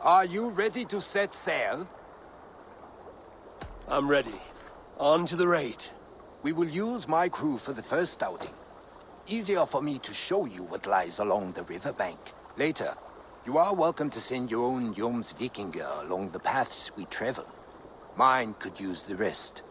Are you ready to set sail? I'm ready. On to the raid. We will use my crew for the first outing. Easier for me to show you what lies along the riverbank. Later, you are welcome to send your own Vikinger along the paths we travel. Mine could use the rest.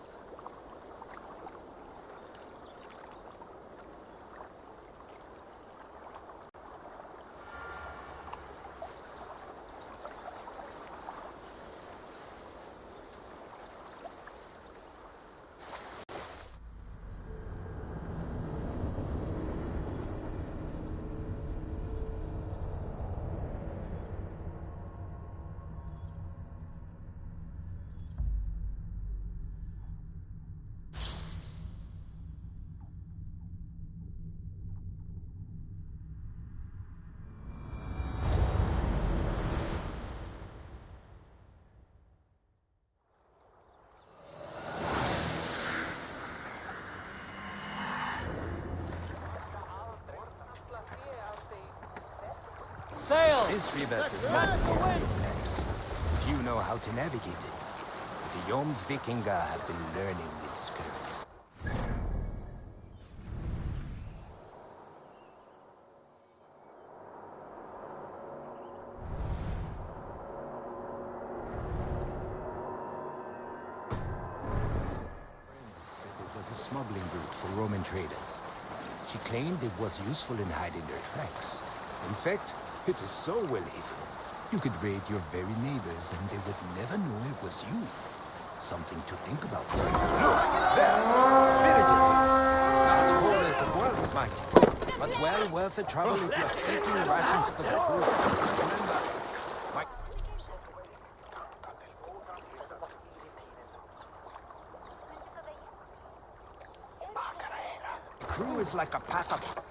Sail! This river does not fear maps, if you know how to navigate it. The Vikinger have been learning its currents. Said it was a smuggling route for Roman traders. She claimed it was useful in hiding their tracks. In fact, it is so well hidden, you could raid your very neighbors and they would never know it was you. Something to think about. Look, there! Villages! Not holders of wealth, mind you, but well worth the trouble if you're seeking rations for the crew. Remember, my crew is like a pack of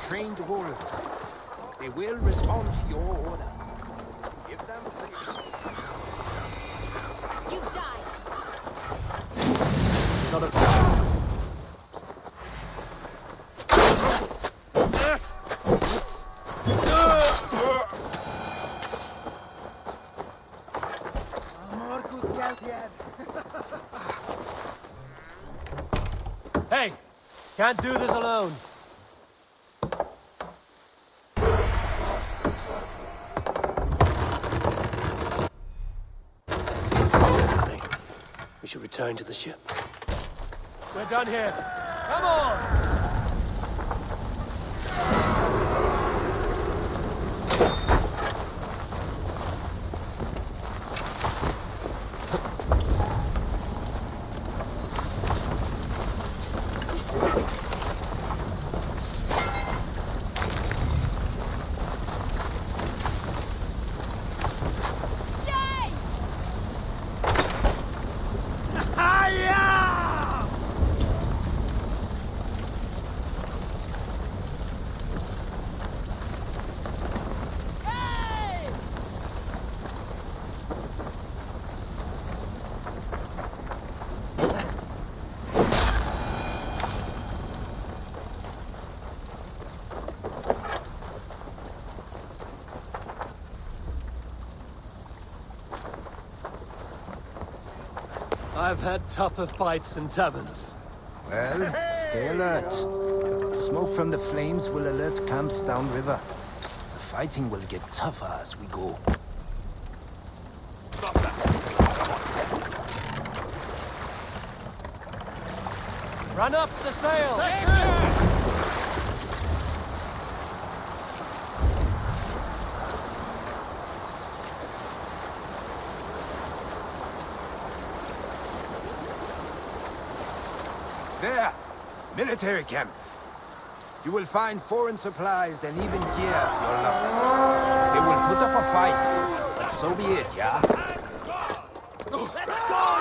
trained wolves. They will respond to your orders. Give them You die. Not a Hey! Can't do this alone. We should return to the ship. We're done here. Come on! I've had tougher fights in taverns. Well, stay alert. The smoke from the flames will alert camps downriver. The fighting will get tougher as we go. Stop that! Run up the sail! There! Military camp. You will find foreign supplies and even gear if you're lucky. They will put up a fight, but so be it, yeah? Let's go!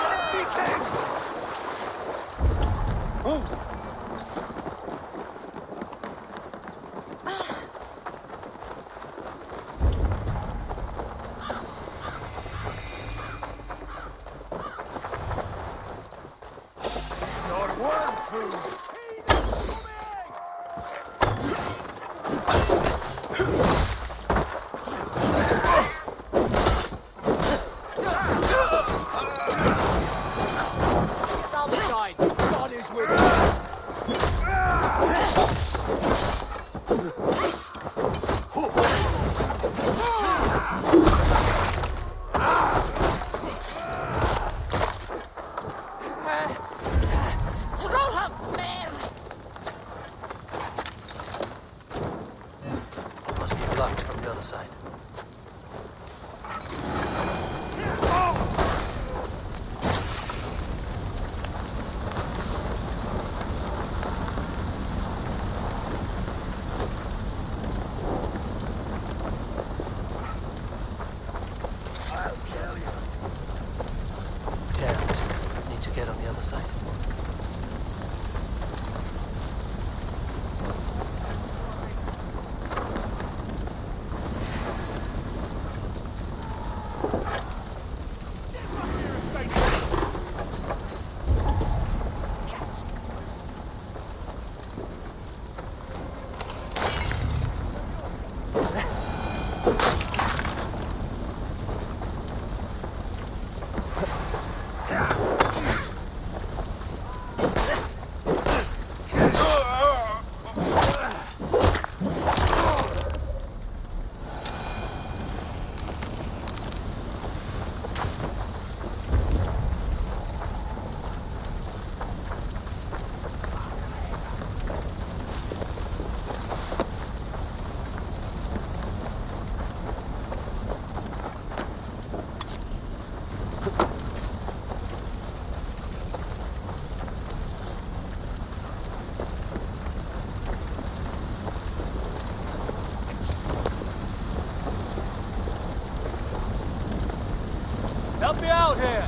Help me out here!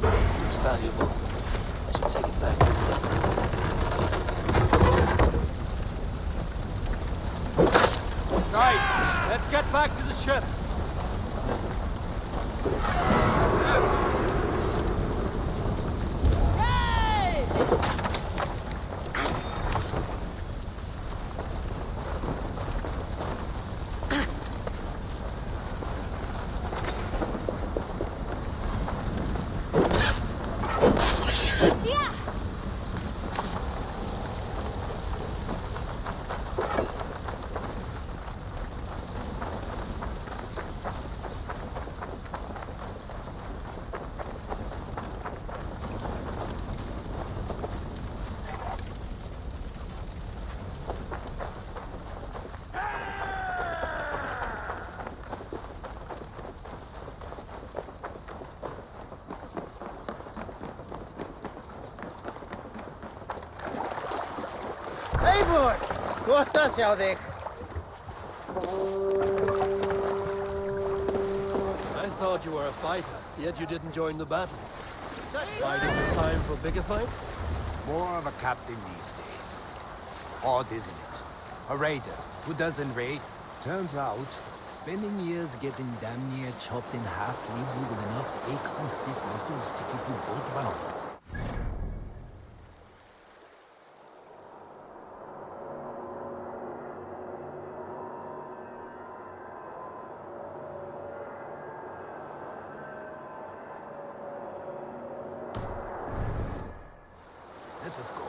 This looks valuable. I should take it back to the settlement. Right, let's get back to the ship. Eivor! Gott hjá þig. I thought you were a fighter, yet you didn't join the battle. Biding the time for bigger fights? More of a captain these days. Odd, isn't it? A raider who doesn't raid. Turns out, spending years getting damn near chopped in half leaves you with enough aches and stiff muscles to keep you bolt bound. Let us go.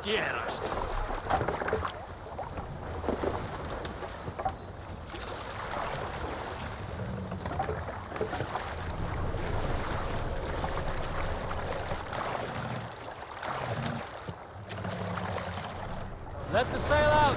quieras. Let the sail out!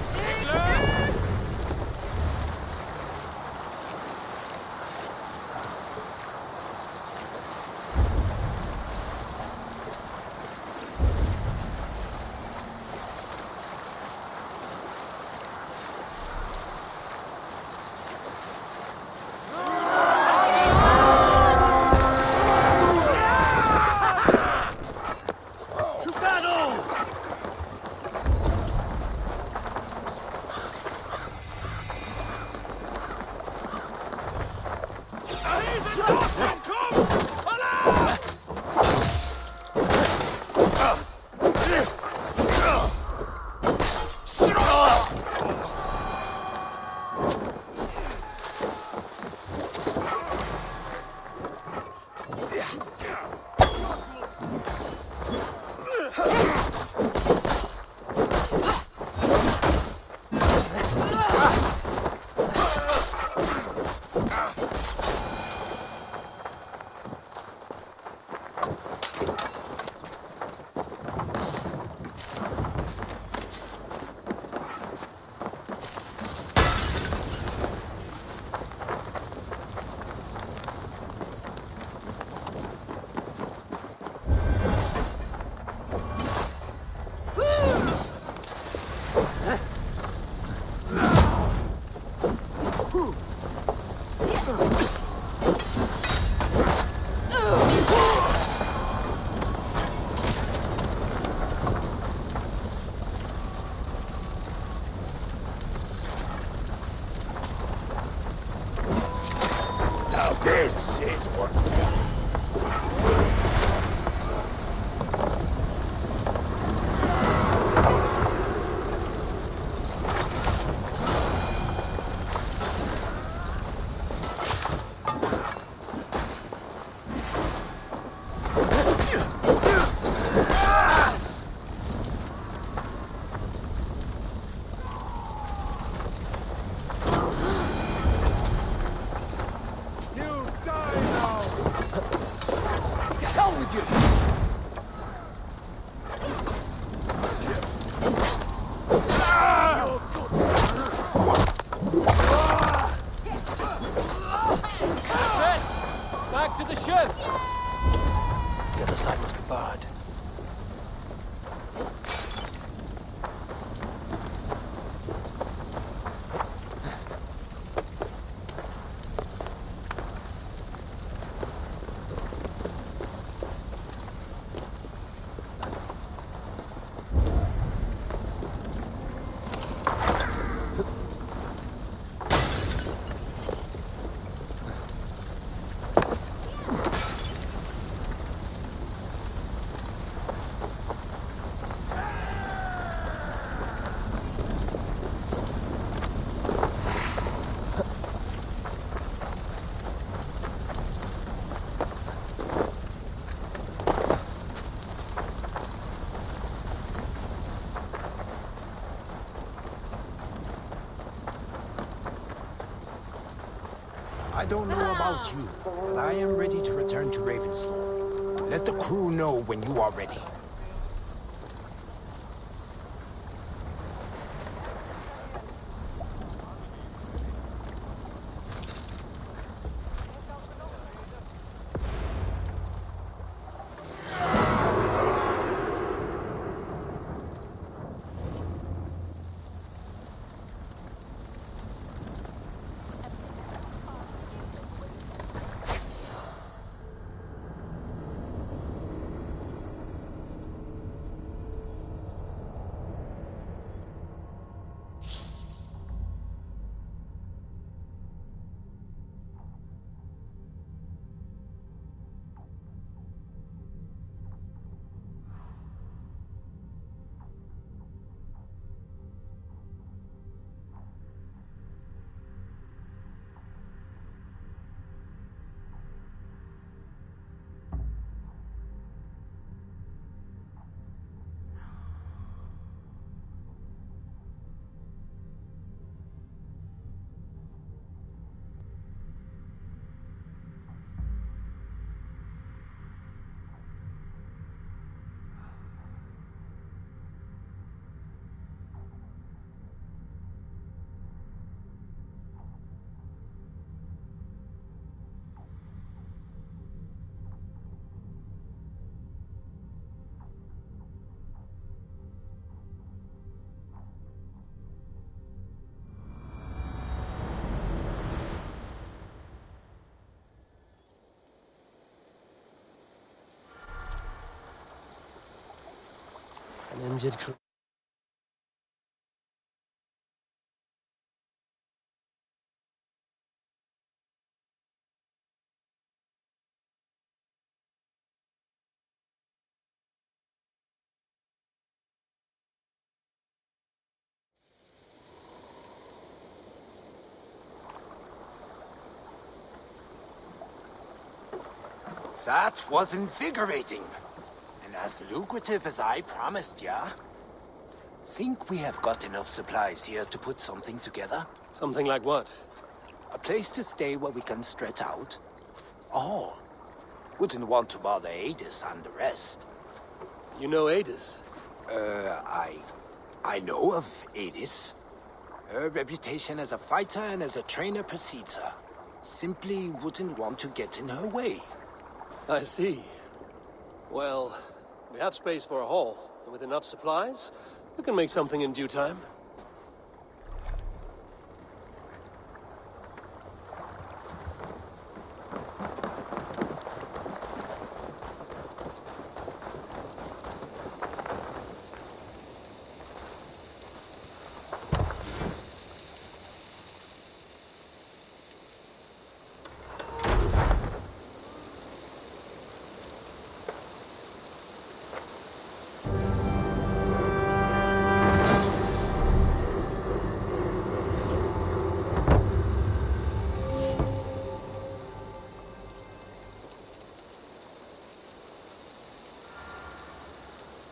This is what... Back to the ship! The other side must be barred. I don't know about you, but I am ready to return to Ravensthorpe. Let the crew know when you are ready. injured crew. That was invigorating. And as lucrative as I promised ya. Think we have got enough supplies here to put something together? Something like what? A place to stay where we can stretch out? All. Wouldn't want to bother Adis and the rest. You know Adis? I know of Adis. Her reputation as a fighter and as a trainer precedes her. Simply wouldn't want to get in her way. I see. Well, we have space for a hall, and with enough supplies, we can make something in due time.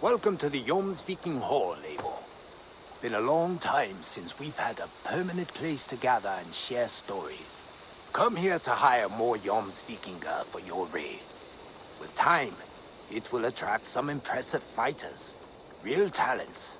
Welcome to the Viking Hall, Eivor. Been a long time since we've had a permanent place to gather and share stories. Come here to hire more Vikinger for your raids. With time, it will attract some impressive fighters. Real talents.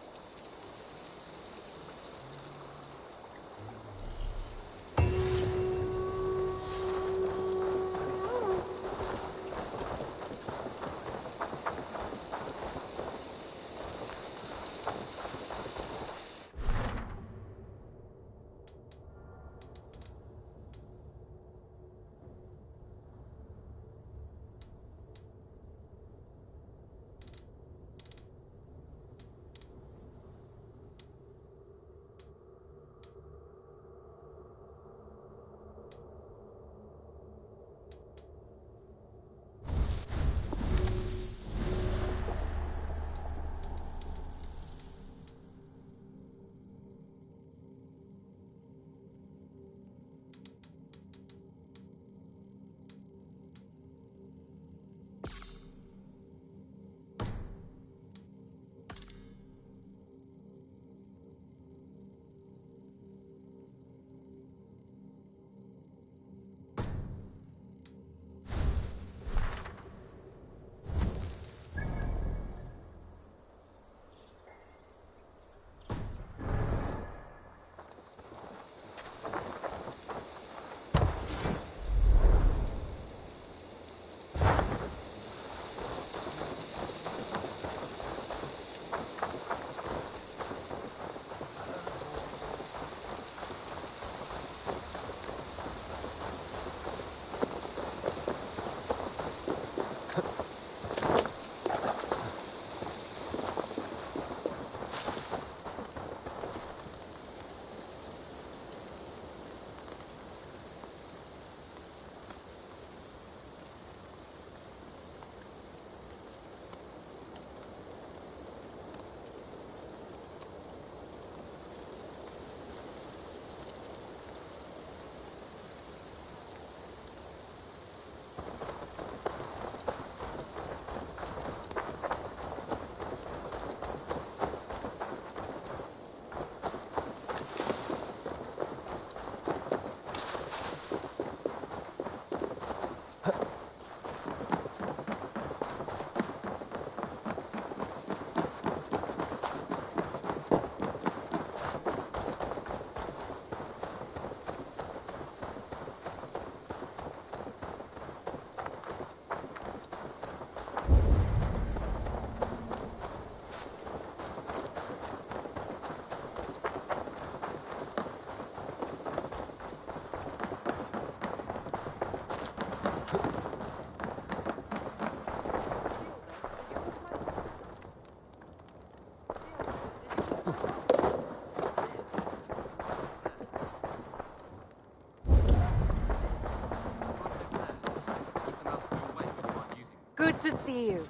Good to see you.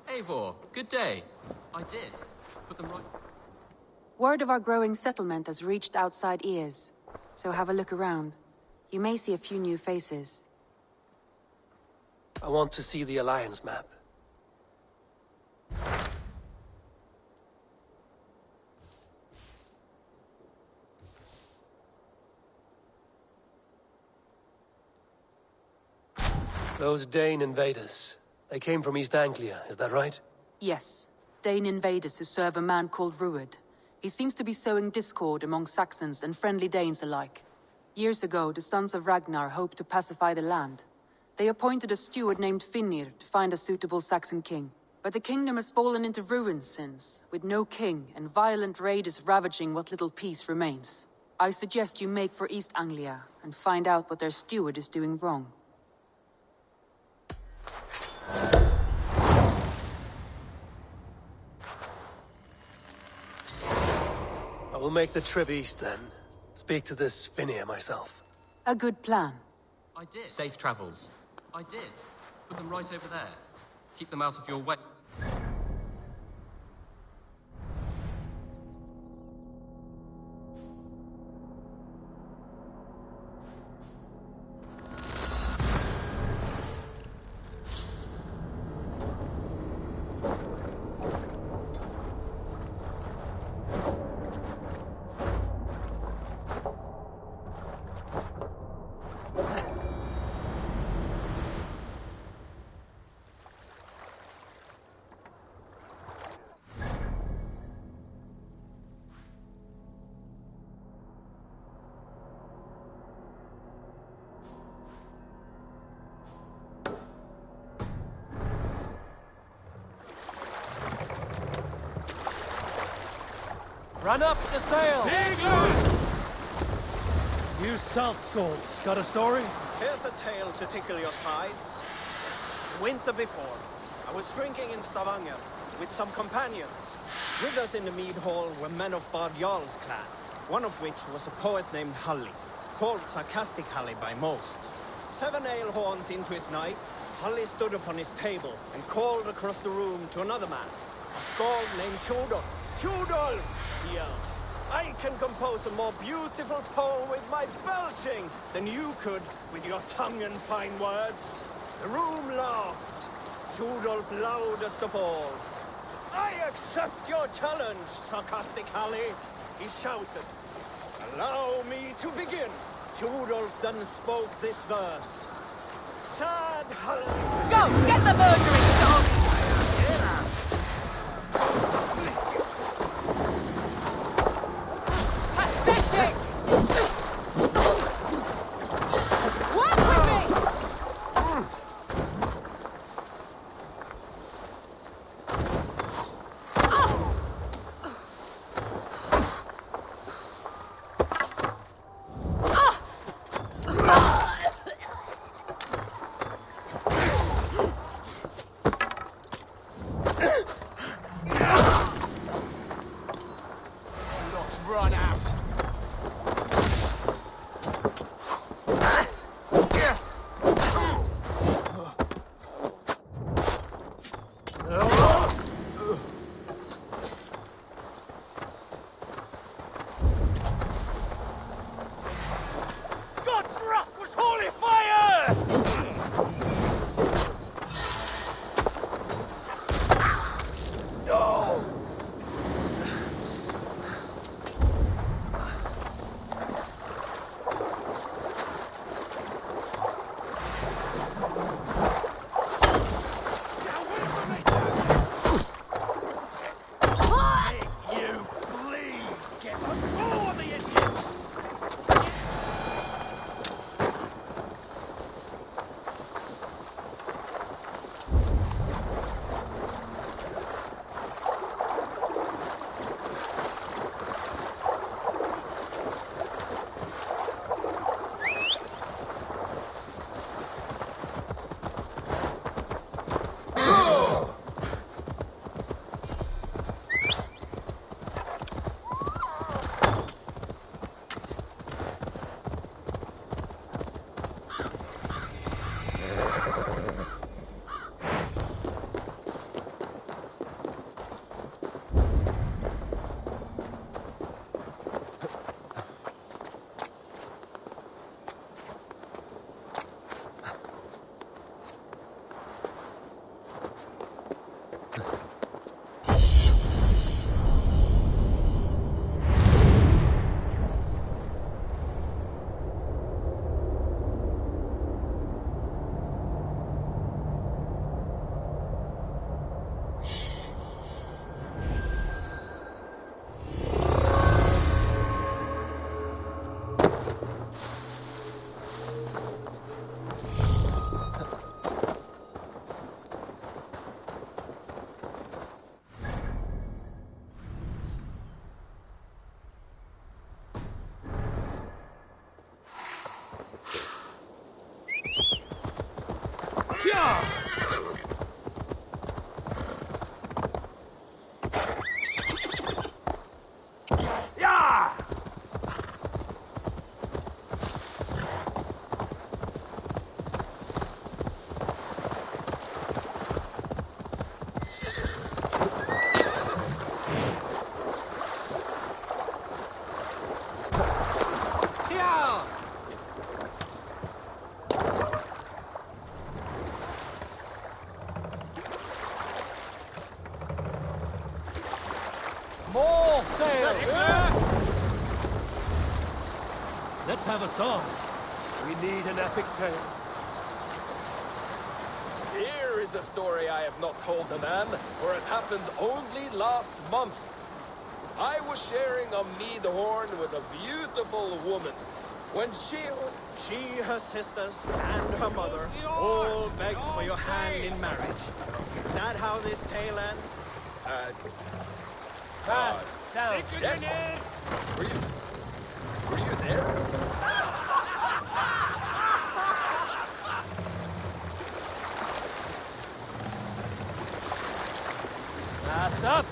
Eivor, good day. I did. Put them right... Word of our growing settlement has reached outside ears, so have a look around. You may see a few new faces. I want to see the Alliance map. Those Dane invaders, they came from East Anglia, is that right? Yes, Dane invaders who serve a man called Ruud. He seems to be sowing discord among Saxons and friendly Danes alike. Years ago, the sons of Ragnar hoped to pacify the land. They appointed a steward named Finnr to find a suitable Saxon king. But the kingdom has fallen into ruins since, with no king and violent raiders ravaging what little peace remains. I suggest you make for East Anglia and find out what their steward is doing wrong. I will make the trip east then. Speak to this Finnr myself. A good plan. I did. Safe travels. I did. Put them right over there. Keep them out of your way. Run up the sail! You salt skulls, got a story? Here's a tale to tickle your sides. Winter before, I was drinking in Stavanger with some companions. With us in the mead hall were men of Bard Jarl's clan, one of which was a poet named Halli, called Sarcastic Halli by most. 7 ale horns into his night, Halli stood upon his table and called across the room to another man, a skald named Kjotve. Kjotve! He yelled. I can compose a more beautiful poem with my belching than you could with your tongue and fine words. The room laughed. Kjotve loudest of all. I accept your challenge, Sarcastic Halli, he shouted. Allow me to begin. Kjotve then spoke this verse. Sad Halli. Go! Get the murdering dog! More sail! Let's have a song. We need an epic tale. Here is a story I have not told the man, for it happened only last month. I was sharing a mead horn with a beautiful woman. When she, her sisters, and her mother all begged for your hand in marriage. Is that how this tale ends? Fast, down. yes. Were you there? Fast up.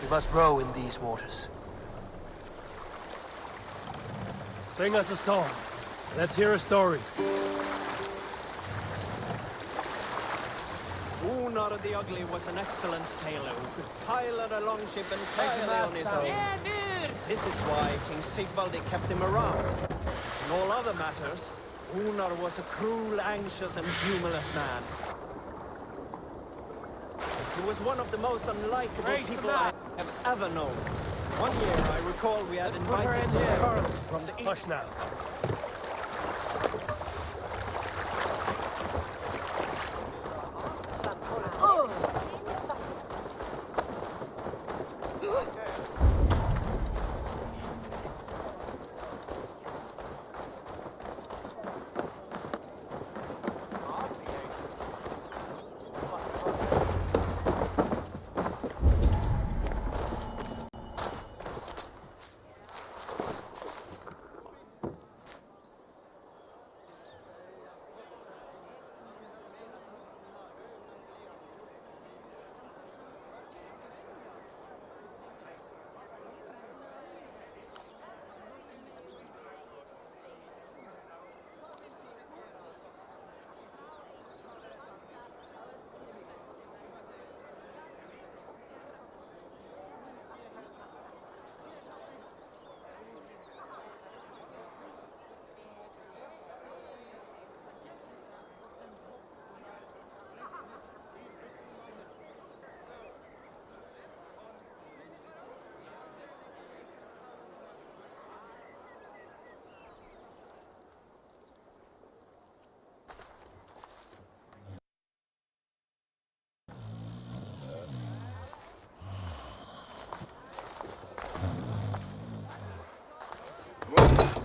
We must row in these waters. Sing us a song. Let's hear a story. Gunnar the Ugly was an excellent sailor who could pilot a longship entirely on his own. This is why King Sigurd kept him around. In all other matters, Gunnar was a cruel, anxious, and humorless man. He was one of the most unlikable people I have ever known. One year, I recall we had invited some girls from the Hush now.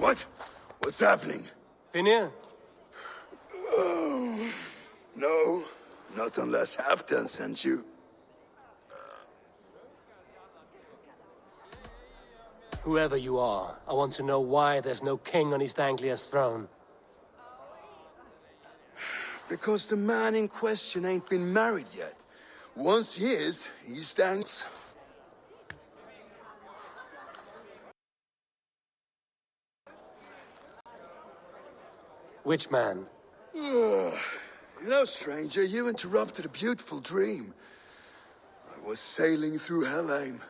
What? What's happening? Finir? No, not unless Halfdan sent you. Whoever you are, I want to know why there's no king on East Anglia's throne. Because the man in question ain't been married yet. Once he is, he stands. Which man? You know, stranger, you interrupted a beautiful dream. I was sailing through Helheim,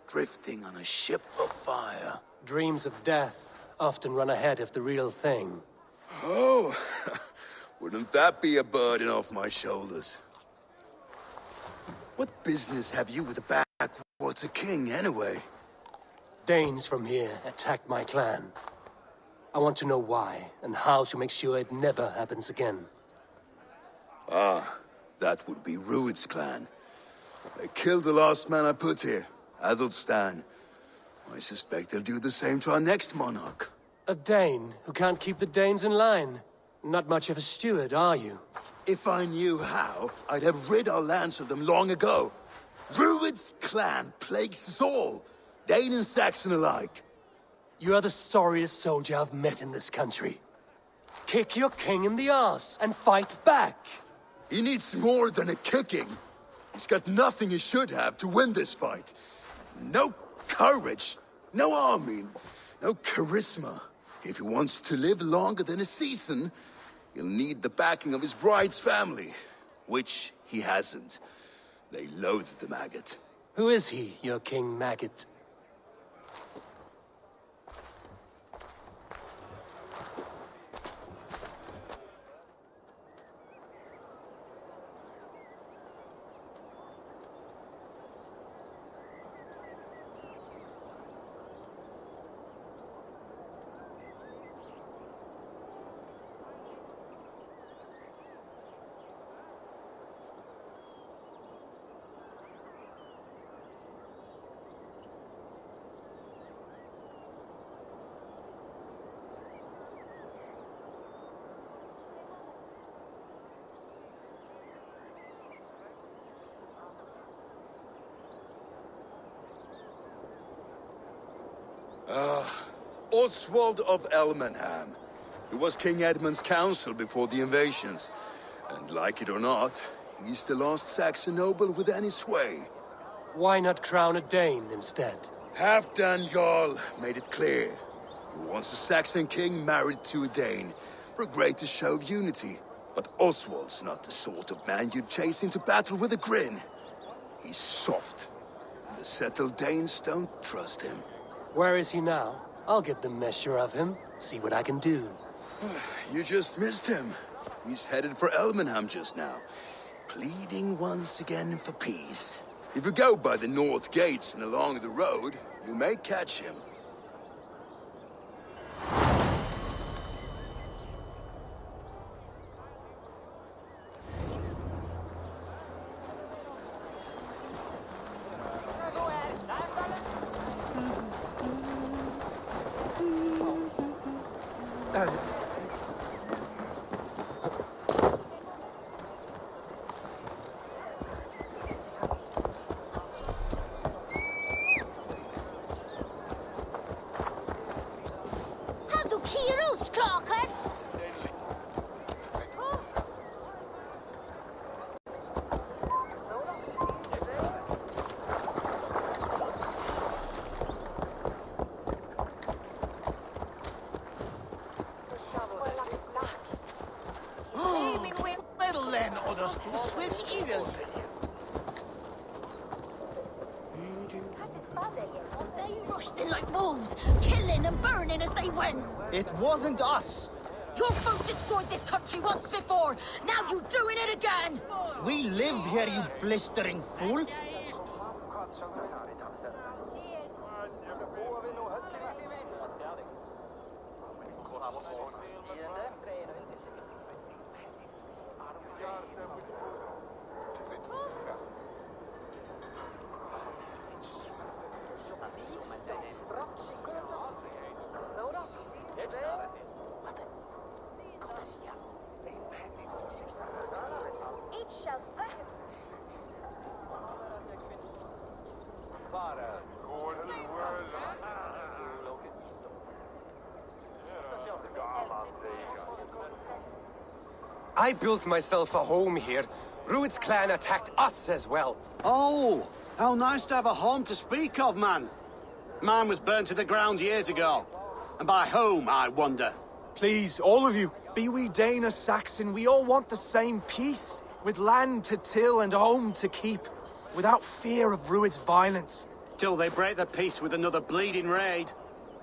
drifting on a ship of fire. Dreams of death often run ahead of the real thing. Oh, wouldn't that be a burden off my shoulders? What business have you with the backwater king, anyway? Danes from here attacked my clan. I want to know why, and how to make sure it never happens again. Ah, that would be Rued's clan. They killed the last man I put here, Adelstan. I suspect they'll do the same to our next monarch. A Dane who can't keep the Danes in line. Not much of a steward, are you? If I knew how, I'd have rid our lands of them long ago. Rued's clan plagues us all, Dane and Saxon alike. You are the sorriest soldier I've met in this country. Kick your king in the ass and fight back! He needs more than a kicking. He's got nothing he should have to win this fight. No courage, no army, no charisma. If he wants to live longer than a season, he'll need the backing of his bride's family, which he hasn't. They loathe the maggot. Who is he, your king maggot? Oswald of Elmenham. He was King Edmund's counsel before the invasions. And like it or not, he's the last Saxon noble with any sway. Why not crown a Dane instead? Halfdan Jarl made it clear. He wants a Saxon king married to a Dane, for a greater show of unity. But Oswald's not the sort of man you'd chase into battle with a grin. He's soft. And the settled Danes don't trust him. Where is he now? I'll get the measure of him, see what I can do. You just missed him. He's headed for Elmenham just now, pleading once again for peace. If you go by the north gates and along the road, you may catch him. They rushed in like wolves, killing and burning as they went. It wasn't us. Your folk destroyed this country once before. Now you're doing it again. We live here, you blistering fool. I built myself a home here. Rued's clan attacked us as well. Oh, how nice to have a home to speak of, man. Mine was burnt to the ground years ago. And by whom, I wonder? Please, all of you, be we Dane or Saxon, we all want the same peace. With land to till and home to keep. Without fear of Rued's violence. Till they break the peace with another bleeding raid.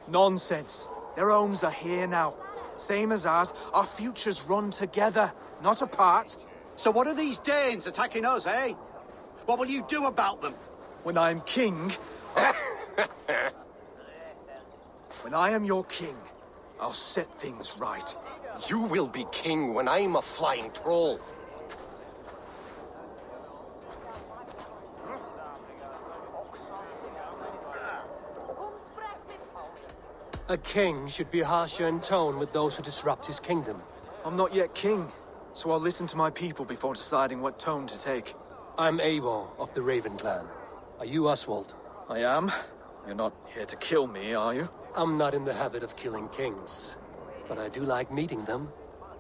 Nonsense. Their homes are here now. Same as ours, our futures run together, not apart. So what are these Danes attacking us, eh? What will you do about them? When I am king... When I am your king, I'll set things right. You will be king when I'm a flying troll. A king should be harsher in tone with those who disrupt his kingdom. I'm not yet king, so I'll listen to my people before deciding what tone to take. I'm Eivor of the Raven clan. Are you Oswald? I am. You're not here to kill me, are you? I'm not in the habit of killing kings, but I do like meeting them.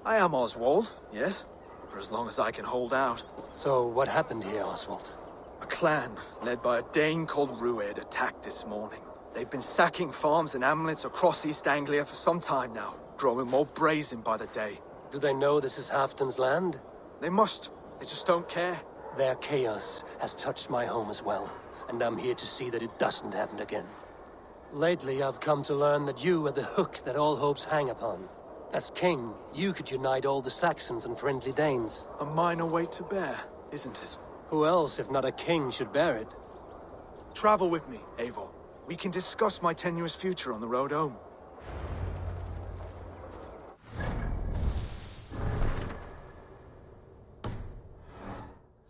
I am Oswald, yes. For as long as I can hold out. So what happened here, Oswald? A clan, led by a Dane called Rued, attacked this morning. They've been sacking farms and hamlets across East Anglia for some time now, growing more brazen by the day. Do they know this is Halfdan's land? They must. They just don't care. Their chaos has touched my home as well, and I'm here to see that it doesn't happen again. Lately, I've come to learn that you are the hook that all hopes hang upon. As king, you could unite all the Saxons and friendly Danes. A minor weight to bear, isn't it? Who else, if not a king, should bear it? Travel with me, Eivor. We can discuss my tenuous future on the road home.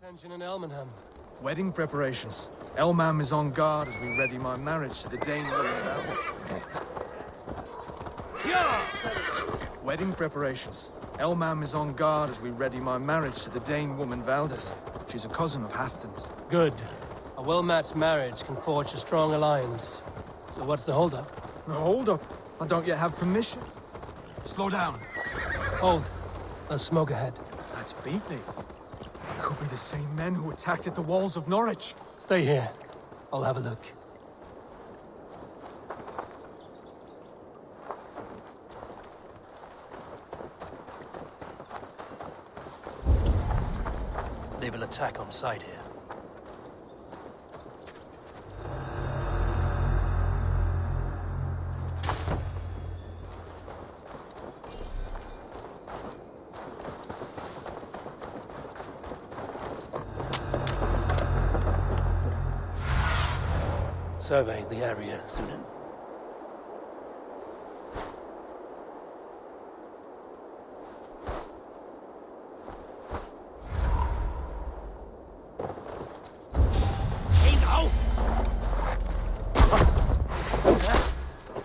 Attention in Elmenham. Wedding preparations. Elmam is on guard as we ready my marriage to the Dane woman. Wedding preparations. Elmam is on guard as we ready my marriage to the Dane woman Valdis. She's a cousin of Halfdan's. Good. A well-matched marriage can forge a strong alliance. So what's the holdup? No hold-up. I don't yet have permission. Slow down. Hold. There's smoke ahead. That's Beatley. Could be the same men who attacked at the walls of Norwich. Stay here. I'll have a look. They will attack on sight here. Survey the area, Sunan. Hey now!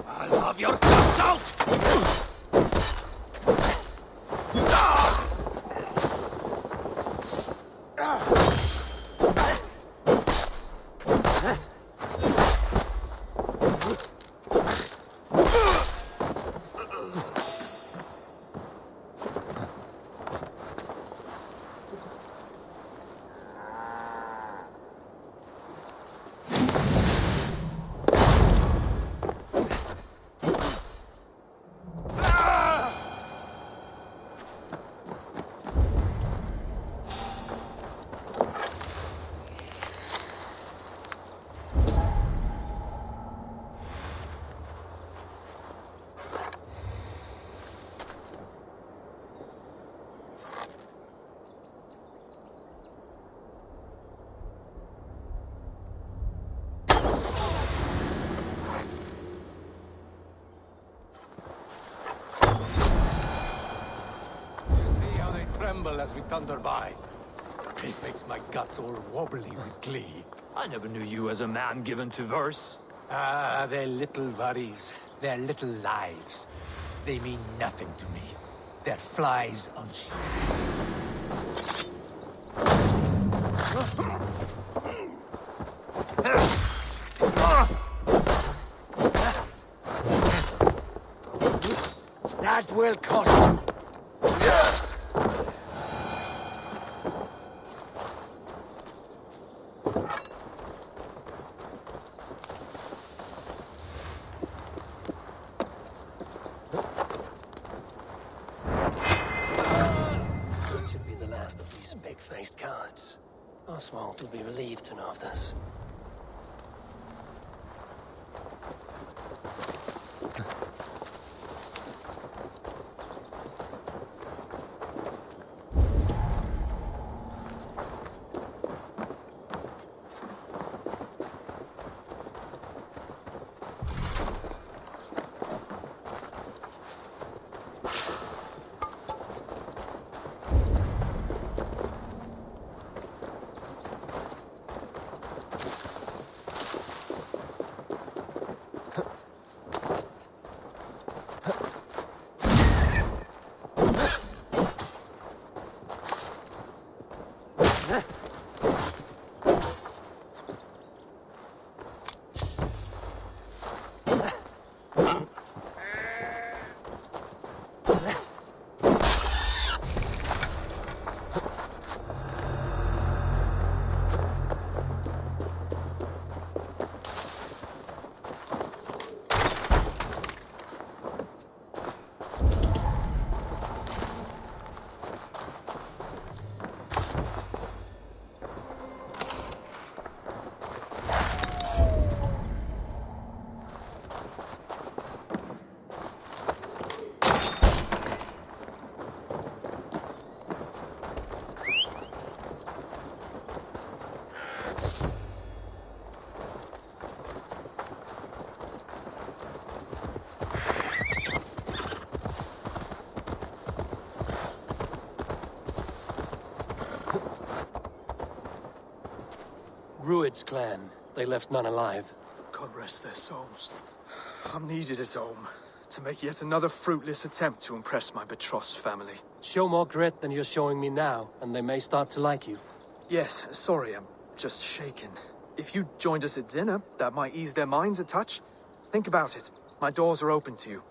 I'll have your guts out! As we thunder by. This makes my guts all wobbly with glee. I never knew you as a man given to verse. Ah, their little worries, their little lives. They mean nothing to me. They're flies on sheep. That will cost you. Oswald will be relieved to know of this. Rued's clan. They left none alive. God rest their souls. I'm needed at home to make yet another fruitless attempt to impress my betrothed family. Show more grit than you're showing me now, and they may start to like you. Yes, sorry, I'm just shaken. If you joined us at dinner, that might ease their minds a touch. Think about it. My doors are open to you.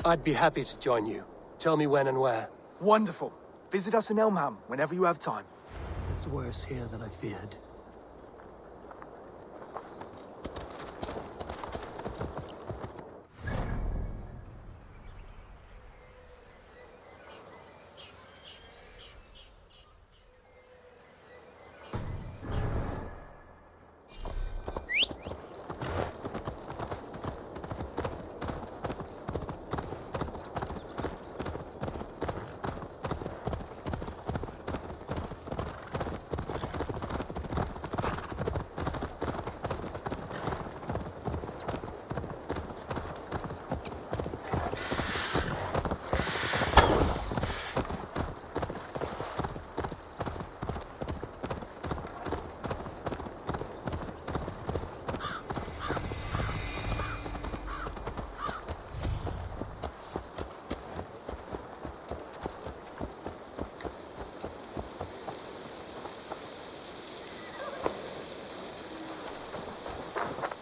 I'd be happy to join you. Tell me when and where. Wonderful. Visit us in Elmham whenever you have time. It's worse here than I feared.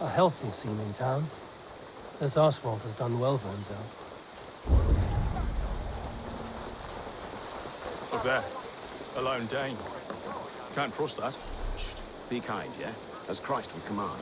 A healthy scene in town. This Oswald has done well for himself. Look there. A lone Dane. Can't trust that. Shh. Be kind, yeah? As Christ would command.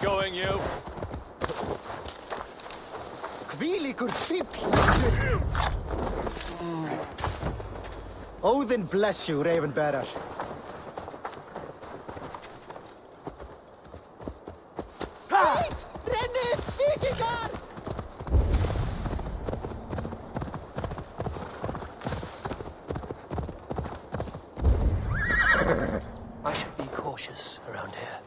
Going, you. Odin bless you, Raven Bearer. I should be cautious around here.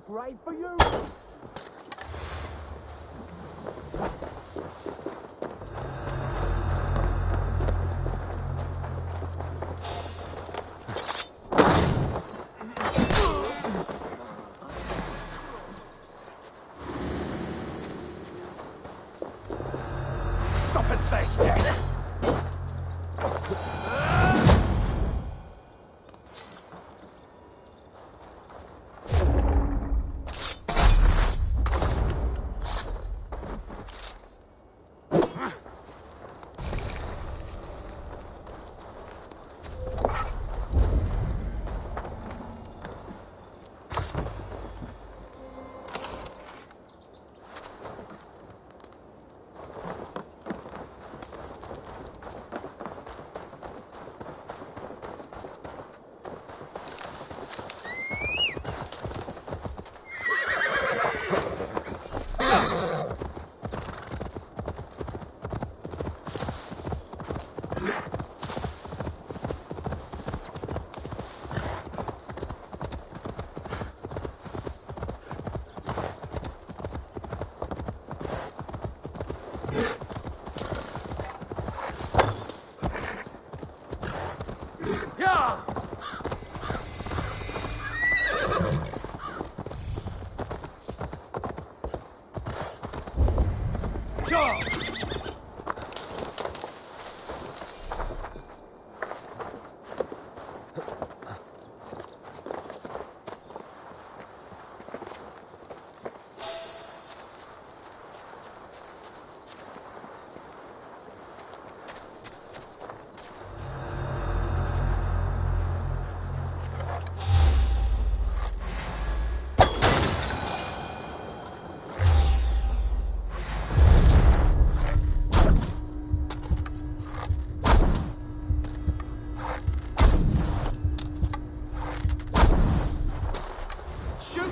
Right for you! Stop it, face death!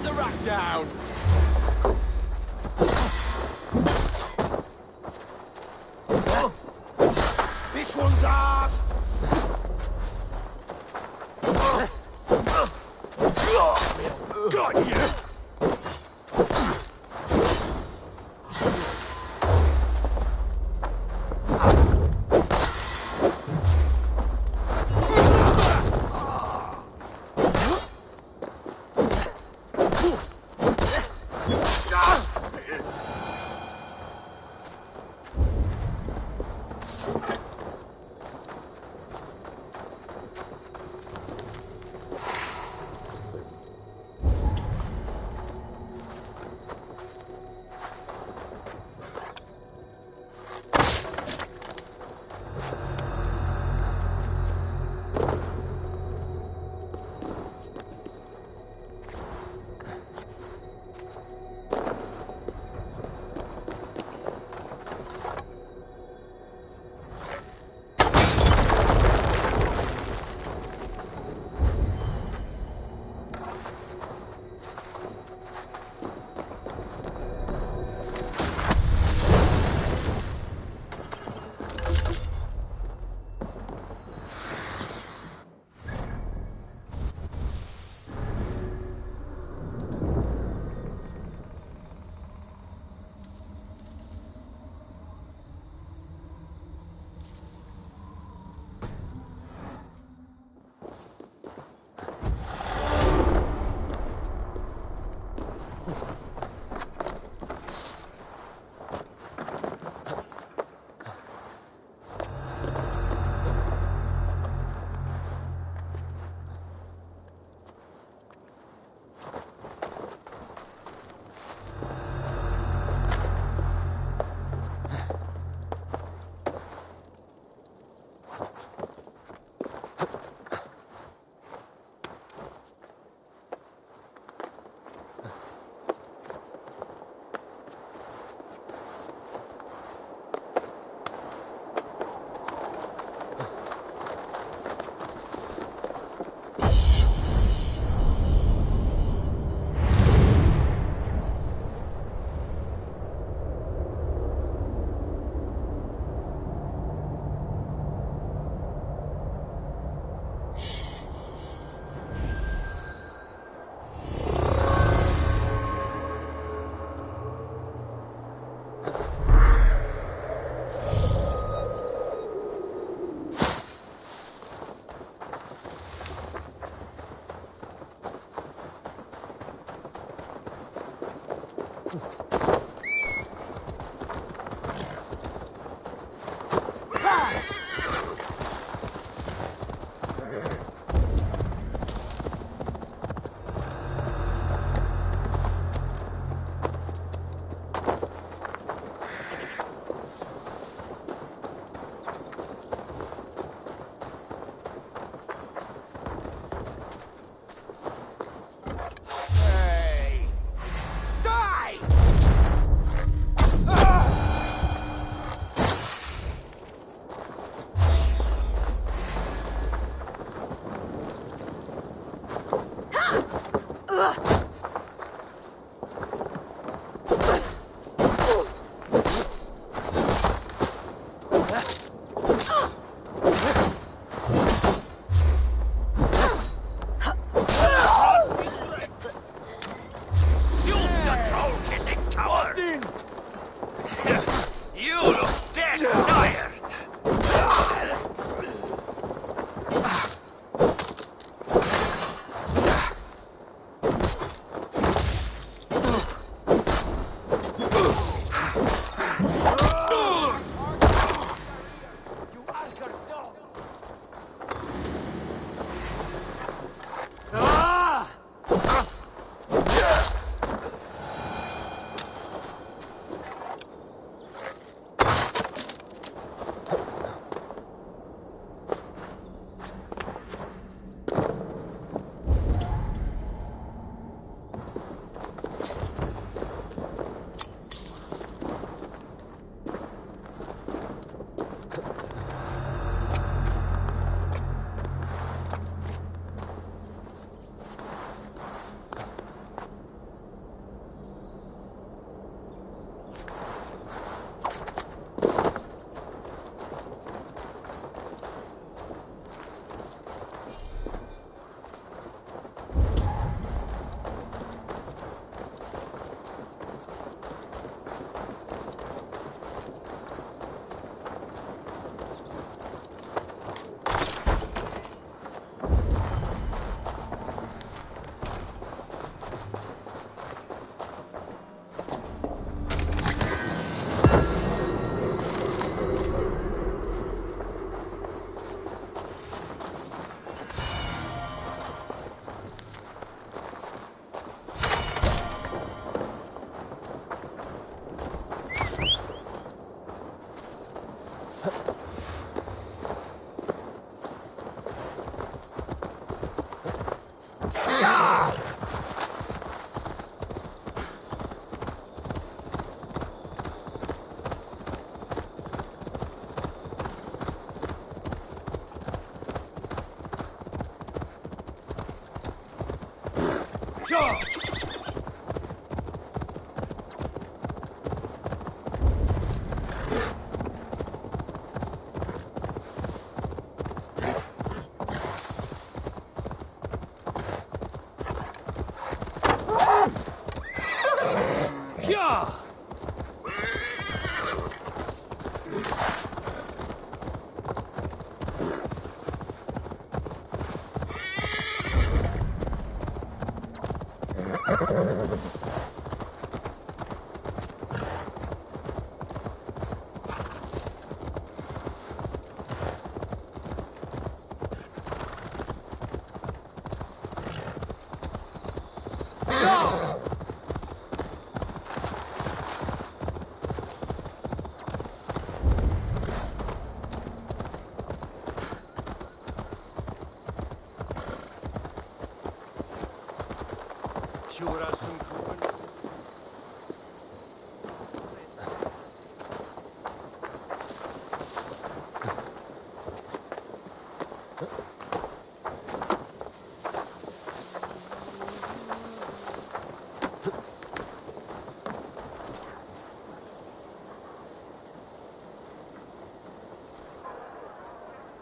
the rack down! This one's ours! Got you!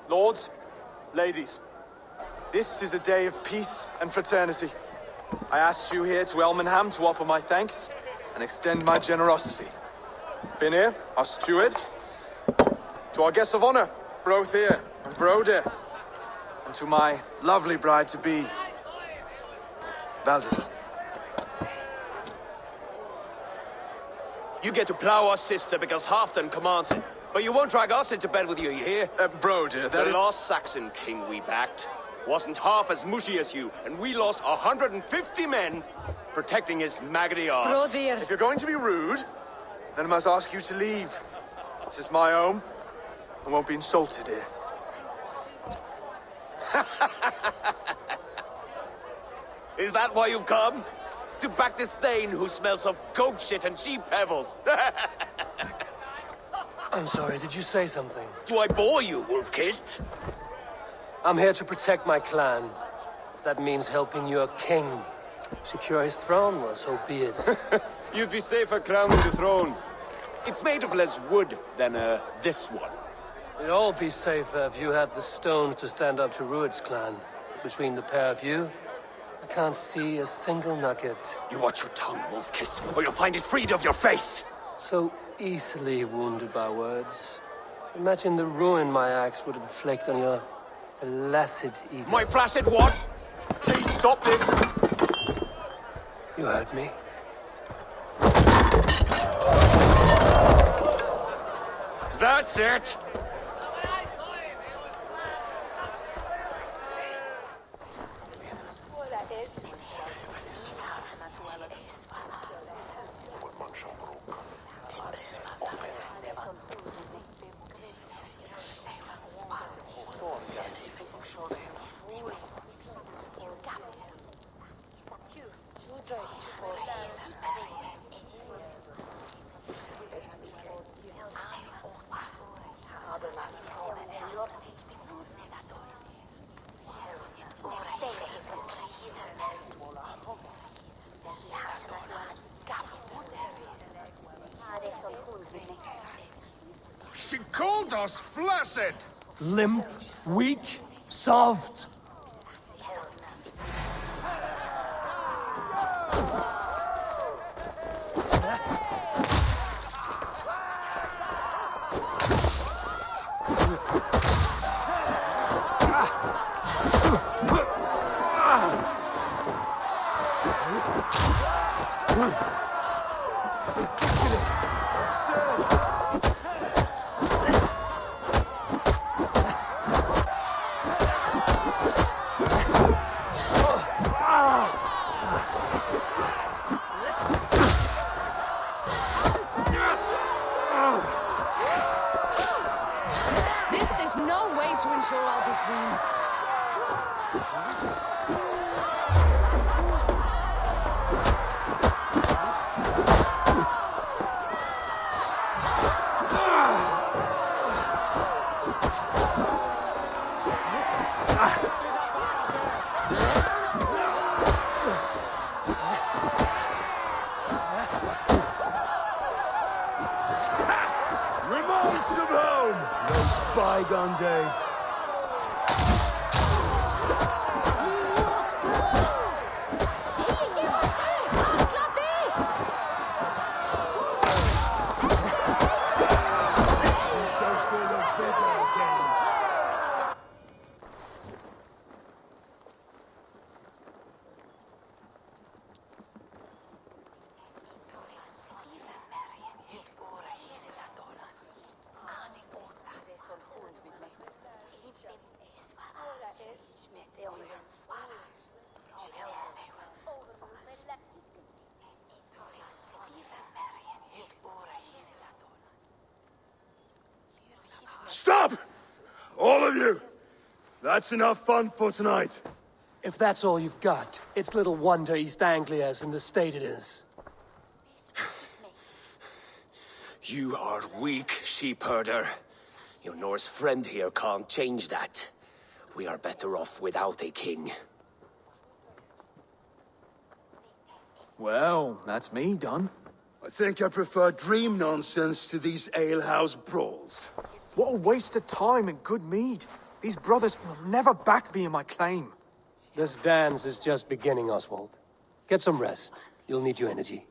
Lords, ladies, this is a day of peace and fraternity. I asked you here to Elmenham to offer my thanks and extend my generosity. Finir, our steward, to our guests of honor, Brothir and Brodir, and to my lovely bride-to-be, Valdis. You get to plow our sister because Halfdan commands it. But you won't drag us into bed with you, you hear? Brodir, that the last Saxon king we backed wasn't half as mushy as you, and we lost 150 men protecting his maggoty arse. If you're going to be rude, then I must ask you to leave. This is my home. I won't be insulted here. Is that why you've come? To back this Thane who smells of goat shit and sheep pebbles? I'm sorry, did you say something? Do I bore you, wolf-kissed? I'm here to protect my clan. If that means helping your king secure his throne, well, so be it. You'd be safer crowning the throne. It's made of less wood than, this one. We'd all be safer if you had the stones to stand up to Rued's clan. Between the pair of you, I can't see a single nugget. You watch your tongue, wolf-kiss, or you'll find it freed of your face! So easily wounded by words. Imagine the ruin my axe would inflict on your flaccid ego. My flaccid what? Please stop this! You heard me. That's it! She called us flaccid! Limp, weak, soft. This is no way to ensure I'll be queen. Stop! All of you! That's enough fun for tonight. If that's all you've got, it's little wonder East Anglia's in the state it is. You are weak, sheepherder. Your Norse friend here can't change that. We are better off without a king. Well, that's me done. I think I prefer dream nonsense to these alehouse brawls. What a waste of time and good mead. These brothers will never back me in my claim. This dance is just beginning, Oswald. Get some rest. You'll need your energy.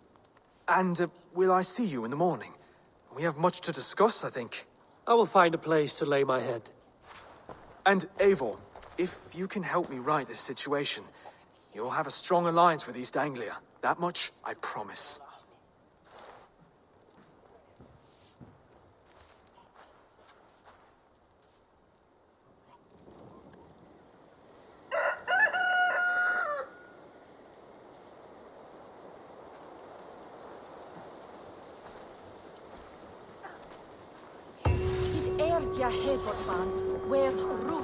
And will I see you in the morning? We have much to discuss, I think. I will find a place to lay my head. And Eivor, if you can help me right this situation, you'll have a strong alliance with East Anglia. That much, I promise. Jag Eivor man with Ruud.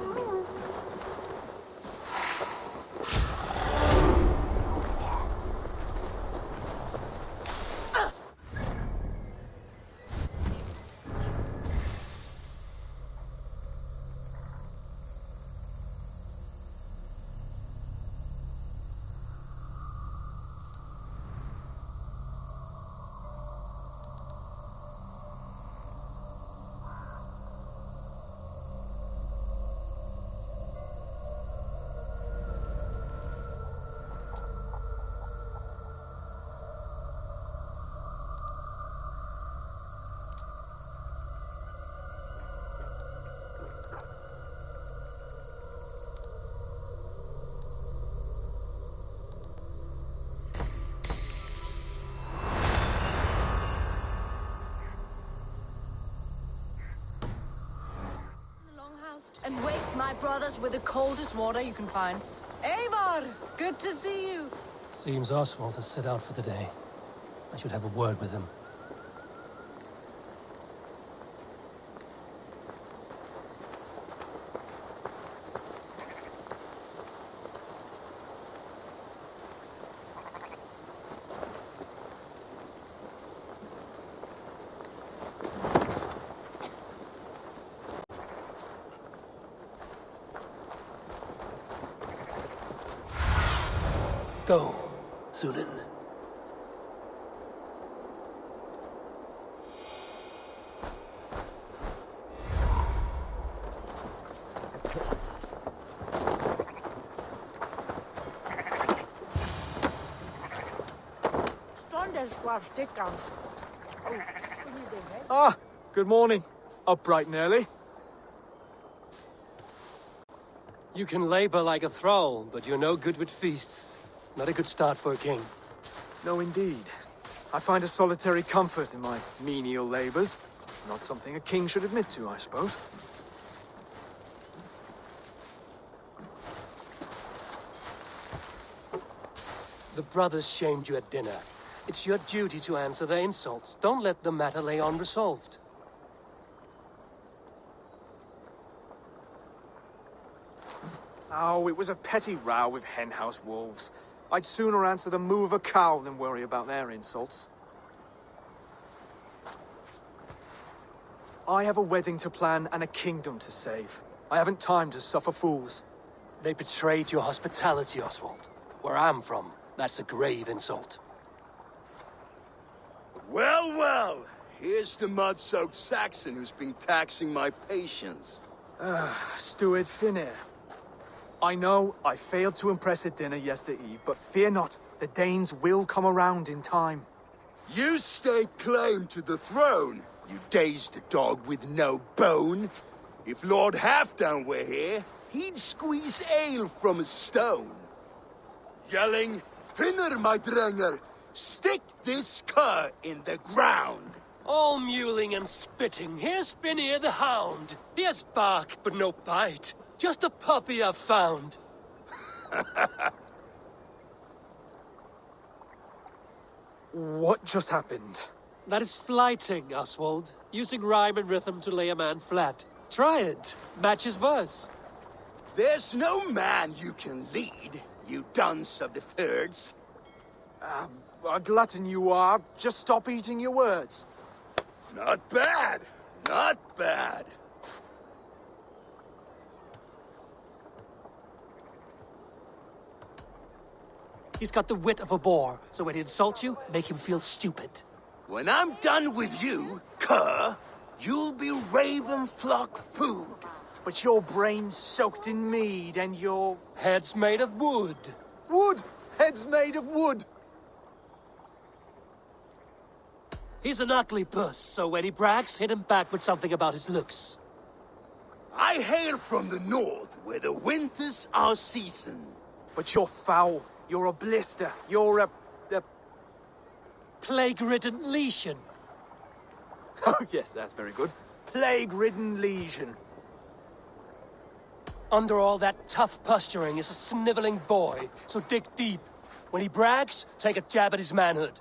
And wake my brothers with the coldest water you can find. Eivor, good to see you. Seems Oswald has set out for the day. I should have a word with him. Go, Sunan. Ah, good morning. Up bright and early. You can labor like a thrall, but you're no good with feasts. Not a good start for a king. No, indeed. I find a solitary comfort in my menial labors. Not something a king should admit to, I suppose. The brothers shamed you at dinner. It's your duty to answer their insults. Don't let the matter lay unresolved. Oh, it was a petty row with henhouse wolves. I'd sooner answer the moo of a cow than worry about their insults. I have a wedding to plan and a kingdom to save. I haven't time to suffer fools. They betrayed your hospitality, Oswald. Where I'm from, that's a grave insult. Well, well. Here's the mud-soaked Saxon who's been taxing my patience. Steward Finir. I know I failed to impress at dinner yesterday eve, but fear not, the Danes will come around in time. You stake claim to the throne, you dazed dog with no bone. If Lord Halfdan were here, he'd squeeze ale from a stone. Yelling, Finner, my drenger, stick this cur in the ground. All mewling and spitting, here's Finir the hound. He has bark, but no bite. Just a puppy I've found. What just happened? That is flighting, Oswald. Using rhyme and rhythm to lay a man flat. Try it. Match his verse. There's no man you can lead, you dunce of the thirds. A glutton you are. Just stop eating your words. Not bad. Not bad. He's got the wit of a boar, so when he insults you, make him feel stupid. When I'm done with you, cur, you'll be raven flock food. But your brain's soaked in mead and your... Head's made of wood. Wood! Head's made of wood! He's an ugly puss, so when he brags, hit him back with something about his looks. I hail from the north, where the winters are season. But you're foul. You're a blister. You're a... Plague-ridden lesion. Oh, yes, that's very good. Plague-ridden lesion. Under all that tough posturing is a sniveling boy, so dig deep. When he brags, take a jab at his manhood.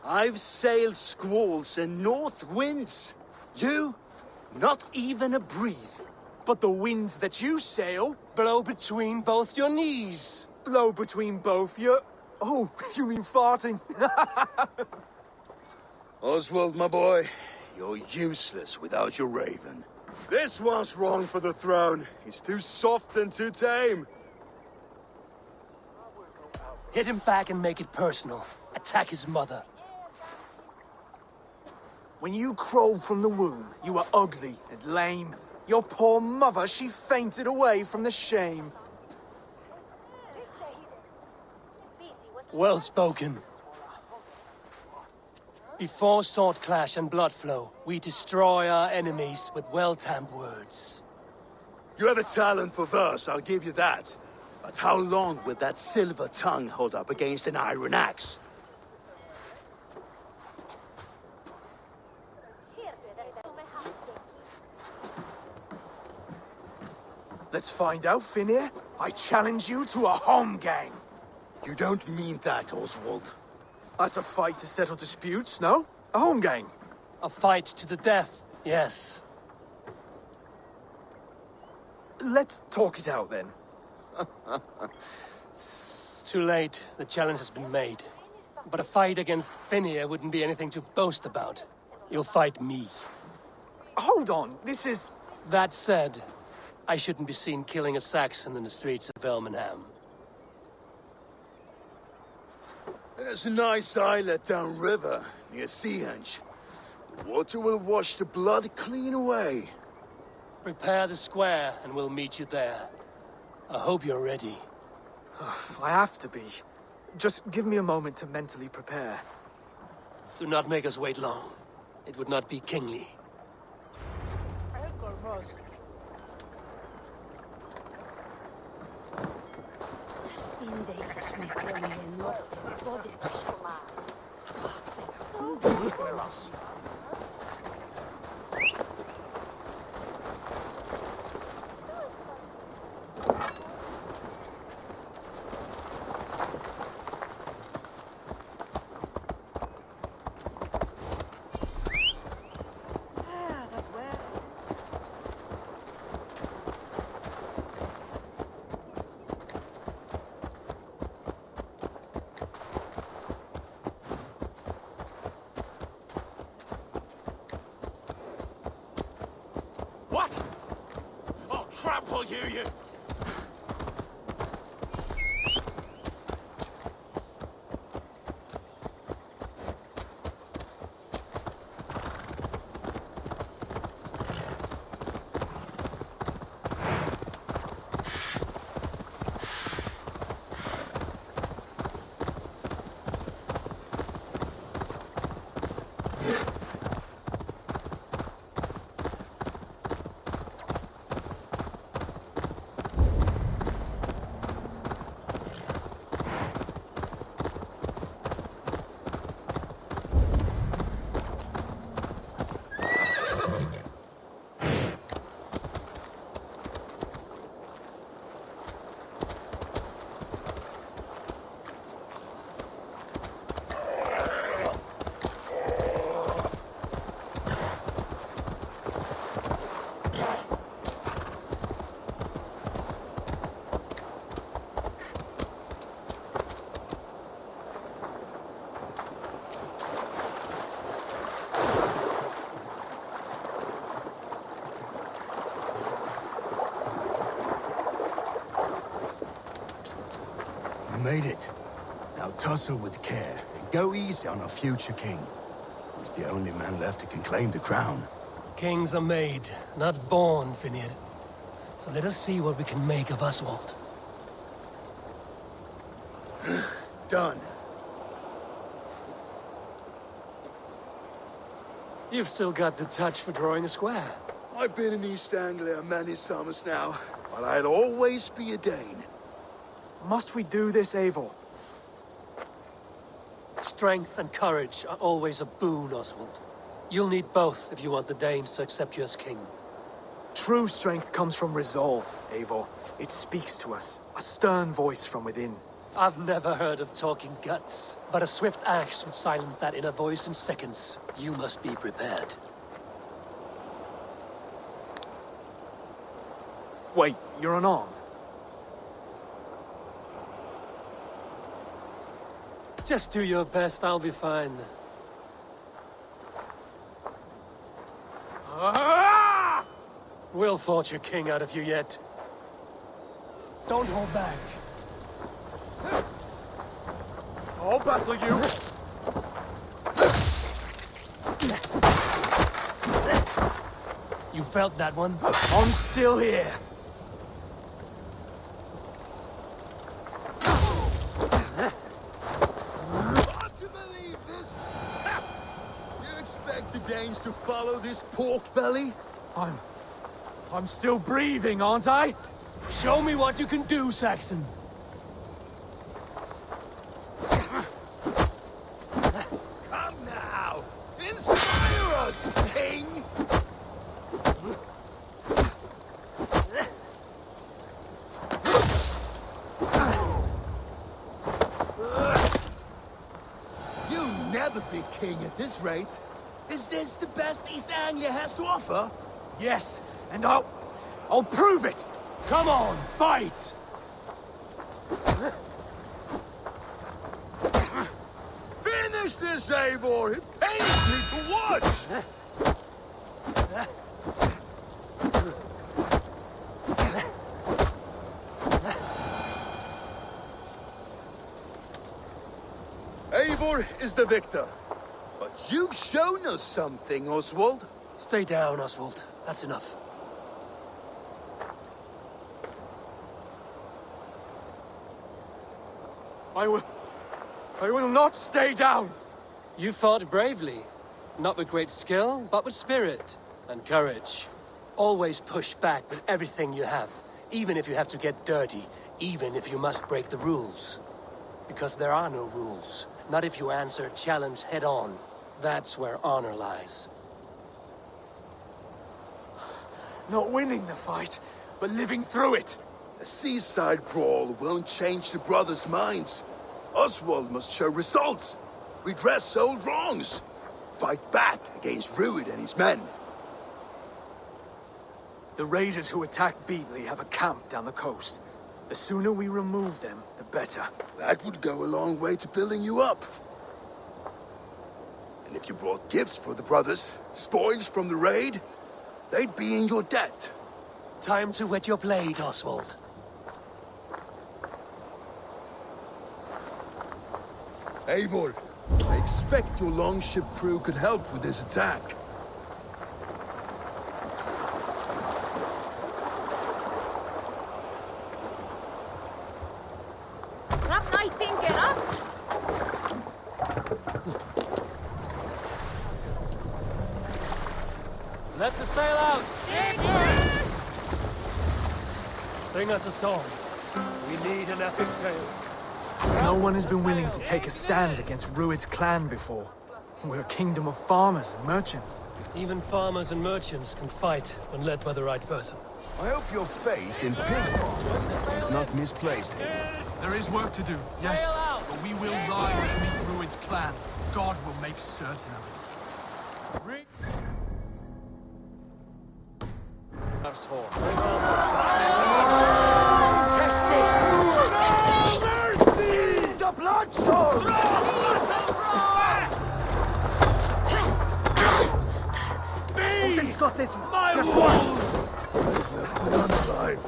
I've sailed squalls and north winds. You, not even a breeze. But the winds that you sail... Blow between both your knees. Blow between both your... Oh, you mean farting? Oswald, my boy, you're useless without your raven. This one's wrong for the throne. He's too soft and too tame. Hit him back and make it personal. Attack his mother. When you crawled from the womb, you were ugly and lame. Your poor mother, she fainted away from the shame. Well spoken. Before sword clash and blood flow, we destroy our enemies with well-timed words. You have a talent for verse, I'll give you that. But how long will that silver tongue hold up against an iron axe? Let's find out, Finir. I challenge you to a home gang. You don't mean that, Oswald. That's a fight to settle disputes, no? A home gang. A fight to the death, yes. Let's talk it out, then. Too late. The challenge has been made. But a fight against Finir wouldn't be anything to boast about. You'll fight me. Hold on, this is... That said, I shouldn't be seen killing a Saxon in the streets of Elmenham. There's a nice islet downriver, near Seahenge. The water will wash the blood clean away. Prepare the square, and we'll meet you there. I hope you're ready. I have to be. Just give me a moment to mentally prepare. Do not make us wait long. It would not be kingly. What? I'll trample you! I made it. Now tussle with care, and go easy on our future king. He's the only man left who can claim the crown. Kings are made, not born, Finir. So let us see what we can make of Oswald. Done. You've still got the touch for drawing a square. I've been in East Anglia many summers now, but I'll always be a Dane. Must we do this, Eivor? Strength and courage are always a boon, Oswald. You'll need both if you want the Danes to accept you as king. True strength comes from resolve, Eivor. It speaks to us, a stern voice from within. I've never heard of talking guts, but a swift axe would silence that inner voice in seconds. You must be prepared. Wait, you're unarmed? Just do your best, I'll be fine. We'll forge a king out of you yet. Don't hold back. I'll battle you! You felt that one? I'm still here! Hard to believe this! You expect the Danes to follow this pork belly? I'm still breathing, aren't I? Show me what you can do, Saxon. Come now! Inspire us, king! You'll never be king at this rate. Is this the best East Anglia has to offer? Yes, and I'll prove it! Come on, fight! Finish this, Eivor! It pains me to watch! Eivor is the victor. But you've shown us something, Oswald. Stay down, Oswald. That's enough. I will not stay down! You fought bravely. Not with great skill, but with spirit and courage. Always push back with everything you have, even if you have to get dirty, even if you must break the rules. Because there are no rules. Not if you answer a challenge head on. That's where honor lies. Not winning the fight, but living through it. A seaside brawl won't change the brothers' minds. Oswald must show results. Redress old wrongs. Fight back against Rued and his men. The raiders who attacked Beatley have a camp down the coast. The sooner we remove them, the better. That would go a long way to building you up. And if you brought gifts for the brothers, spoils from the raid, they'd be in your debt. Time to wet your blade, Oswald. Eivor, I expect your longship crew could help with this attack. Let the sail out! Sing us a song. We need an epic tale. No one has been willing to take a stand against Rued's clan before. We're a kingdom of farmers and merchants. Even farmers and merchants can fight when led by the right person. I hope your faith in pig farmers is not misplaced. There is work to do, yes, but we will rise to meet Rued's clan. God will make certain of it. The blood sword! Odin's got this. My wolves! Left me unalive.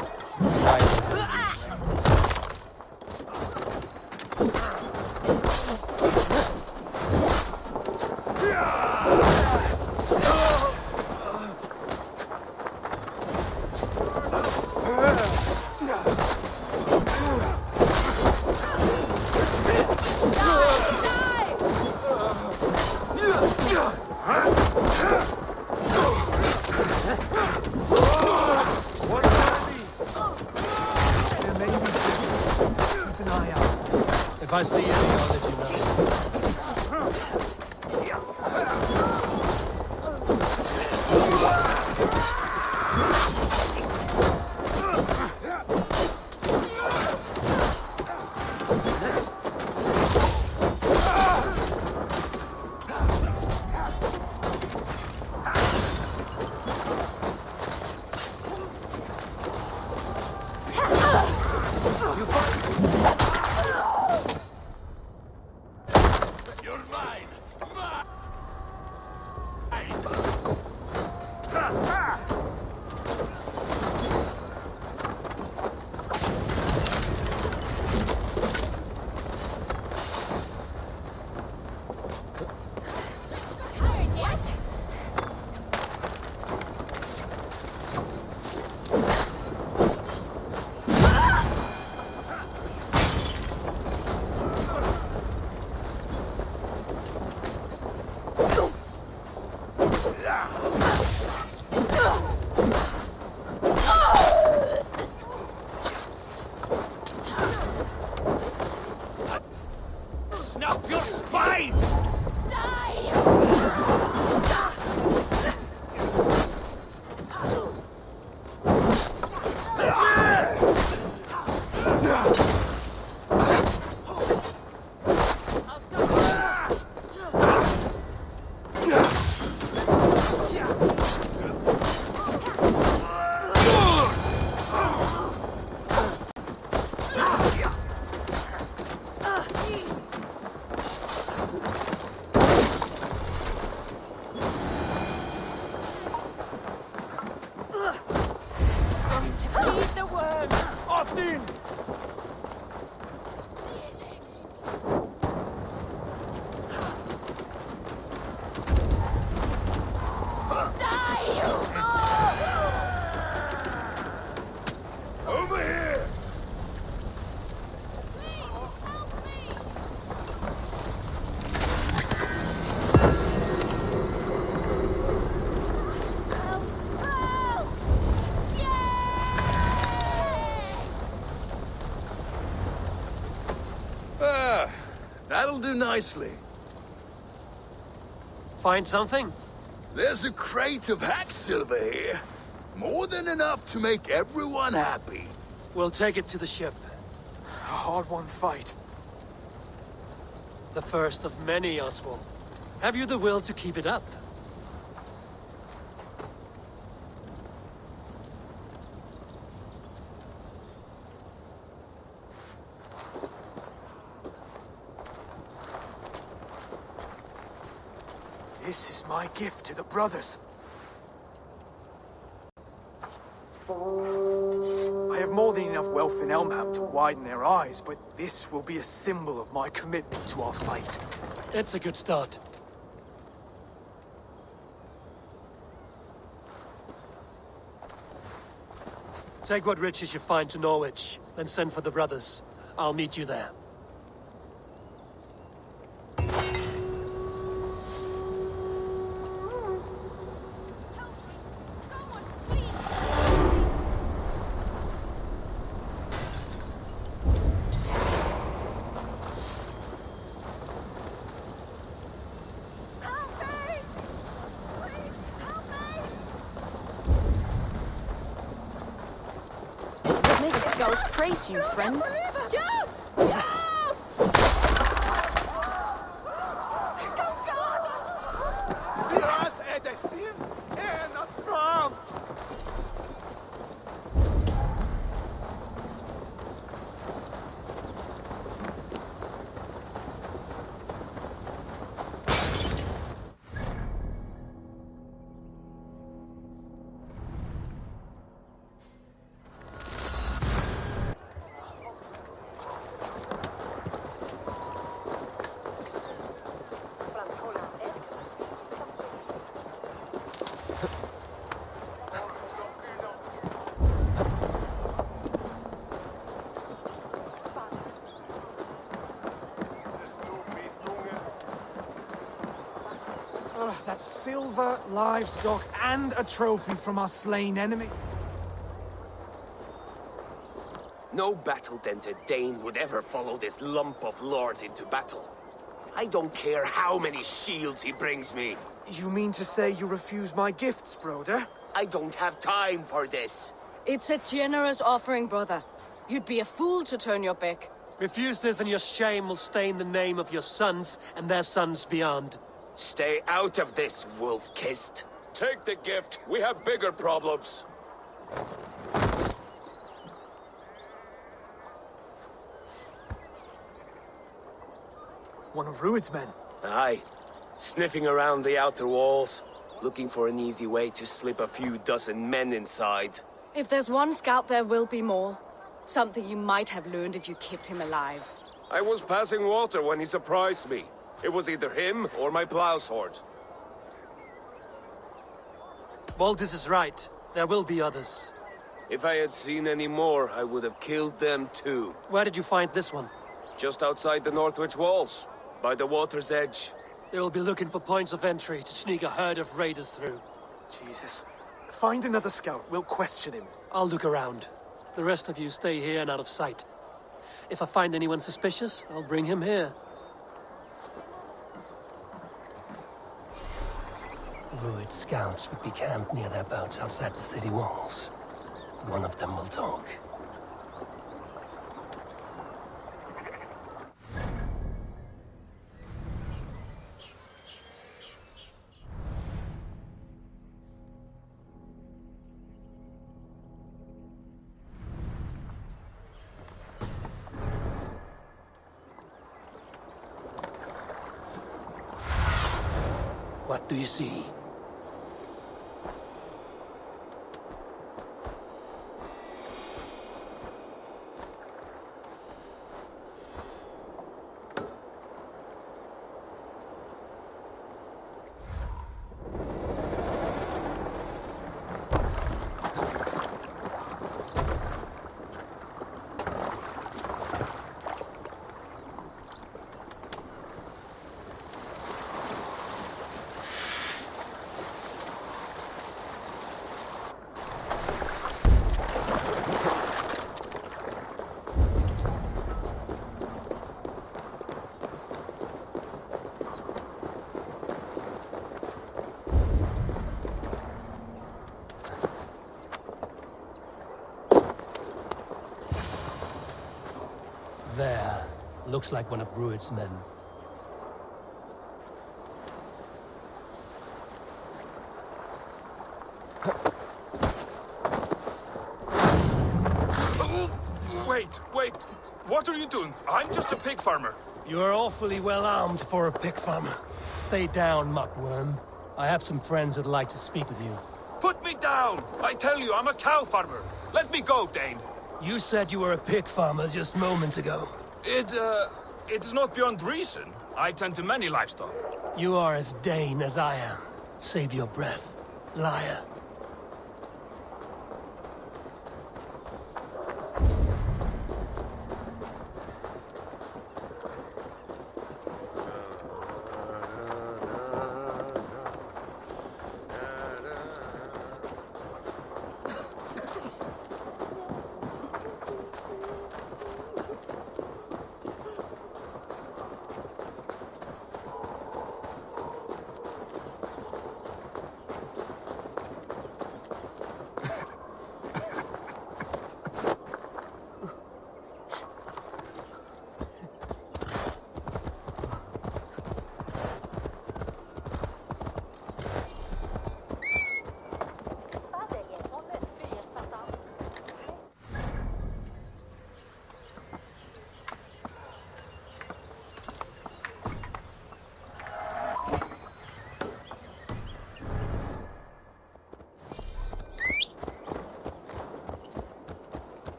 If I see anything, I'll let you know. Snap your spine! Odin! Over here! That'll do nicely. Find something? There's a crate of hack silver here. More than enough to make everyone happy. We'll take it to the ship. A hard-won fight. The first of many, Oswald. Have you the will to keep it up? This is my gift to the brothers. I have more than enough wealth in Elmham to widen their eyes, but this will be a symbol of my commitment to our fight. It's a good start. Take what riches you find to Norwich, then send for the brothers. I'll meet you there. May the skulls praise you, friend. That's silver, livestock, and a trophy from our slain enemy. No battle-dented Dane would ever follow this lump of lord into battle. I don't care how many shields he brings me. You mean to say you refuse my gifts, broder? I don't have time for this. It's a generous offering, brother. You'd be a fool to turn your back. Refuse this and your shame will stain the name of your sons and their sons beyond. Stay out of this, wolf-kissed. Take the gift. We have bigger problems. One of Rued's men. Aye. Sniffing around the outer walls, looking for an easy way to slip a few dozen men inside. If there's one scout, there will be more. Something you might have learned if you kept him alive. I was passing water when he surprised me. It was either him or my plow sword. Valdis is right. There will be others. If I had seen any more, I would have killed them too. Where did you find this one? Just outside the Northwich walls, by the water's edge. They will be looking for points of entry to sneak a herd of raiders through. Jesus. Find another scout. We'll question him. I'll look around. The rest of you stay here and out of sight. If I find anyone suspicious, I'll bring him here. Rued scouts would be camped near their boats outside the city walls. One of them will talk. What do you see? There. Looks like one of Rued's men. Wait. What are you doing? I'm just a pig farmer. You are awfully well armed for a pig farmer. Stay down, muckworm. I have some friends who'd like to speak with you. Put me down! I tell you, I'm a cow farmer. Let me go, Dane. You said you were a pig farmer just moments ago. It is not beyond reason. I tend to many livestock. You are as Dane as I am. Save your breath, liar.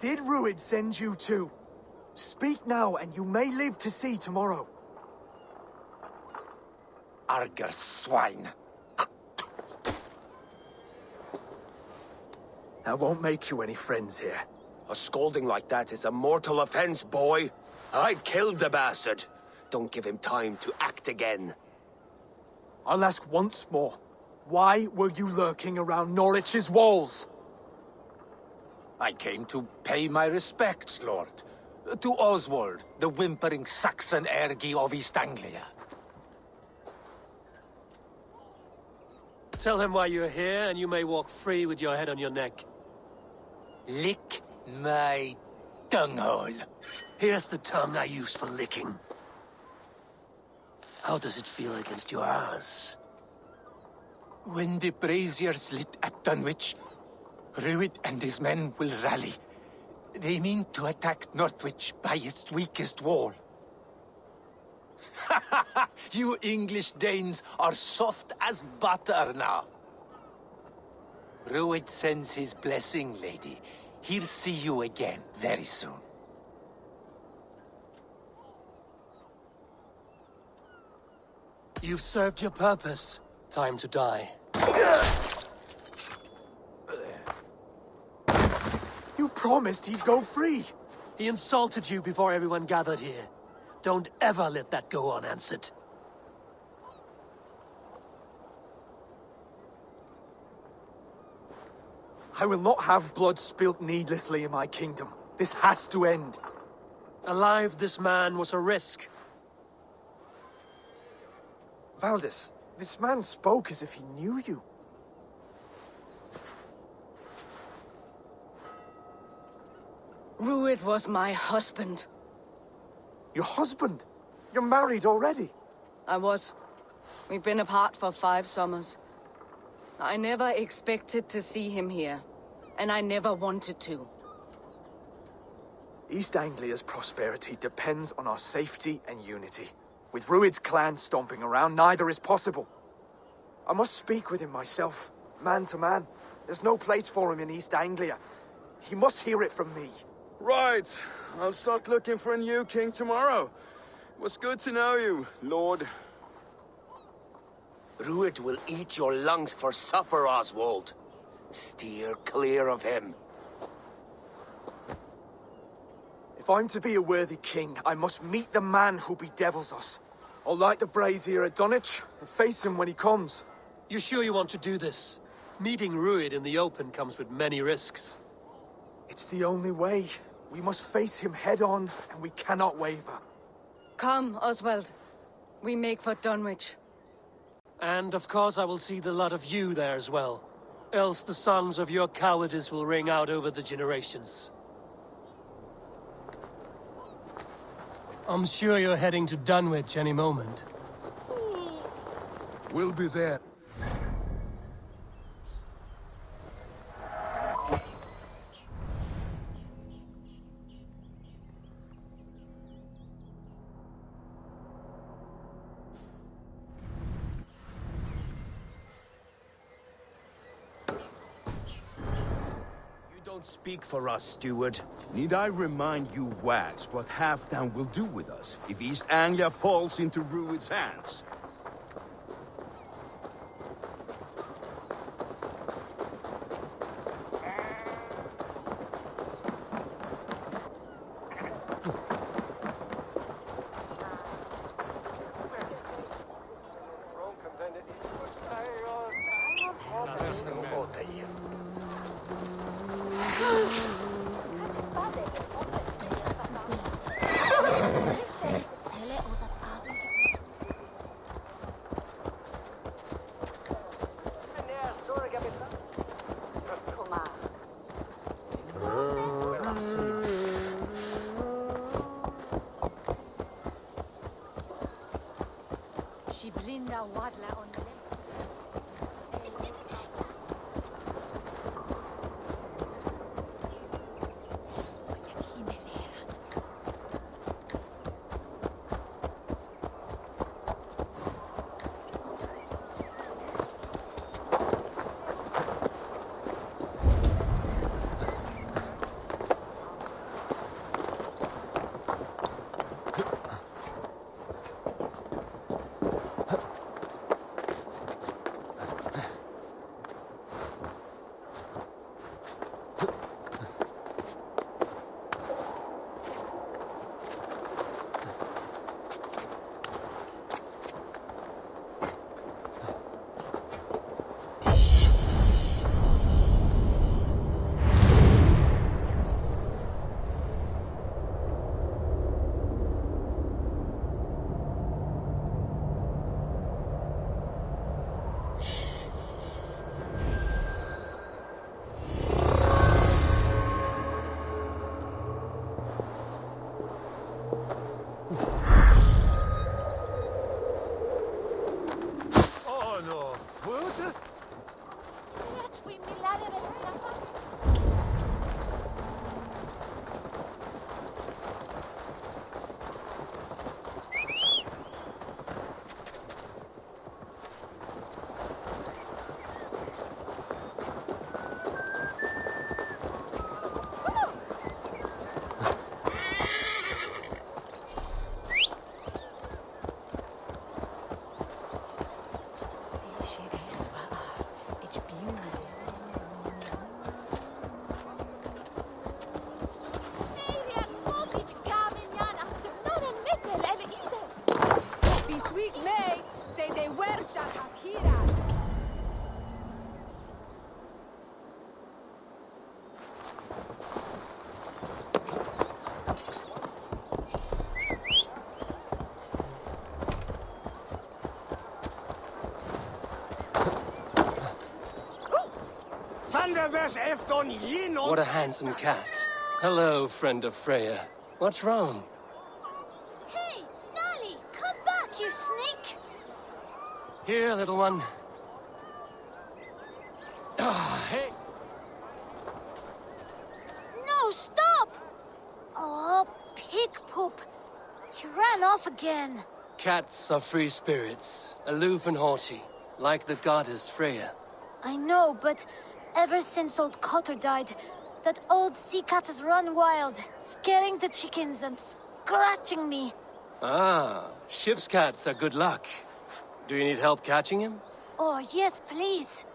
Did Ruid send you too? Speak now, and you may live to see tomorrow. Arger swine. That won't make you any friends here. A scolding like that is a mortal offense, boy. I killed the bastard. Don't give him time to act again. I'll ask once more. Why were you lurking around Norwich's walls? I came to pay my respects, Lord. To Oswald, the whimpering Saxon ergi of East Anglia. Tell him why you're here, and you may walk free with your head on your neck. Lick my dunghole. Here's the tongue I use for licking. How does it feel against your ass? When the braziers lit at Dunwich, Ruid and his men will rally. They mean to attack Northwich by its weakest wall. You English Danes are soft as butter now. Ruid sends his blessing, lady. He'll see you again very soon. You've served your purpose. Time to die. You promised he'd go free. He insulted you before everyone gathered here. Don't ever let that go unanswered. I will not have blood spilt needlessly in my kingdom. This has to end. Alive, this man was a risk. Valdis, this man spoke as if he knew you. Ruid was my husband. Your husband? You're married already? I was. We've been apart for 5 summers. I never expected to see him here, and I never wanted to. East Anglia's prosperity depends on our safety and unity. With Ruid's clan stomping around, neither is possible. I must speak with him myself, man to man. There's no place for him in East Anglia. He must hear it from me. Right. I'll start looking for a new king tomorrow. It was good to know you, Lord. Ruid will eat your lungs for supper, Oswald. Steer clear of him. If I'm to be a worthy king, I must meet the man who bedevils us. I'll light the brazier at Dunwich and face him when he comes. You sure you want to do this? Meeting Ruid in the open comes with many risks. It's the only way. We must face him head-on, and we cannot waver. Come, Oswald. We make for Dunwich. And of course I will see the lot of you there as well. Else the songs of your cowardice will ring out over the generations. I'm sure you're heading to Dunwich any moment. We'll be there. Speak for us, steward. Need I remind you, wags, what Halfdan will do with us if East Anglia falls into Ruid's hands? What a handsome cat. Hello, friend of Freya. What's wrong? Hey, Nali, come back, you sneak! Here, little one. Ah, hey! No, stop! Oh, pig poop. He ran off again. Cats are free spirits, aloof and haughty, like the goddess Freya. I know, but ever since old Cotter died, that old sea cat has run wild, scaring the chickens and scratching me. Ah, ship's cats are good luck. Do you need help catching him? Oh, yes, please.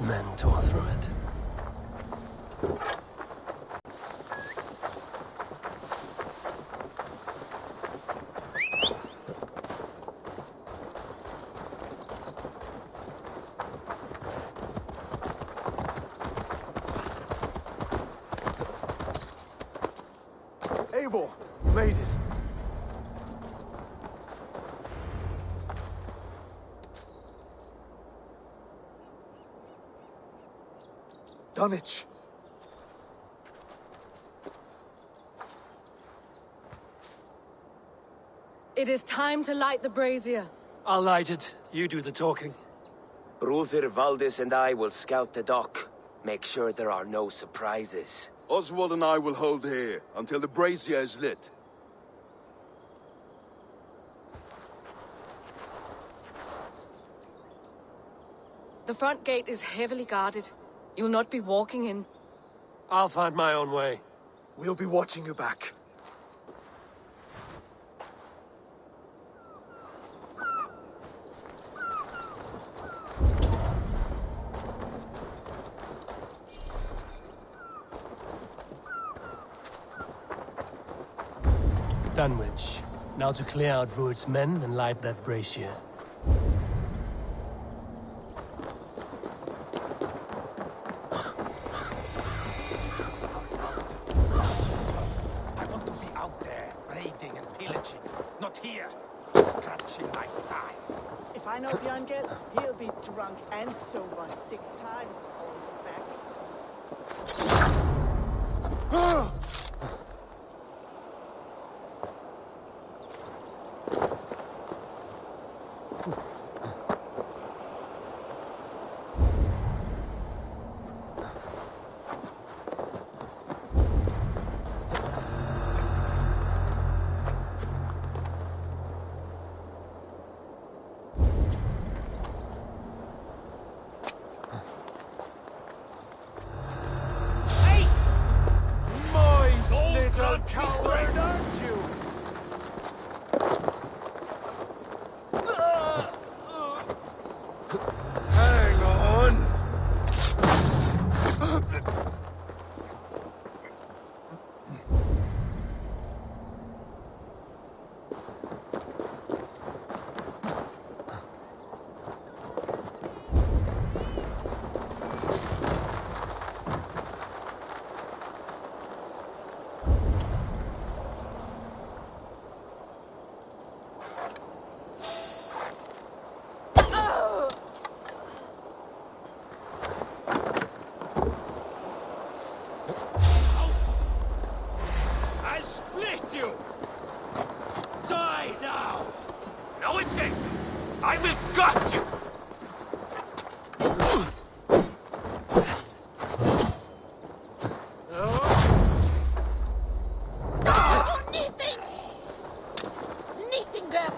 Men tore through it. Eivor, you made it. Done it. It is time to light the brazier. I'll light it. You do the talking. Brother Valdis and I will scout the dock. Make sure there are no surprises. Oswald and I will hold here until the brazier is lit. The front gate is heavily guarded. You'll not be walking in. I'll find my own way. We'll be watching you back. Dunwich. Now to clear out Rued's men and light that brazier. I want to be out there, raiding and pillaging, not here, scratching my thighs. If I know Björngel, he'll be drunk and sober 6 times before he's back. Little coward, aren't you? Hang on! I'll split you! Die now! No escape! I will gut you! Oh, nothing! Nothing there!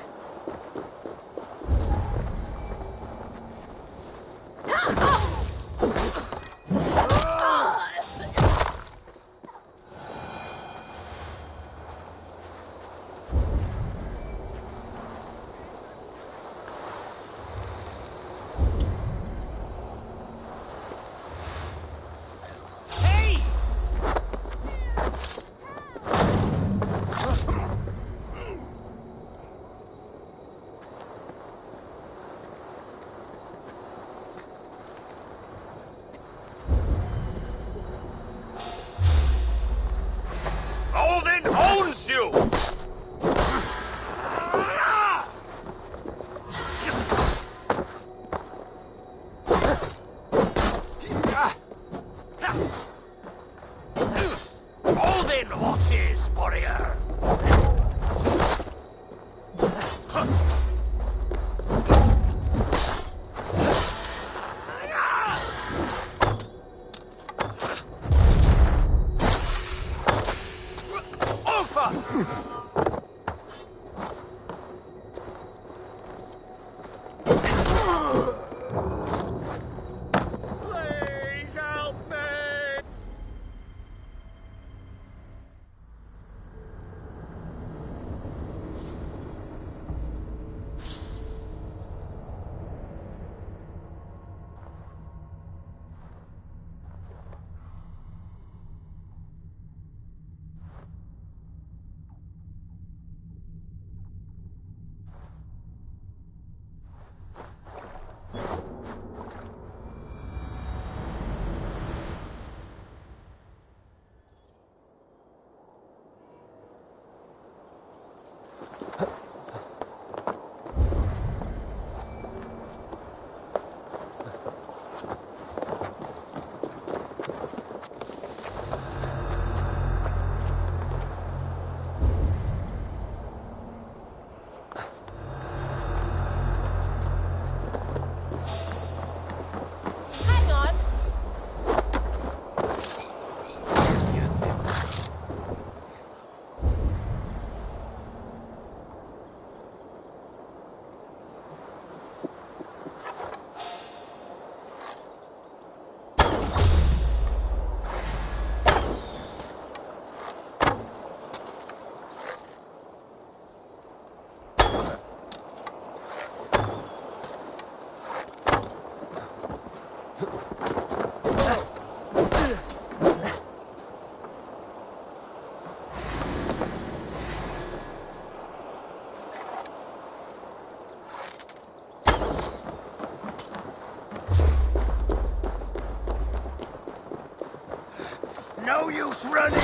Who's running?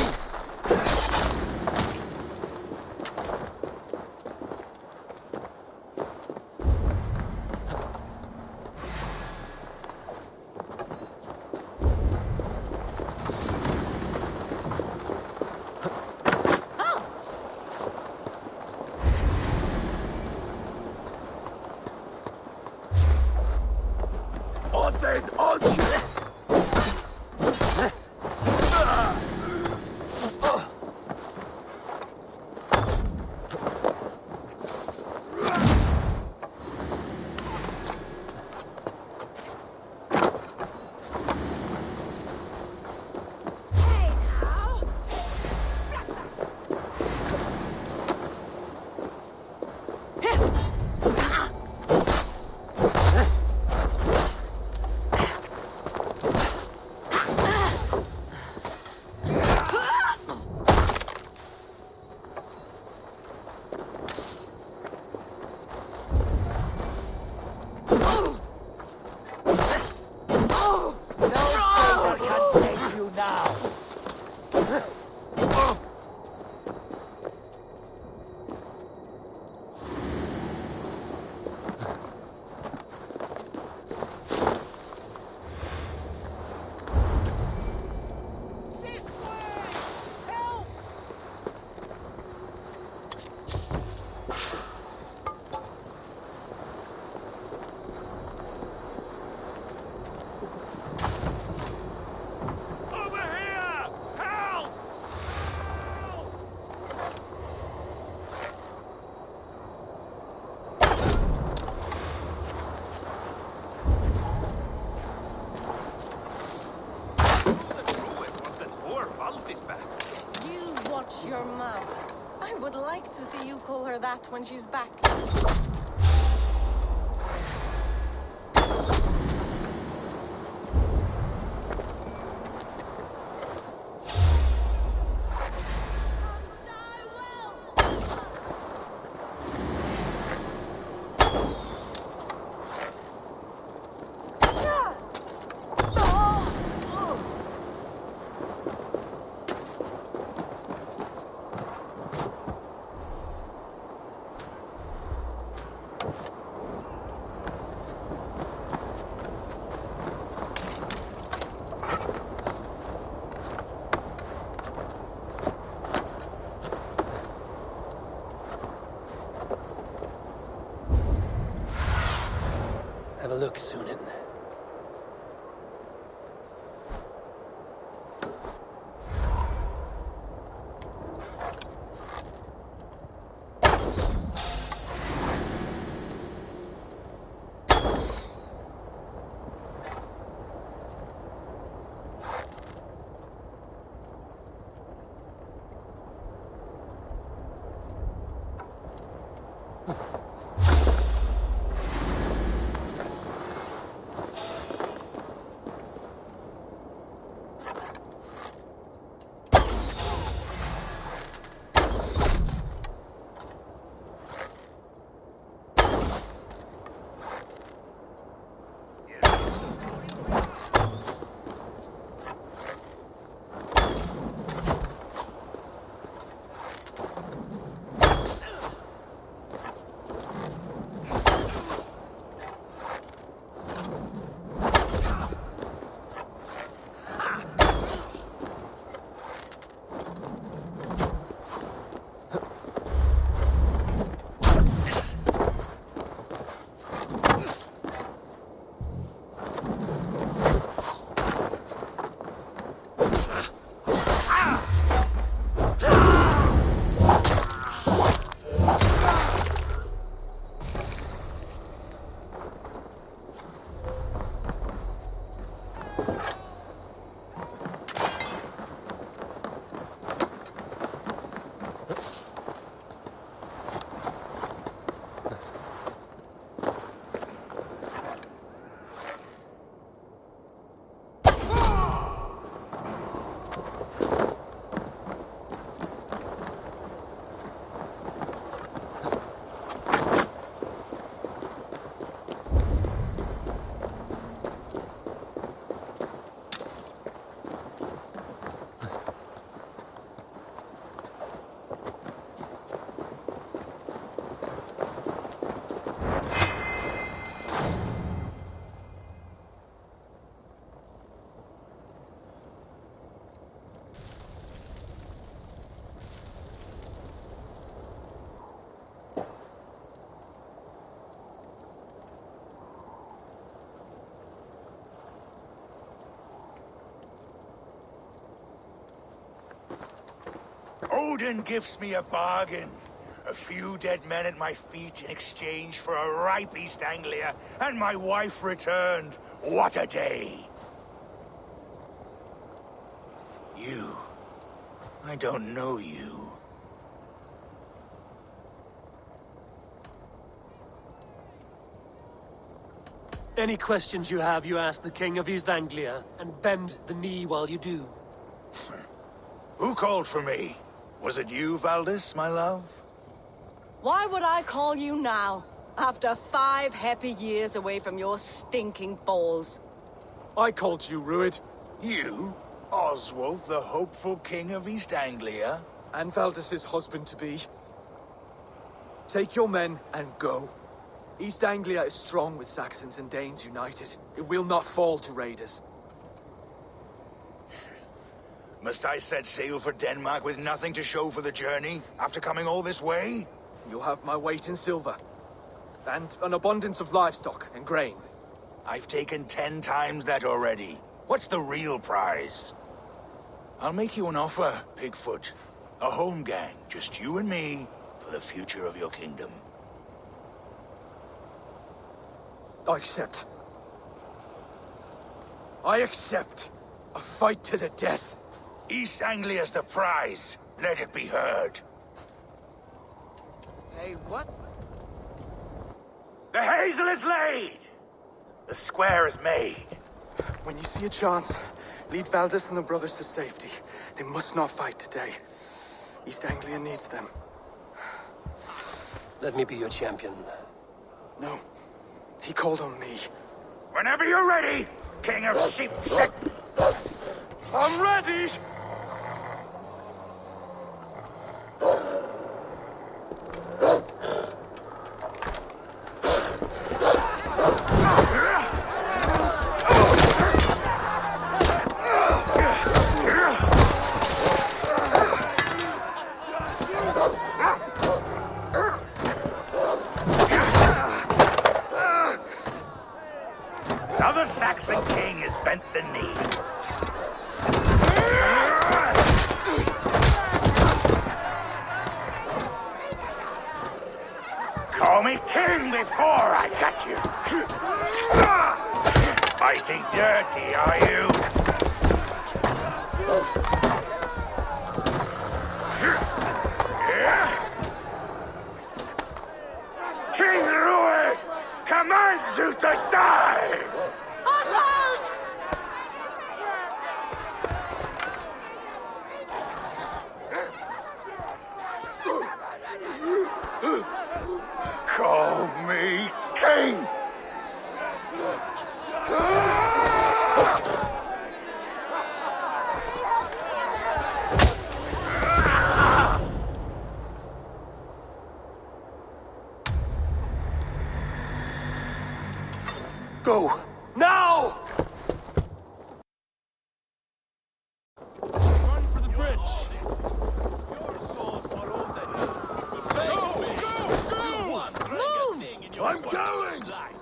Odin, on you! You watch your mouth. I would like to see you call her that when she's back. Have a look, Sunan. Odin gives me a bargain. A few dead men at my feet in exchange for a ripe East Anglia, and my wife returned. What a day! You. I don't know you. Any questions you have, you ask the King of East Anglia, and bend the knee while you do. Who called for me? Was it you, Valdis, my love? Why would I call you now, after 5 happy years away from your stinking balls? I called you, Rued. You? Oswald, the hopeful King of East Anglia? And Valdis's husband-to-be. Take your men and go. East Anglia is strong with Saxons and Danes united. It will not fall to raiders. Must I set sail for Denmark with nothing to show for the journey, after coming all this way? You'll have my weight in silver. And an abundance of livestock and grain. I've taken 10 times that already. What's the real prize? I'll make you an offer, Pigfoot. A home gang, just you and me, for the future of your kingdom. I accept. I accept. A fight to the death. East Anglia's the prize. Let it be heard. Hey, what? The hazel is laid! The square is made. When you see a chance, lead Valdis and the brothers to safety. They must not fight today. East Anglia needs them. Let me be your champion. No. He called on me. Whenever you're ready, King of Sheep. I'm ready! Now the Saxon king has bent the knee. Call me king before I got you. Fighting dirty, are you? King Rued commands you to die! Oswald! Call me king! Go! Now! Run for the bridge! Your souls for Odin! Face me! You want a thing in your I'm going! life!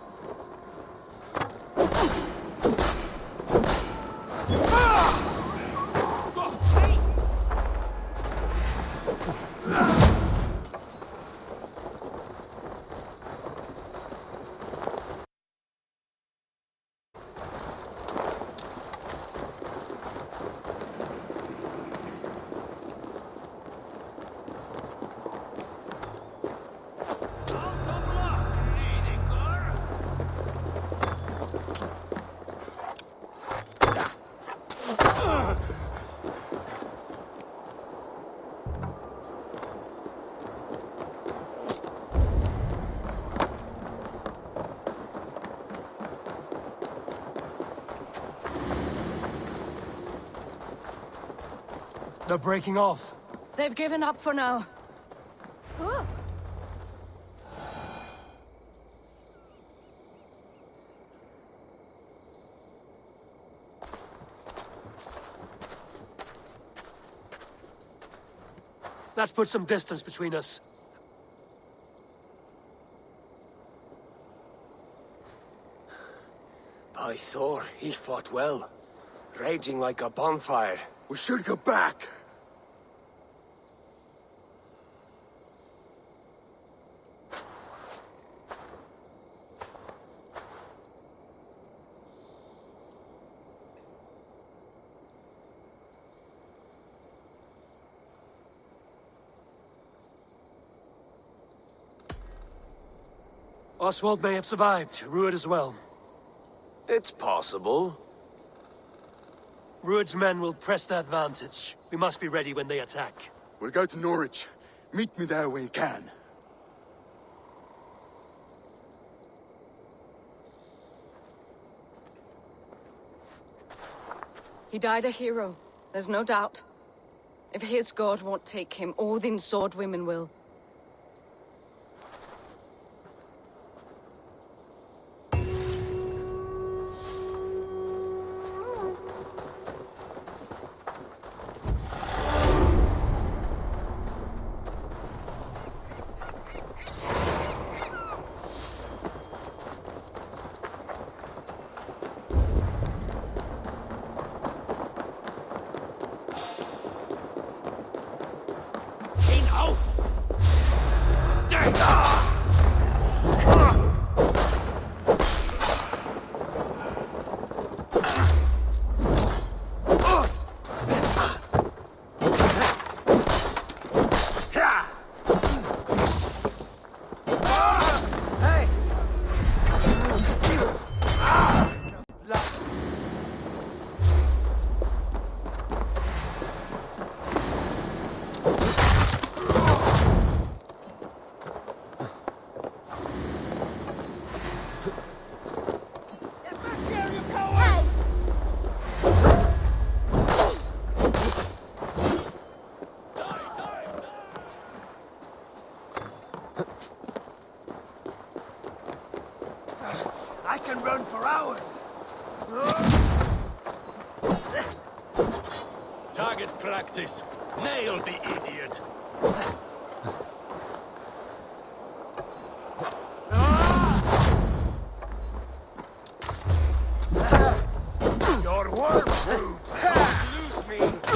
They're breaking off. They've given up for now. That puts some distance between us. By Thor, he fought well. Raging like a bonfire. We should go back. Oswald may have survived, Ruud as well. It's possible. Ruud's men will press that vantage. We must be ready when they attack. We'll go to Norwich. Meet me there when you can. He died a hero, there's no doubt. If his god won't take him, Odin's sword women will. I can run for hours. Target practice. Nail the idiot. Your worm fruit. Lose me.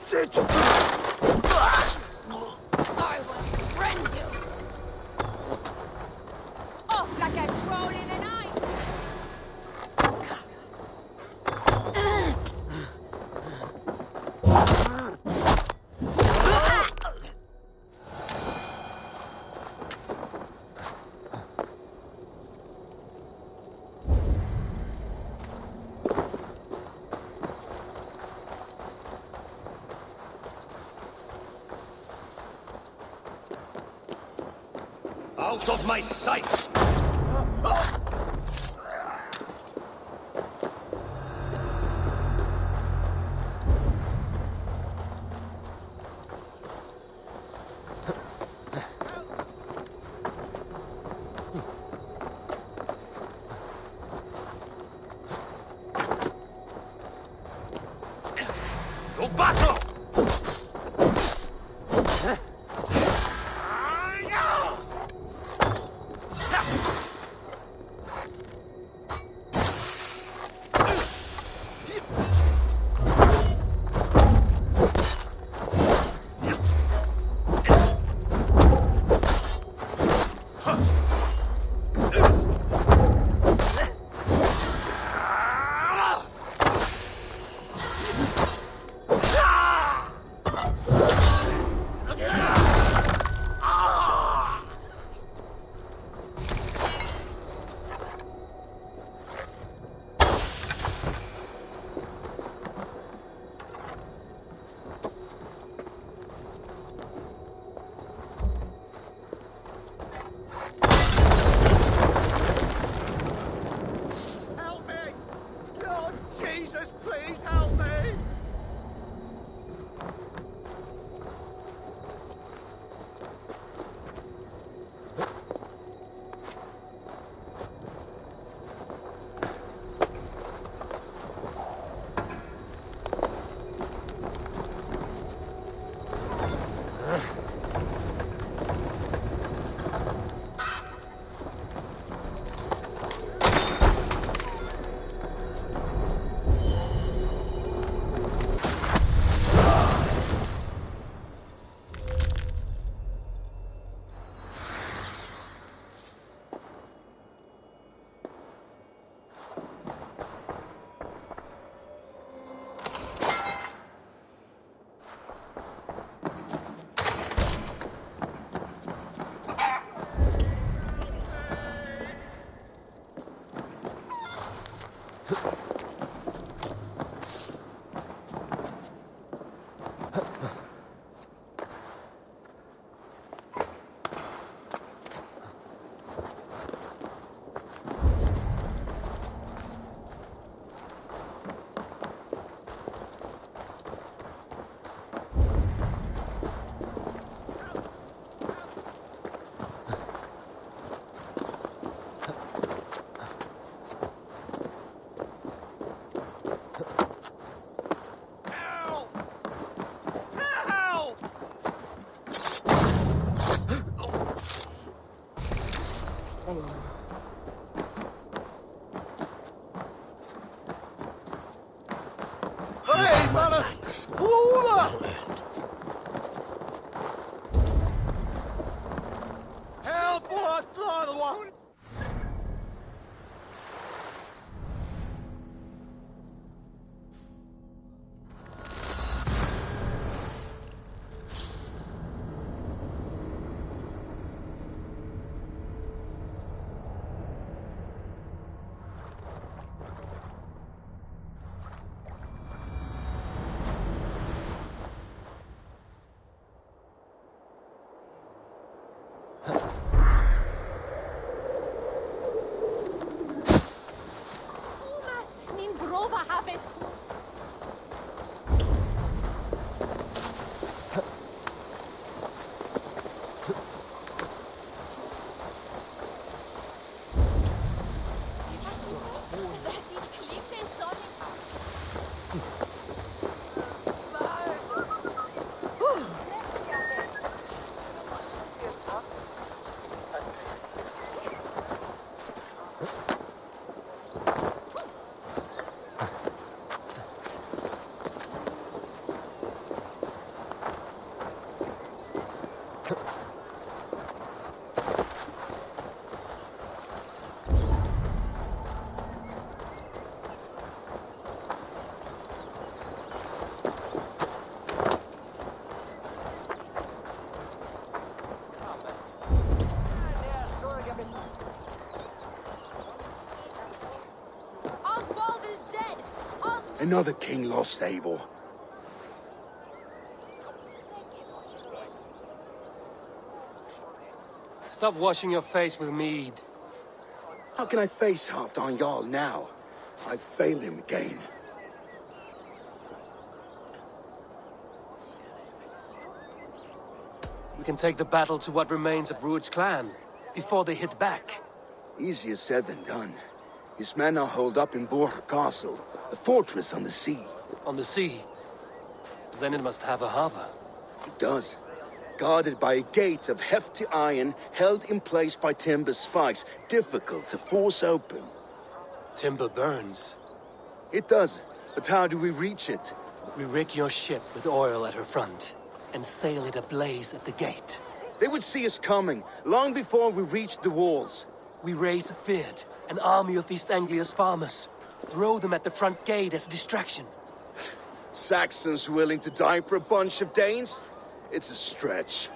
That's it! I will rend you! Off like a troll in the night! Out of my sight! To battle! Hey, mother! Help for little one! Another king lost, Eivor. Stop washing your face with mead. How can I face Halfdan Jarl now? I've failed him again. We can take the battle to what remains of Rued's clan, before they hit back. Easier said than done. His men are holed up in Borg Castle, a fortress on the sea. On the sea? Then it must have a harbor. It does. Guarded by a gate of hefty iron, held in place by timber spikes, difficult to force open. Timber burns. It does, but how do we reach it? We rig your ship with oil at her front, and sail it ablaze at the gate. They would see us coming, long before we reached the walls. We raise a Fyrd, an army of East Anglia's farmers. Throw them at the front gate as a distraction. Saxons willing to die for a bunch of Danes? It's a stretch.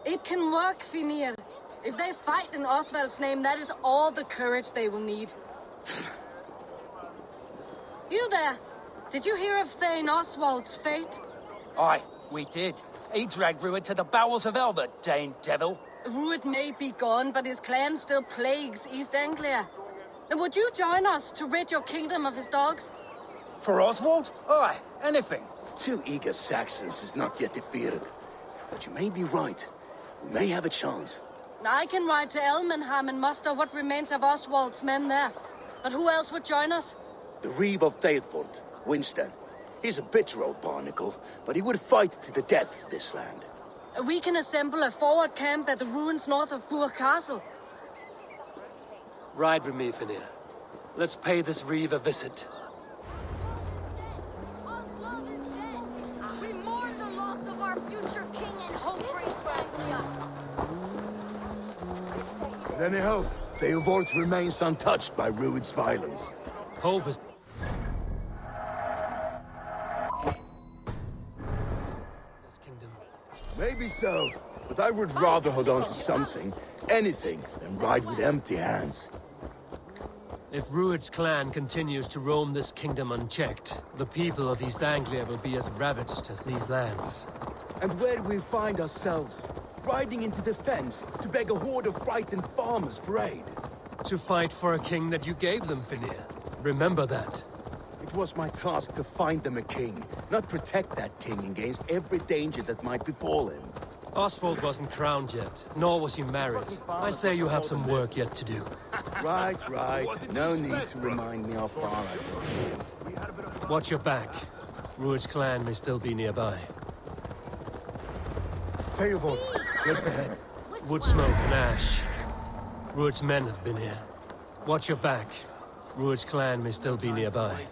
It can work, Finir. If they fight in Oswald's name, that is all the courage they will need. You there! Did you hear of Thane Oswald's fate? Aye, we did. He dragged Rued to the bowels of Elbert, Dane devil. Rued may be gone, but his clan still plagues East Anglia. And would you join us to rid your kingdom of his dogs? For Oswald? Aye, anything. 2 eager Saxons is not yet defeated. But you may be right. We may have a chance. I can ride to Elmenham and muster what remains of Oswald's men there. But who else would join us? The Reeve of Thaethford, Winston. He's a bitter old barnacle, but he would fight to the death for this land. We can assemble a forward camp at the ruins north of Burg Castle. Ride with me, Finir. Let's pay this Reeve a visit. Oswald is dead. We mourn the loss of our future king and hope for East Anglia. With any hope, Eivor remains untouched by Rued's violence. Hope is... This kingdom. Maybe so, but I would rather hold on to something, anything, than ride with empty hands. If Rued's clan continues to roam this kingdom unchecked, the people of East Anglia will be as ravaged as these lands. And where do we find ourselves? Riding into defense to beg a horde of frightened farmers for aid. To fight for a king that you gave them, Finir. Remember that. It was my task to find them a king, not protect that king against every danger that might befall him. Oswald wasn't crowned yet, nor was he married. I say you have some work yet to do. Right. No need to remind me how far I've been. Watch your back. Rued's clan may still be nearby. Eivor, just ahead. Wood smoke and ash. Rued's men have been here. Watch your back. Rued's clan may still be nearby.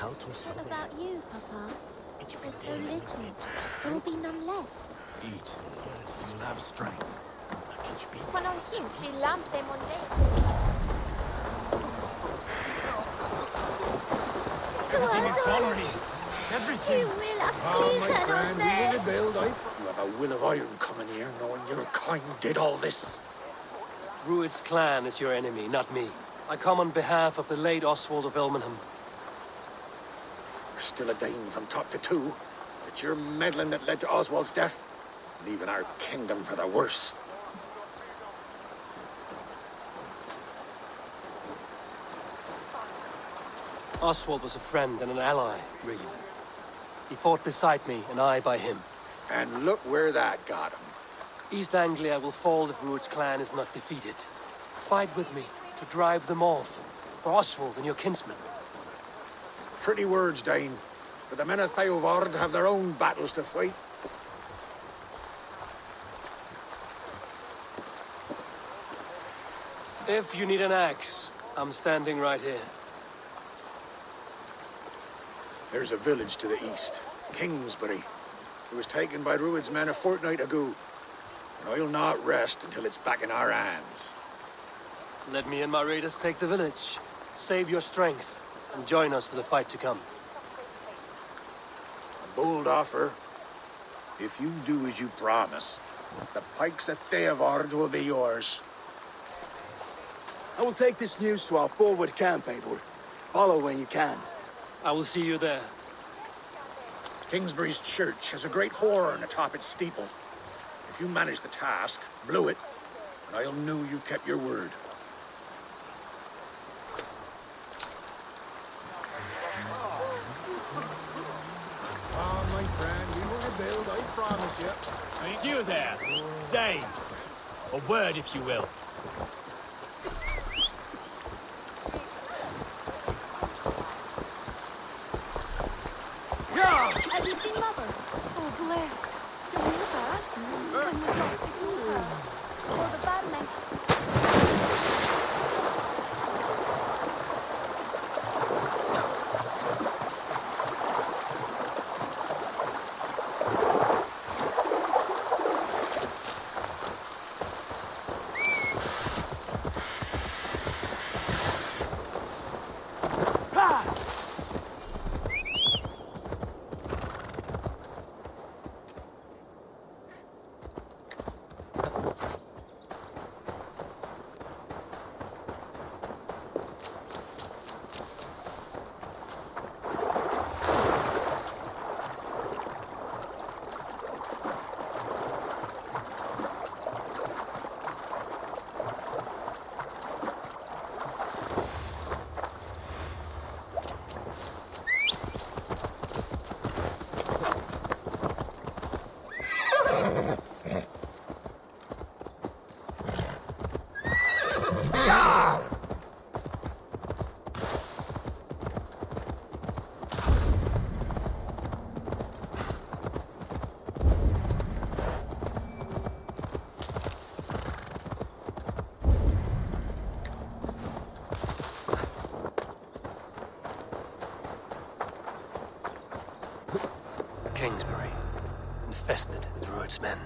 What about you, Papa? You're so little. There will be none left. Eat. You'll have strength. Everything. You will have my friend, you in the build, You have a will of iron coming here, knowing your kind did all this. Rued's clan is your enemy, not me. I come on behalf of the late Oswald of Elmenham. You're still a Dane from top to two. It's your meddling that led to Oswald's death, leaving our kingdom for the worse. Oswald was a friend and an ally, Reeve. He fought beside me, and I by him. And look where that got him. East Anglia will fall if Rued's clan is not defeated. Fight with me to drive them off, for Oswald and your kinsmen. Pretty words, Dane. But the men of Eivor have their own battles to fight. If you need an axe, I'm standing right here. There's a village to the east, Kingsbury. It was taken by Rued's men a fortnight ago. And I'll not rest until it's back in our hands. Let me and my raiders take the village. Save your strength, and join us for the fight to come. A bold offer. If you do as you promise, the pikes of Eivor will be yours. I will take this news to our forward camp, Eivor. Follow when you can. I will see you there. Kingsbury's church has a great horn atop its steeple. If you manage the task, blow it, and I'll know you kept your word. Ah, my friend, we will rebuild, I promise you. Ain't you there? Dane. A word, if you will. Have you seen Mother? Oh, blessed. Your mother? When was last you saw her? Or the barman? Kingsbury, infested with Rued's men.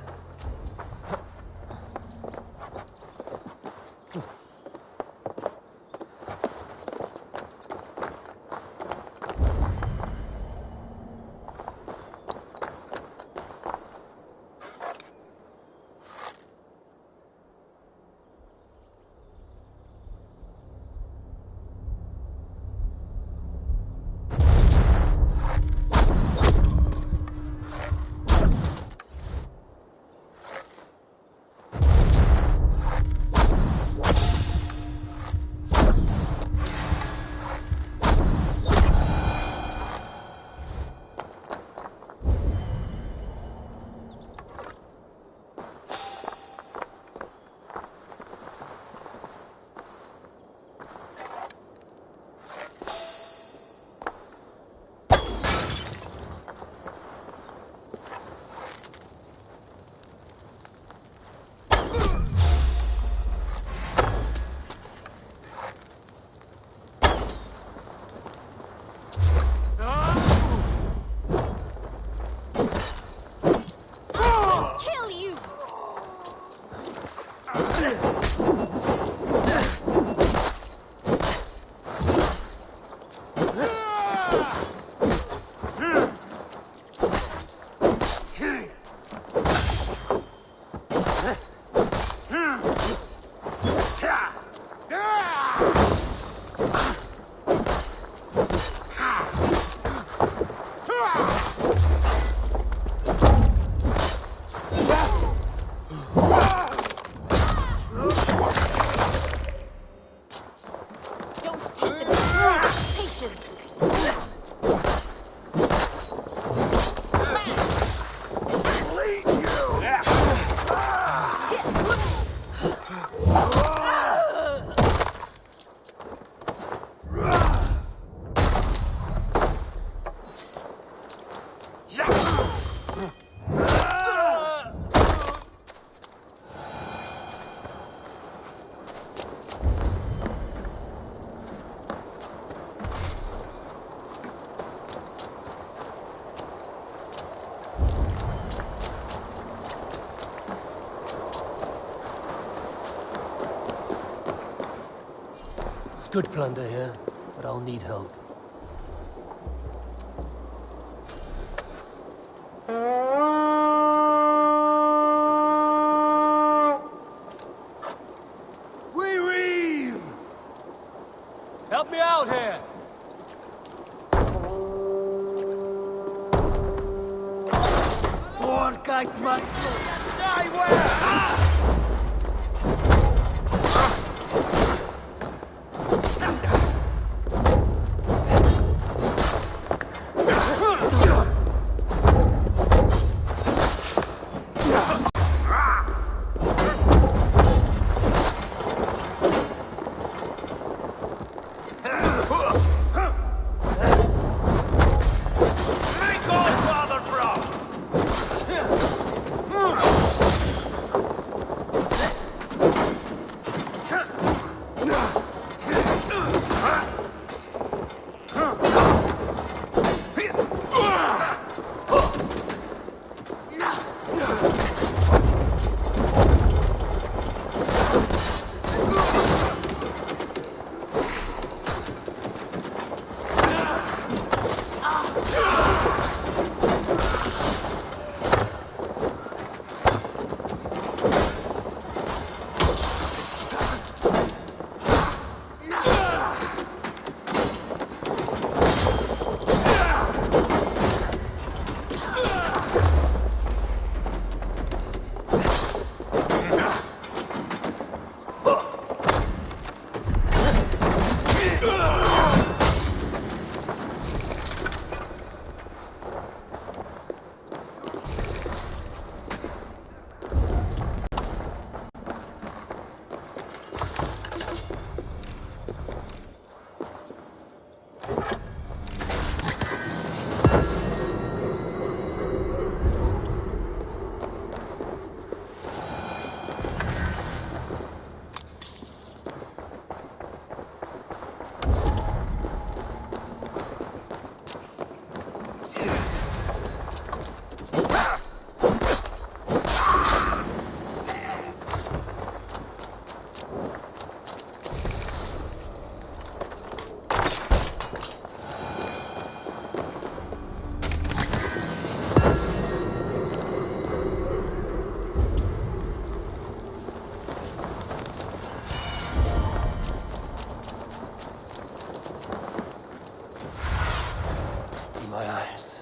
Kill you! Don't take the best. Patience. It's good plunder here, but I'll need help. We reeve! Help me out here!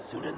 Sunan.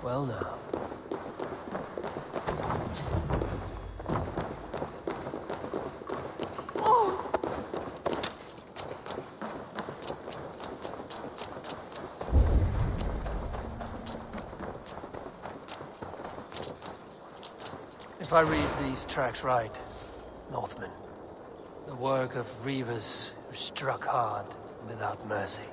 Well now. If I read these tracks right, Northmen. The work of reavers who struck hard without mercy.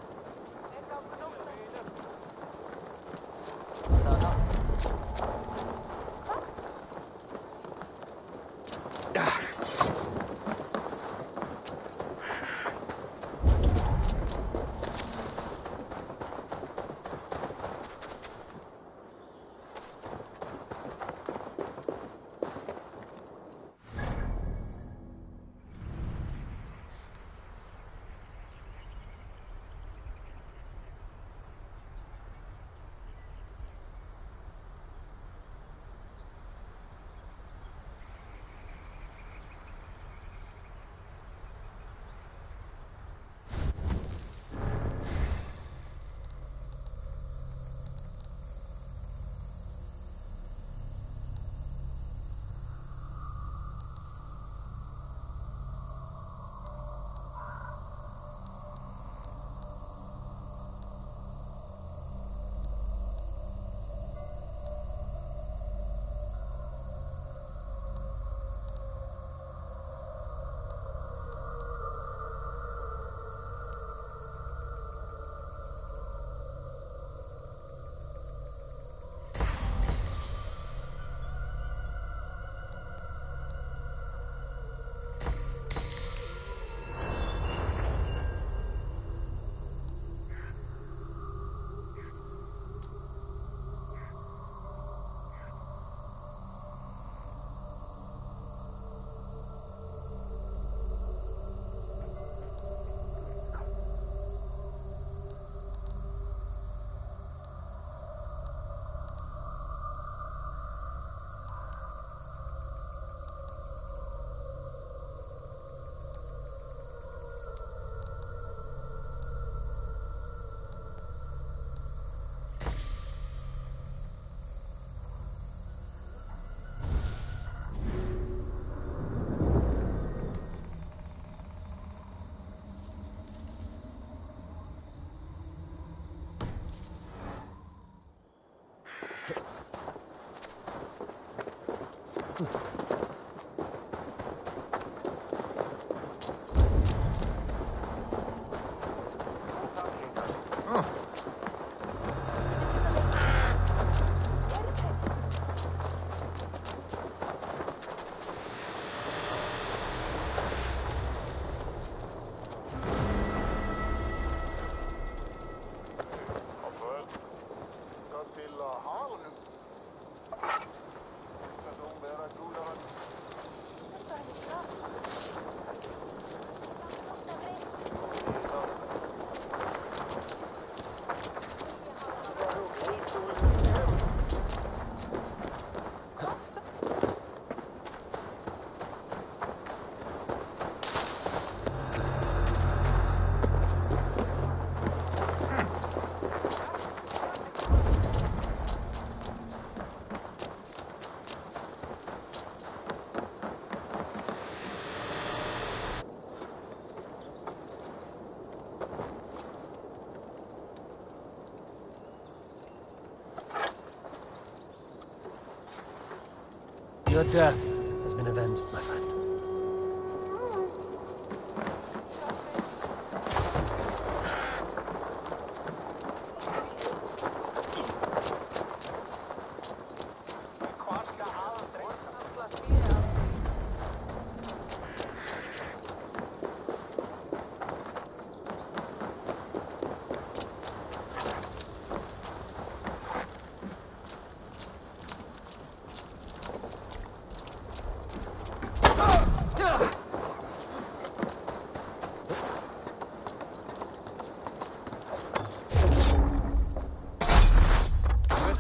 Your death has been avenged, my friend.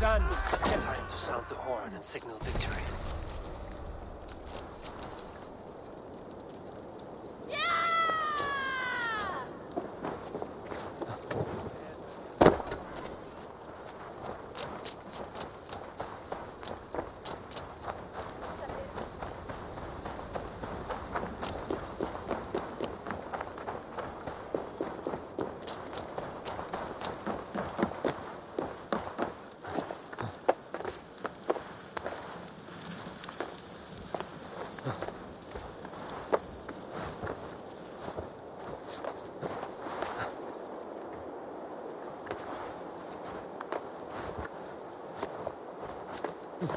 Done. Time to sound the horn and signal victory. The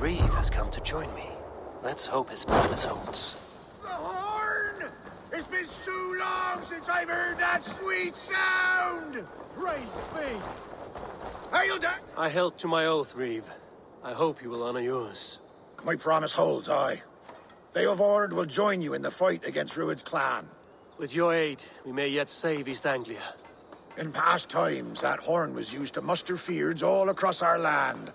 Reeve has come to join me. Let's hope his promise holds. The horn! It's been so long since I've heard that sweet sound! Praise be! Hail da- I held to my oath, Reeve. I hope you will honor yours. My promise holds, aye. Eivor will join you in the fight against Rued's clan. With your aid, we may yet save East Anglia. In past times, that horn was used to muster fyrds all across our land.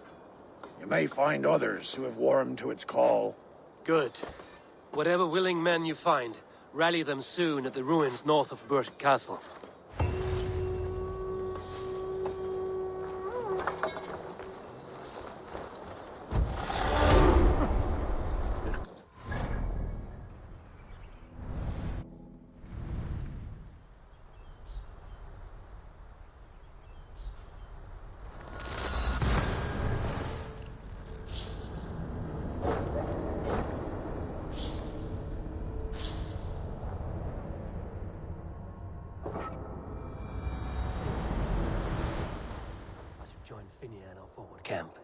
You may find others who have warmed to its call. Good. Whatever willing men you find, rally them soon at the ruins north of Burt Castle. Join Finny at our forward camp.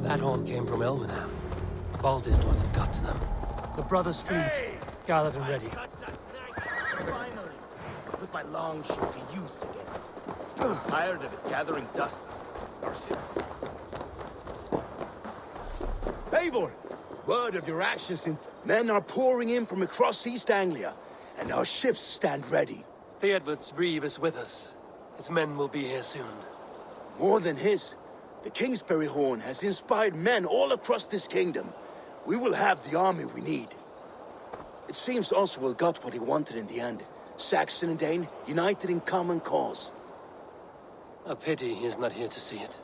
That horn came from Elmenham. Baldist must have got to them. The brothers' fleet, gathered and ready. Finally, put my longship to use again. I was tired of it gathering dust. Our ship. Eivor! Word of your actions in... Men are pouring in from across East Anglia, and our ships stand ready. The Edward's Reeve is with us. His men will be here soon. More than his. The Kingsbury Horn has inspired men all across this kingdom. We will have the army we need. It seems Oswald got what he wanted in the end. Saxon and Dane united in common cause. A pity he is not here to see it.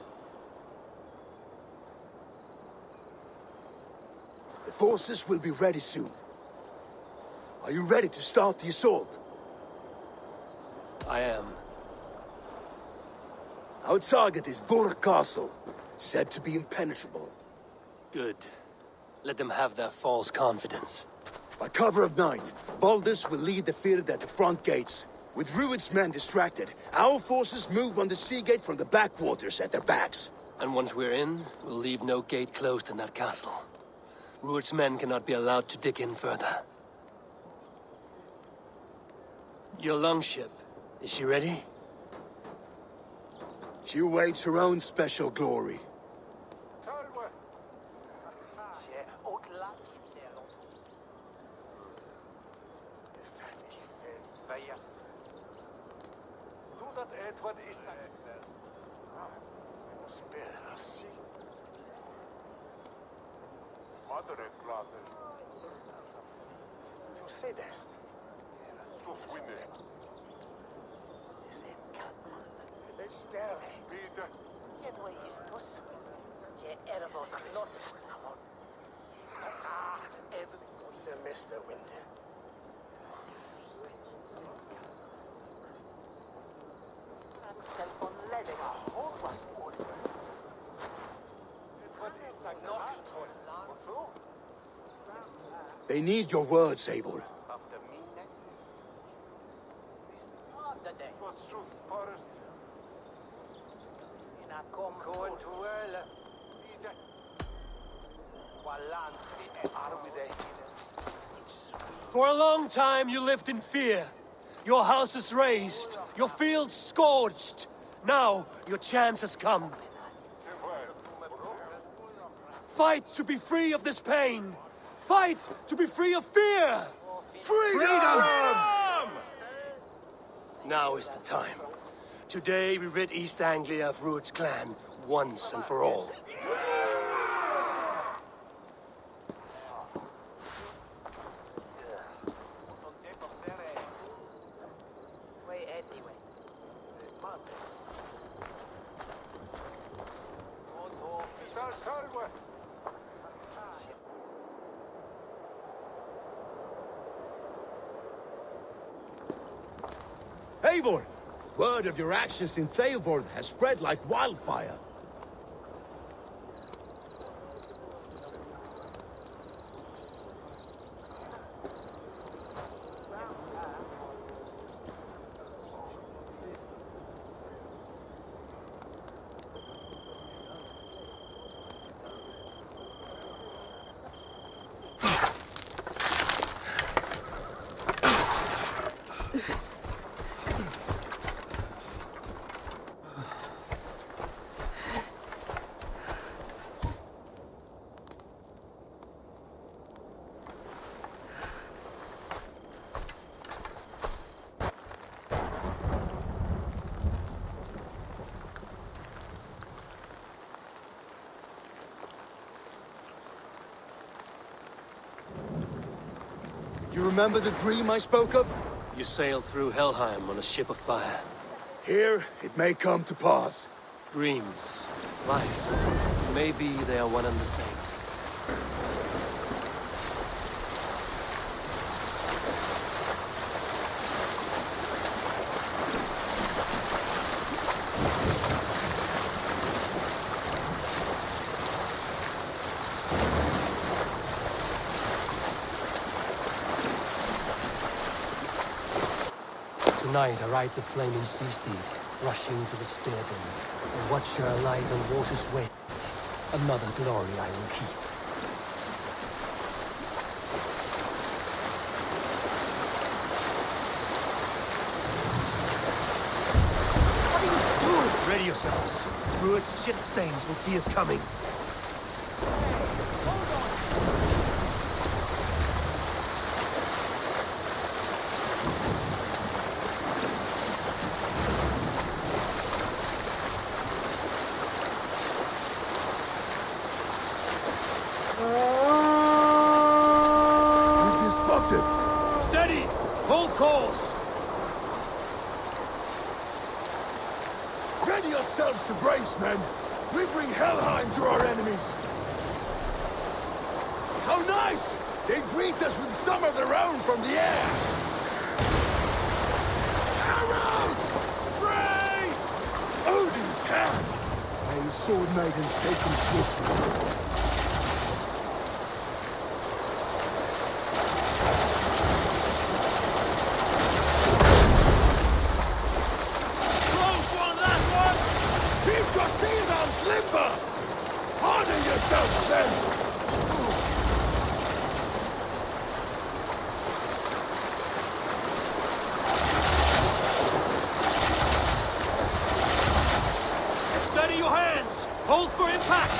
The forces will be ready soon. Are you ready to start the assault? I am. Our target is Burt Castle, said to be impenetrable. Good. Let them have their false confidence. By cover of night, Baldus will lead the field at the front gates. With Rued's men distracted, our forces move on the sea gate from the backwaters at their backs. And once we're in, we'll leave no gate closed in that castle. Rued's men cannot be allowed to dig in further. Your longship, is she ready? She awaits her own special glory. They need your words, Eivor. For a long time you lived in fear. Your houses razed, your fields scorched. Now your chance has come. Fight to be free of this pain. Fight to be free of fear. Freedom! Now is the time. Today we rid East Anglia of Rued's clan once and for all. Eivor! Word of your actions in Styrbjorn has spread like wildfire. You remember the dream I spoke of? You sailed through Helheim on a ship of fire. Here, it may come to pass. Dreams, life, maybe they are one and the same. Tonight I ride the flaming sea steed, rushing to the Styrbjorn, and watch her alive on water's wake. Another glory I will keep. Ready yourselves. Rued's shit stains will see us coming. Steady! Hold course! Ready yourselves to brace, men! We bring Helheim to our enemies! How nice! They greet us with some of their own from the air! Arrows! Brace! Odin's hand! May his sword maidens take him swiftly. Limber! Harden yourself, then! Steady your hands! Hold for impact!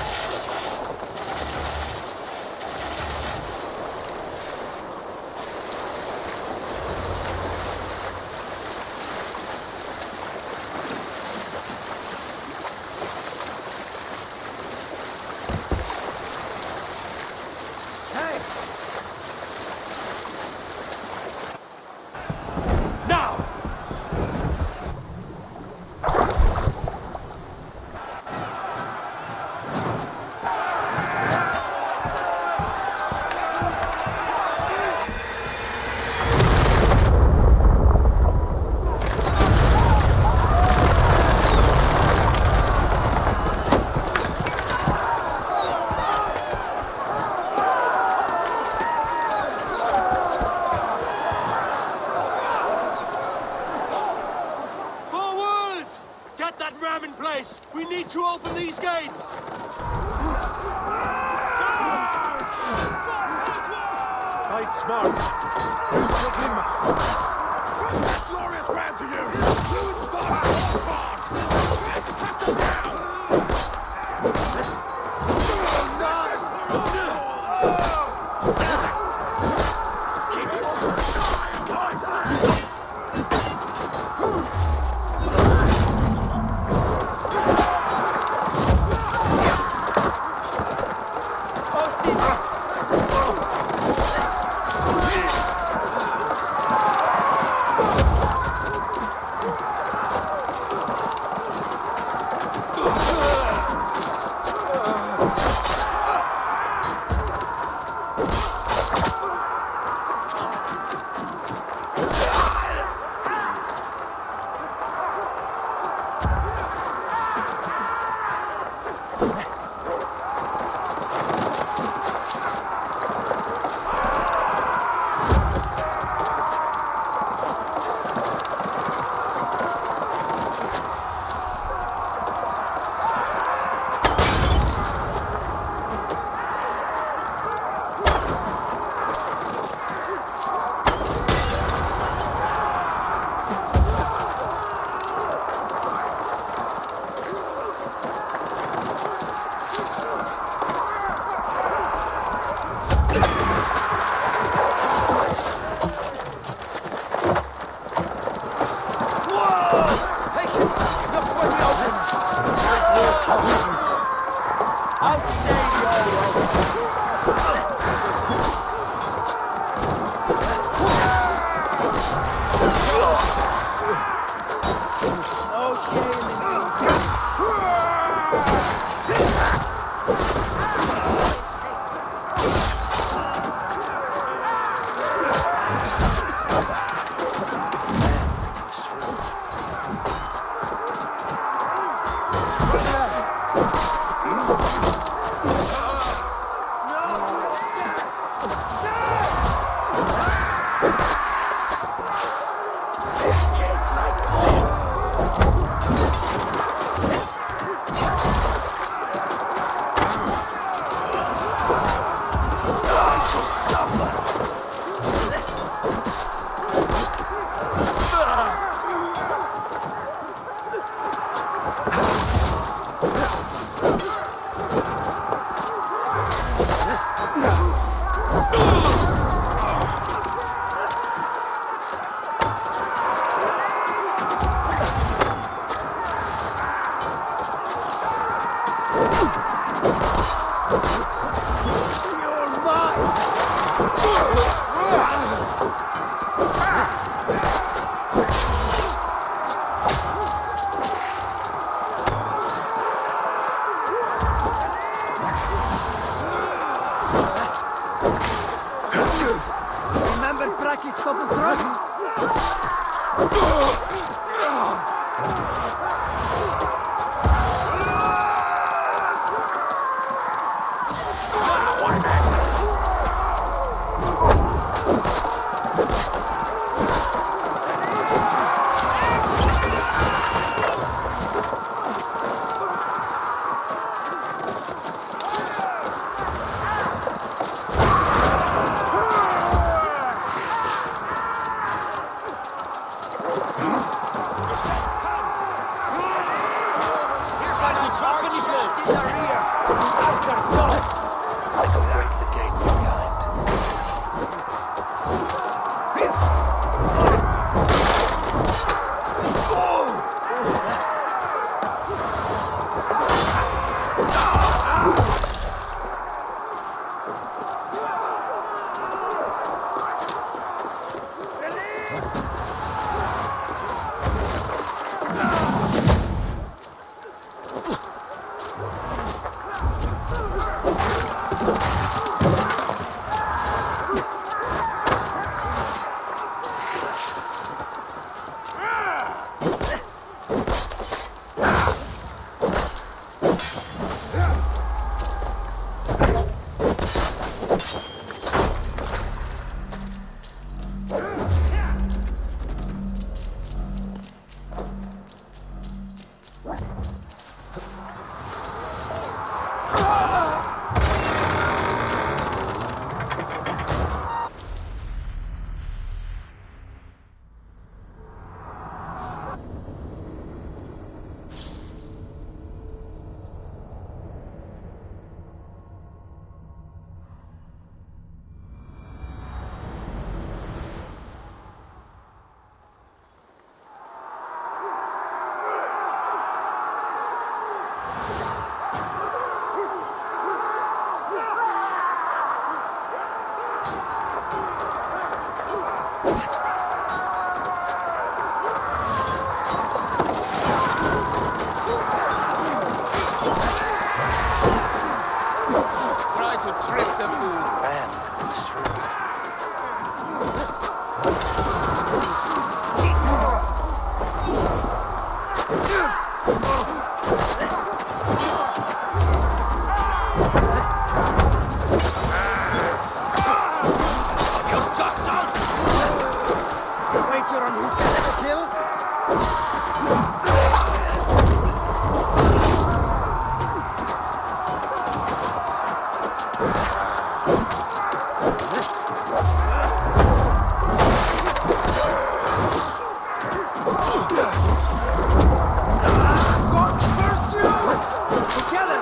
fight smart. Use your glimmer. Glorious ram to use! Fluid stars! Cut them down! Try to trick the moon. Ram comes through. Wager on who gets the kill? God curse you! Together!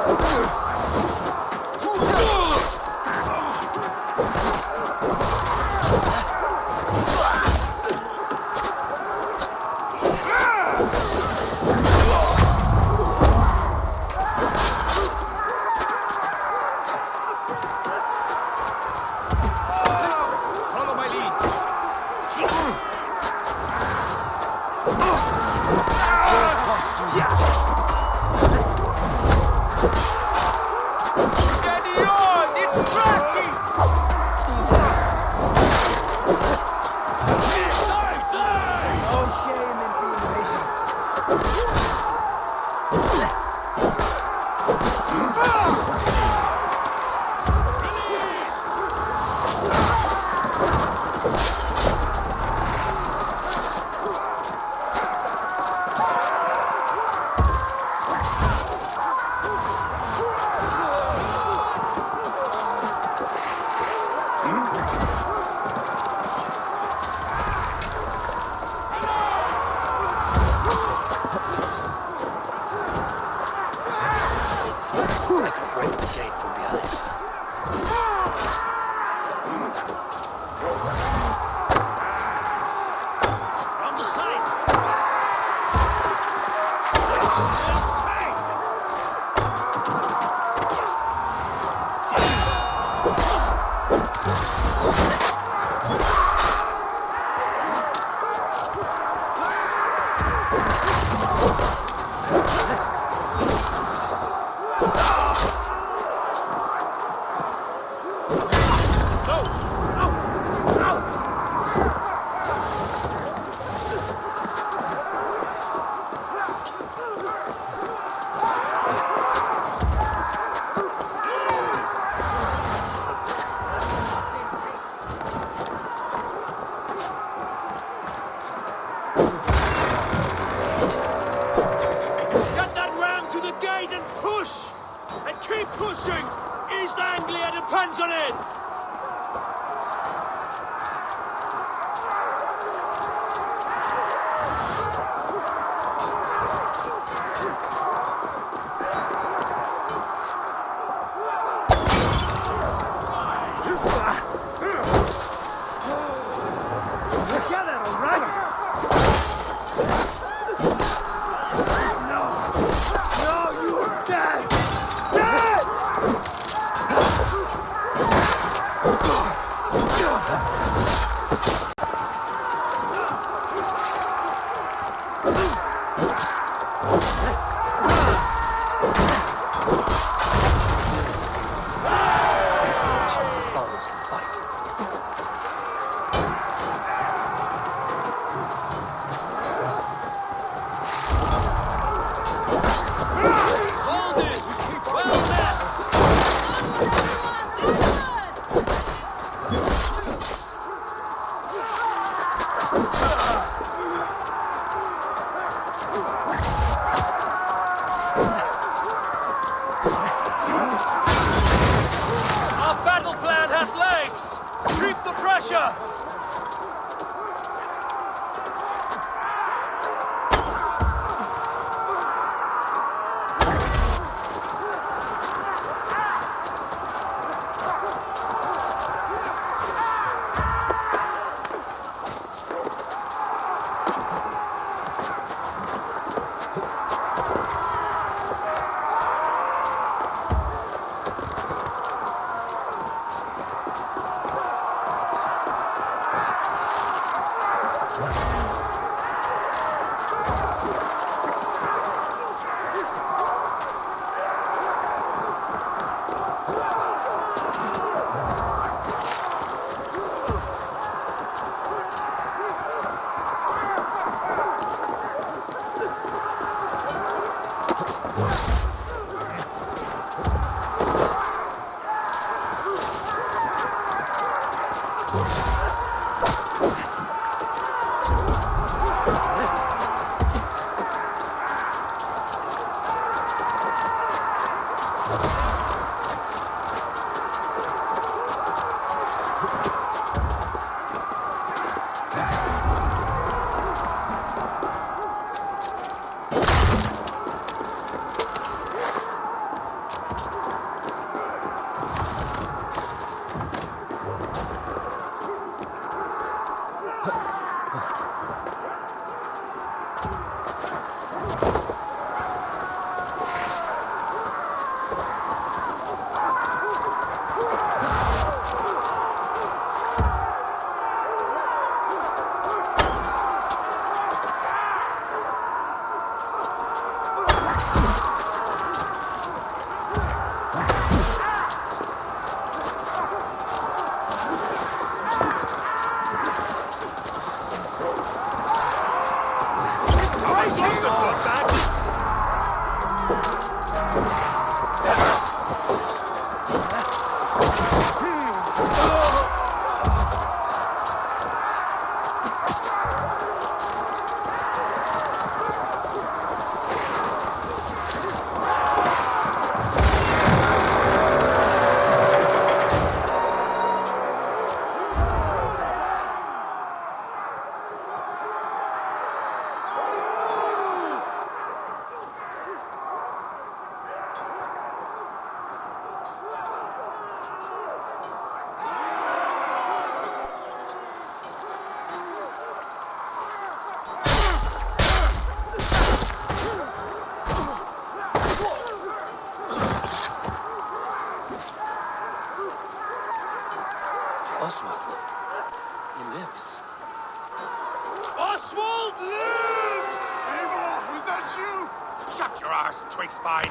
Follow my lead. Steady on! It's tracking! No shame in being patient. I can break the gate from behind. From the side! Get that ram to the gate and push! And keep pushing! East Anglia depends on it! Together, all right? No, you're dead! Dead! These merchants and farmers can fight. Hold it! Well met! Our battle plan has legs! Keep the pressure! Oswald. He lives. Oswald lives! Eivor, was that you? Shut your arse, twig spine.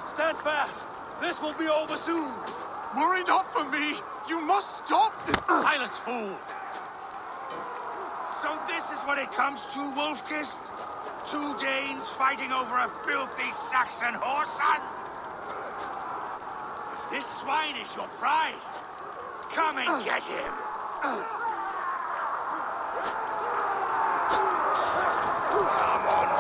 Stand fast. This will be over soon. Worry not for me. You must stop. Silence, fool. So this is what it comes to, Wolfkist? 2 Danes fighting over a filthy Saxon whoreson? If this swine is your prize, come and get him. Come on.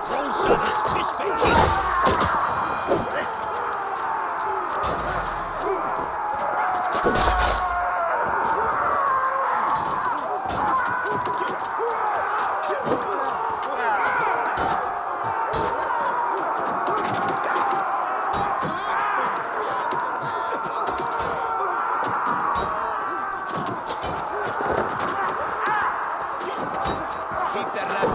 Troll shot his fish bait! Keep that left.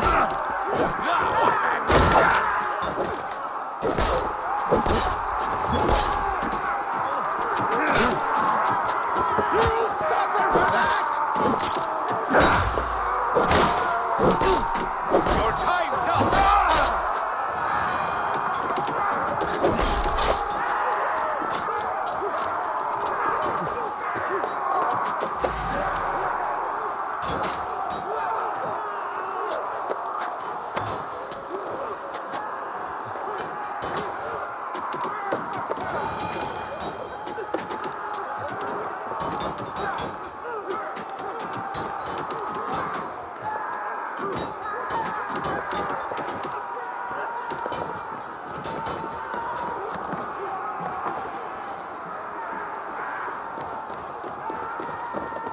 You'll suffer for that! Your time's up!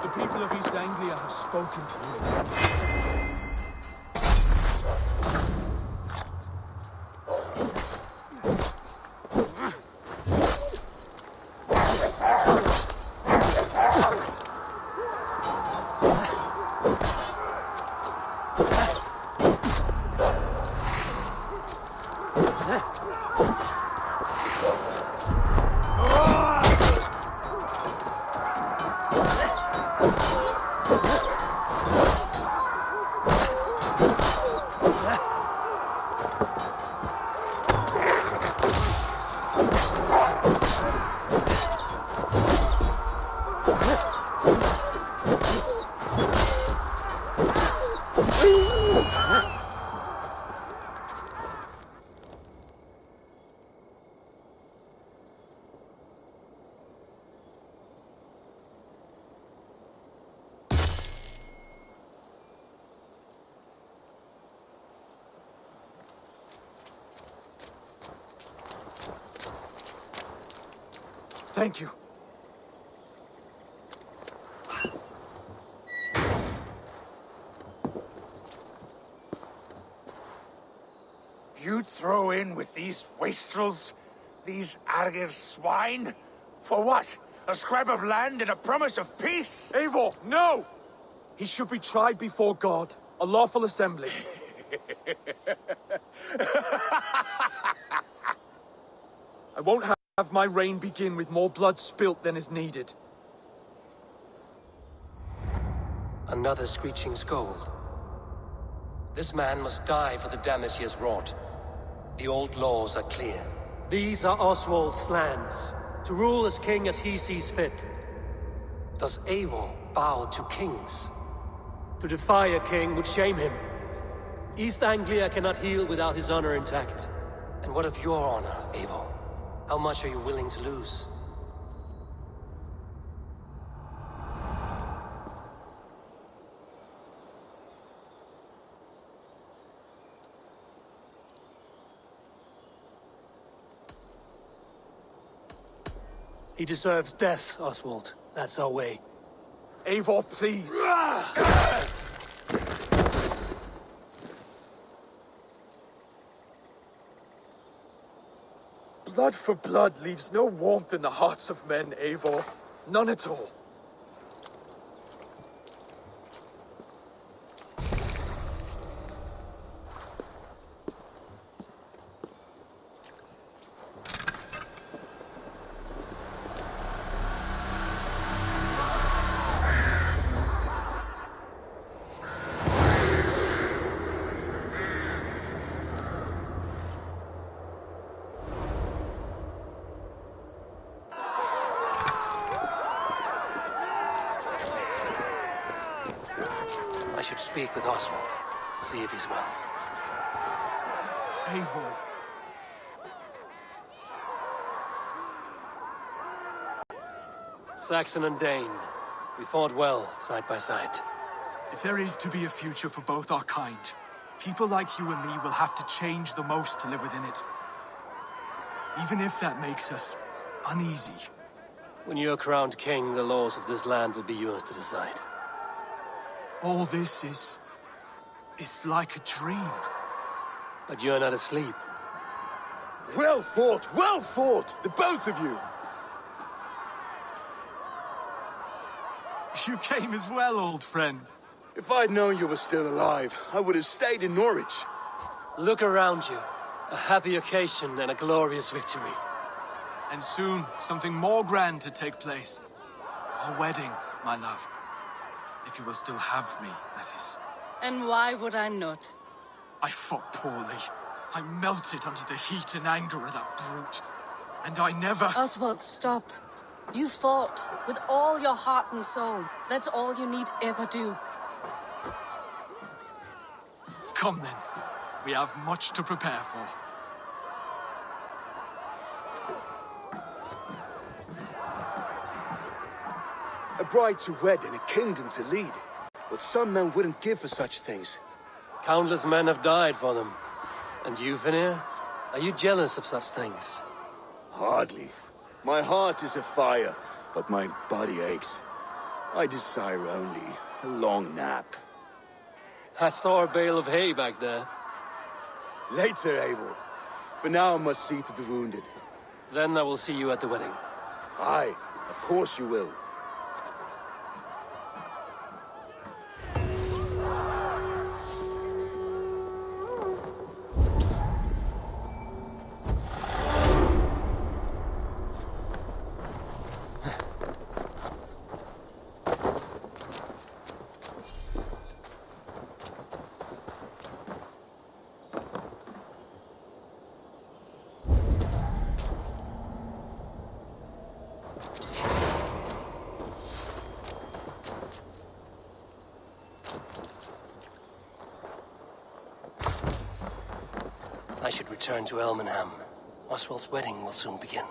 The people of East Anglia have spoken. Thank you. You'd throw in with these wastrels? These Argir swine? For what? A scrap of land and a promise of peace? Eivor, no! He should be tried before God, a lawful assembly. I won't have my reign begin with more blood spilt than is needed. Another screeching scold. This man must die for the damage he has wrought. The old laws are clear. These are Oswald's lands, to rule as king as he sees fit. Does Eivor bow to kings? To defy a king would shame him. East Anglia cannot heal without his honor intact. And what of your honor, Eivor? How much are you willing to lose? He deserves death, Oswald. That's our way. Eivor, please. Blood for blood leaves no warmth in the hearts of men, Eivor. None at all. I should speak with Oswald, see if he's well. Eivor. Saxon and Dane, we fought well side by side. If there is to be a future for both our kind, people like you and me will have to change the most to live within it. Even if that makes us uneasy. When you're crowned king, the laws of this land will be yours to decide. All this is like a dream. But you're not asleep. Well fought, the both of you! You came as well, old friend. If I'd known you were still alive, I would have stayed in Norwich. Look around you. A happy occasion and a glorious victory. And soon, something more grand to take place. Our wedding, my love. If you will still have me, that is. And why would I not? I fought poorly. I melted under the heat and anger of that brute. And I never... Oswald, stop. You fought with all your heart and soul. That's all you need ever do. Come then. We have much to prepare for. A bride to wed and a kingdom to lead. What some men wouldn't give for such things. Countless men have died for them. And you, Vanir? Are you jealous of such things? Hardly. My heart is afire, but my body aches. I desire only a long nap. I saw a bale of hay back there. Later, Eivor. For now, I must see to the wounded. Then I will see you at the wedding. Aye, of course you will. I should return to Elmenham. Oswald's wedding will soon begin.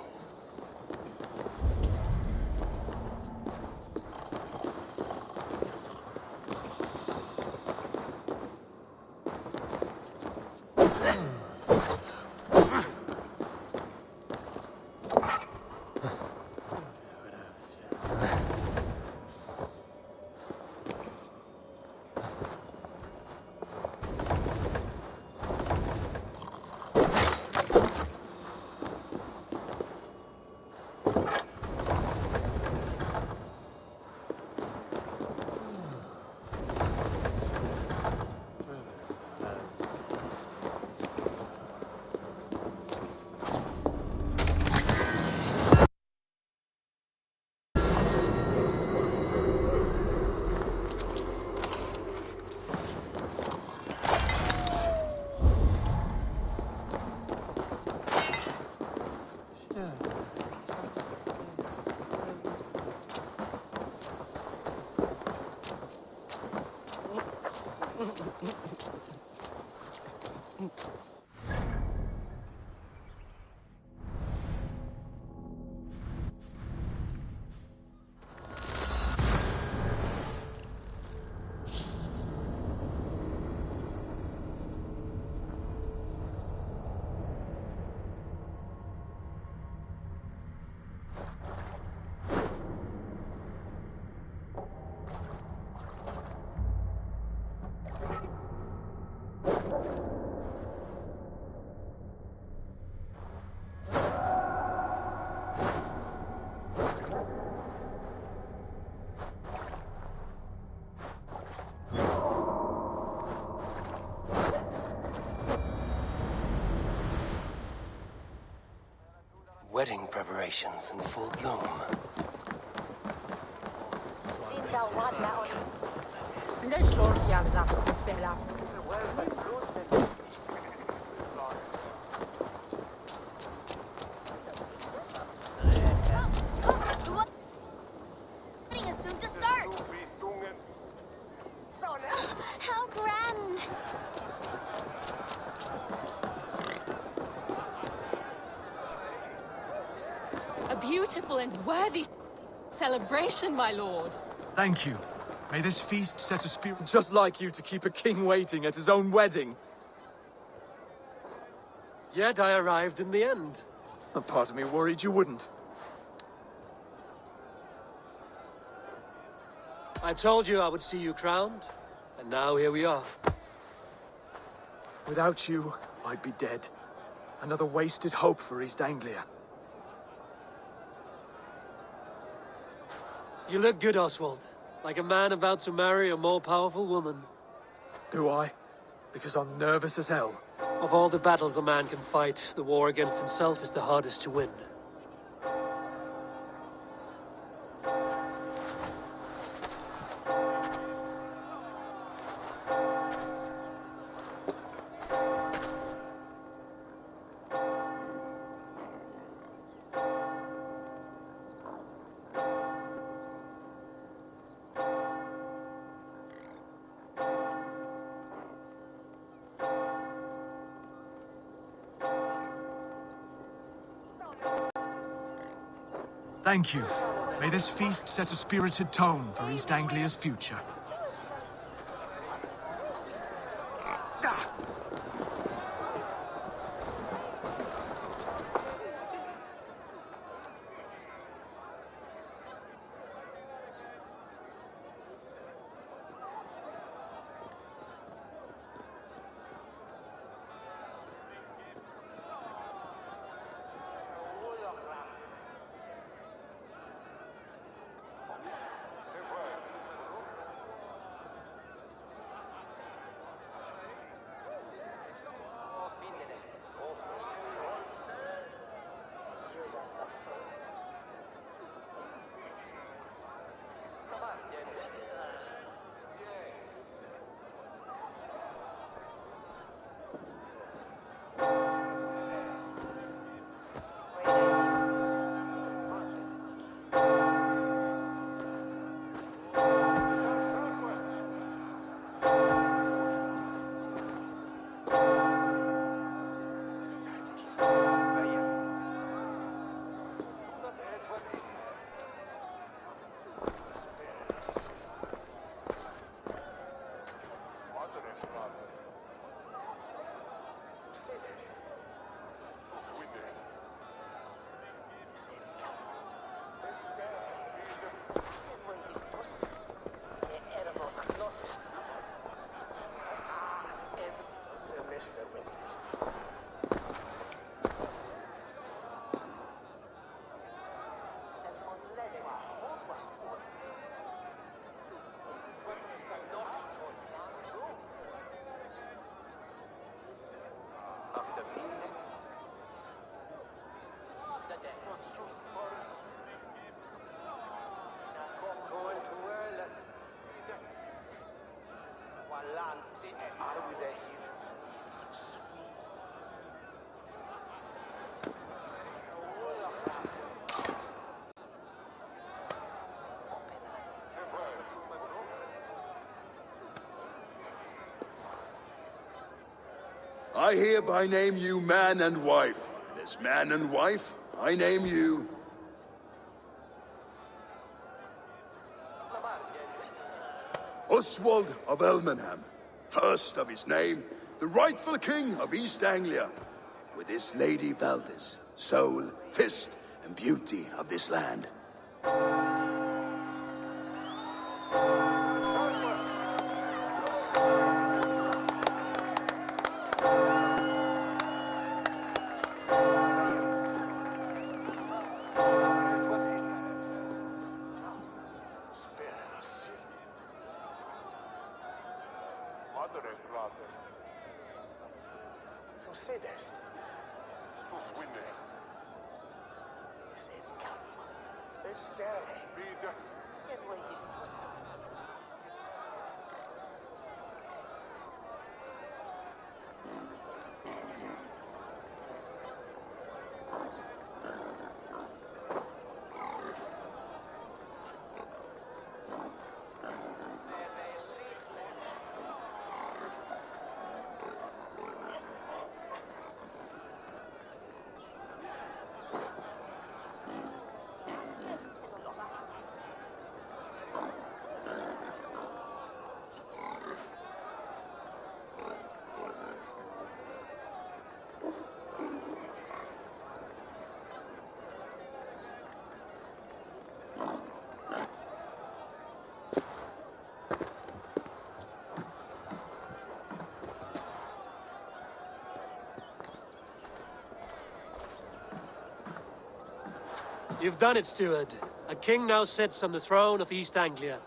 Wedding preparations in full bloom. Wedding is soon to start. How grand! A beautiful and worthy celebration, my lord. Thank you. May this feast set a spirit... Just like you to keep a king waiting at his own wedding. Yet I arrived in the end. A part of me worried you wouldn't. I told you I would see you crowned, and now here we are. Without you, I'd be dead. Another wasted hope for East Anglia. You look good, Oswald. Like a man about to marry a more powerful woman. Do I? Because I'm nervous as hell. Of all the battles a man can fight, the war against himself is the hardest to win. Thank you. May this feast set a spirited tone for East Anglia's future. I hereby name you man and wife. And as man and wife, I name you... Oswald of Elmenham, first of his name, the rightful king of East Anglia, with this lady Valdis, soul, fist, and beauty of this land. You've done it, Steward. A king now sits on the throne of East Anglia.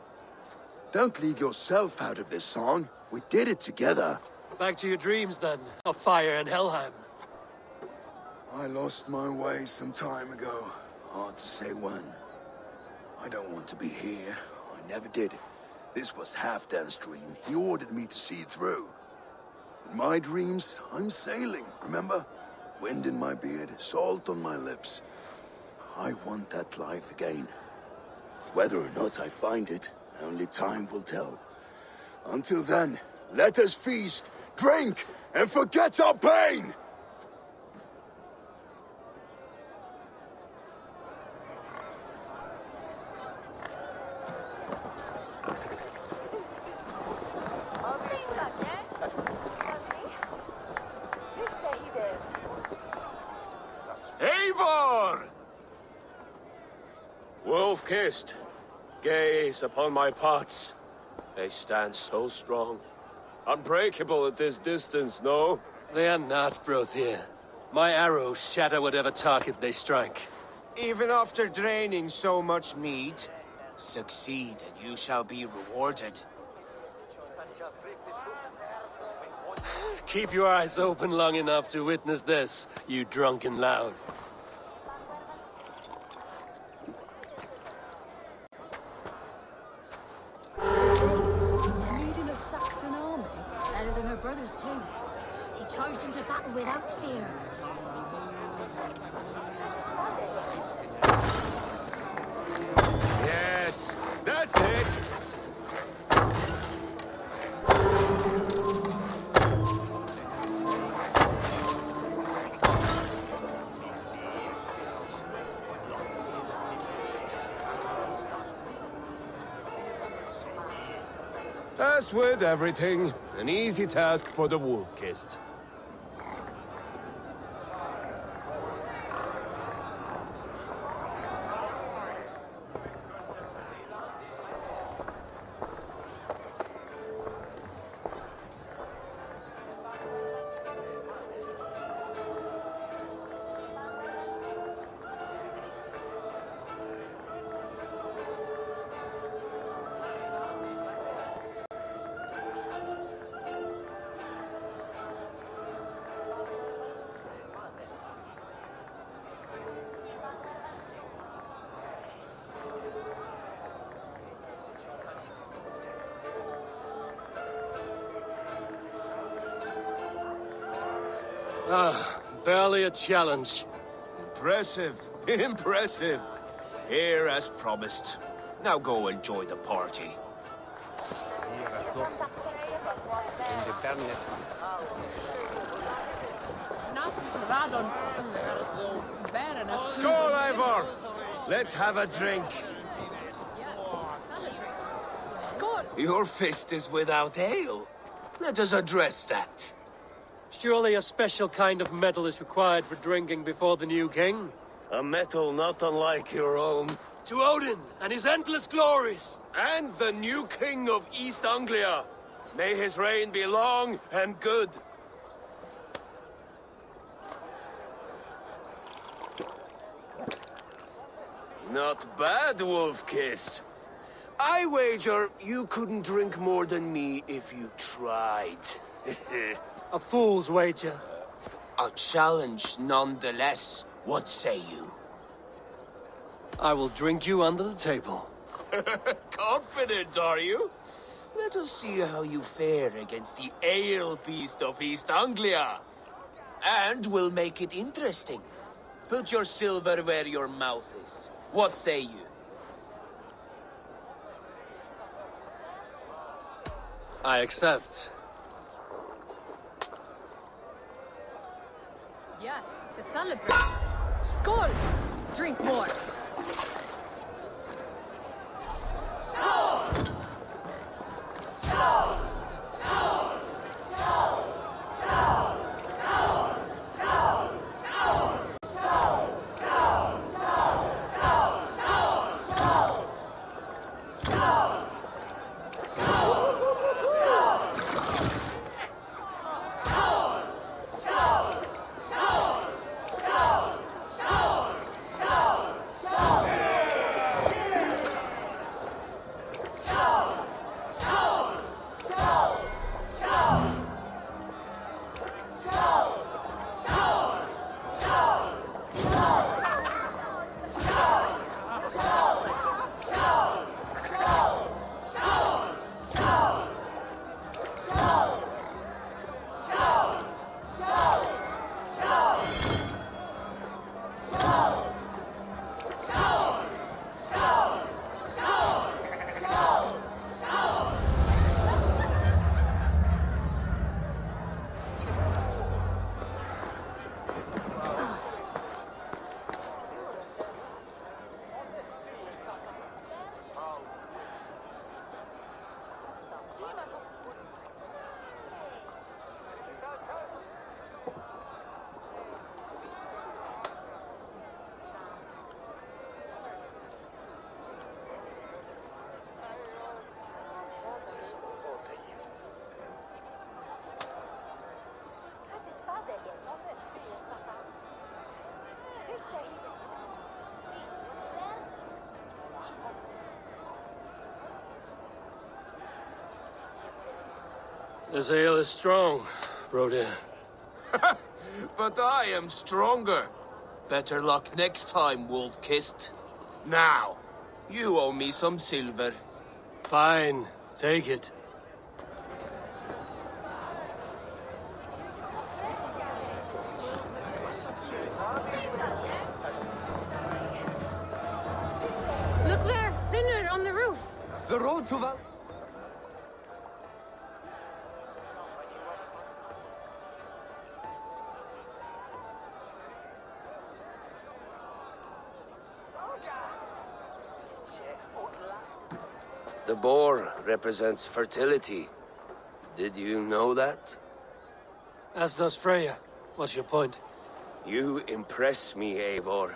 Don't leave yourself out of this song. We did it together. Back to your dreams, then, of fire and Helheim. I lost my way some time ago. Hard to say when. I don't want to be here. I never did. This was Halfdan's dream. He ordered me to see through. In my dreams, I'm sailing, remember? Wind in my beard, salt on my lips. I want that life again. Whether or not I find it, only time will tell. Until then, let us feast, drink, and forget our pain! Eivor! Wolf-kissed, gaze upon my pots. They stand so strong. Unbreakable at this distance, no? They are not, Brothier. My arrows shatter whatever target they strike. Even after draining so much meat, succeed and you shall be rewarded. Keep your eyes open long enough to witness this, you drunken loud. Leading a Saxon army, better than her brothers too. She charged into battle without fear. Yes, that's it! As with everything, an easy task for the wolf-kissed. Barely a challenge. Impressive, impressive. Here as promised. Now go enjoy the party. Skål, Eivor! Let's have a drink. Your fist is without ale. Let us address that. Surely a special kind of metal is required for drinking before the new king? A metal not unlike your own. To Odin and his endless glories! And the new king of East Anglia. May his reign be long and good. Not bad, Wolf-kissed. I wager you couldn't drink more than me if you tried. A fool's wager. A challenge nonetheless. What say you? I will drink you under the table. Confident, are you? Let us see how you fare against the ale beast of East Anglia. And we'll make it interesting. Put your silver where your mouth is. What say you? I accept. Yes, to celebrate. Skål! Drink more. Skål! Skål! Skål! Skål! Skål! Skål! Skål! Skål! This ale is strong, Brody. But I am stronger. Better luck next time, wolf-kissed. Now, you owe me some silver. Fine, take it. Look there! Thinner on the roof! The road to Val... The boar represents fertility. Did you know that? As does Freya. What's your point? You impress me, Eivor.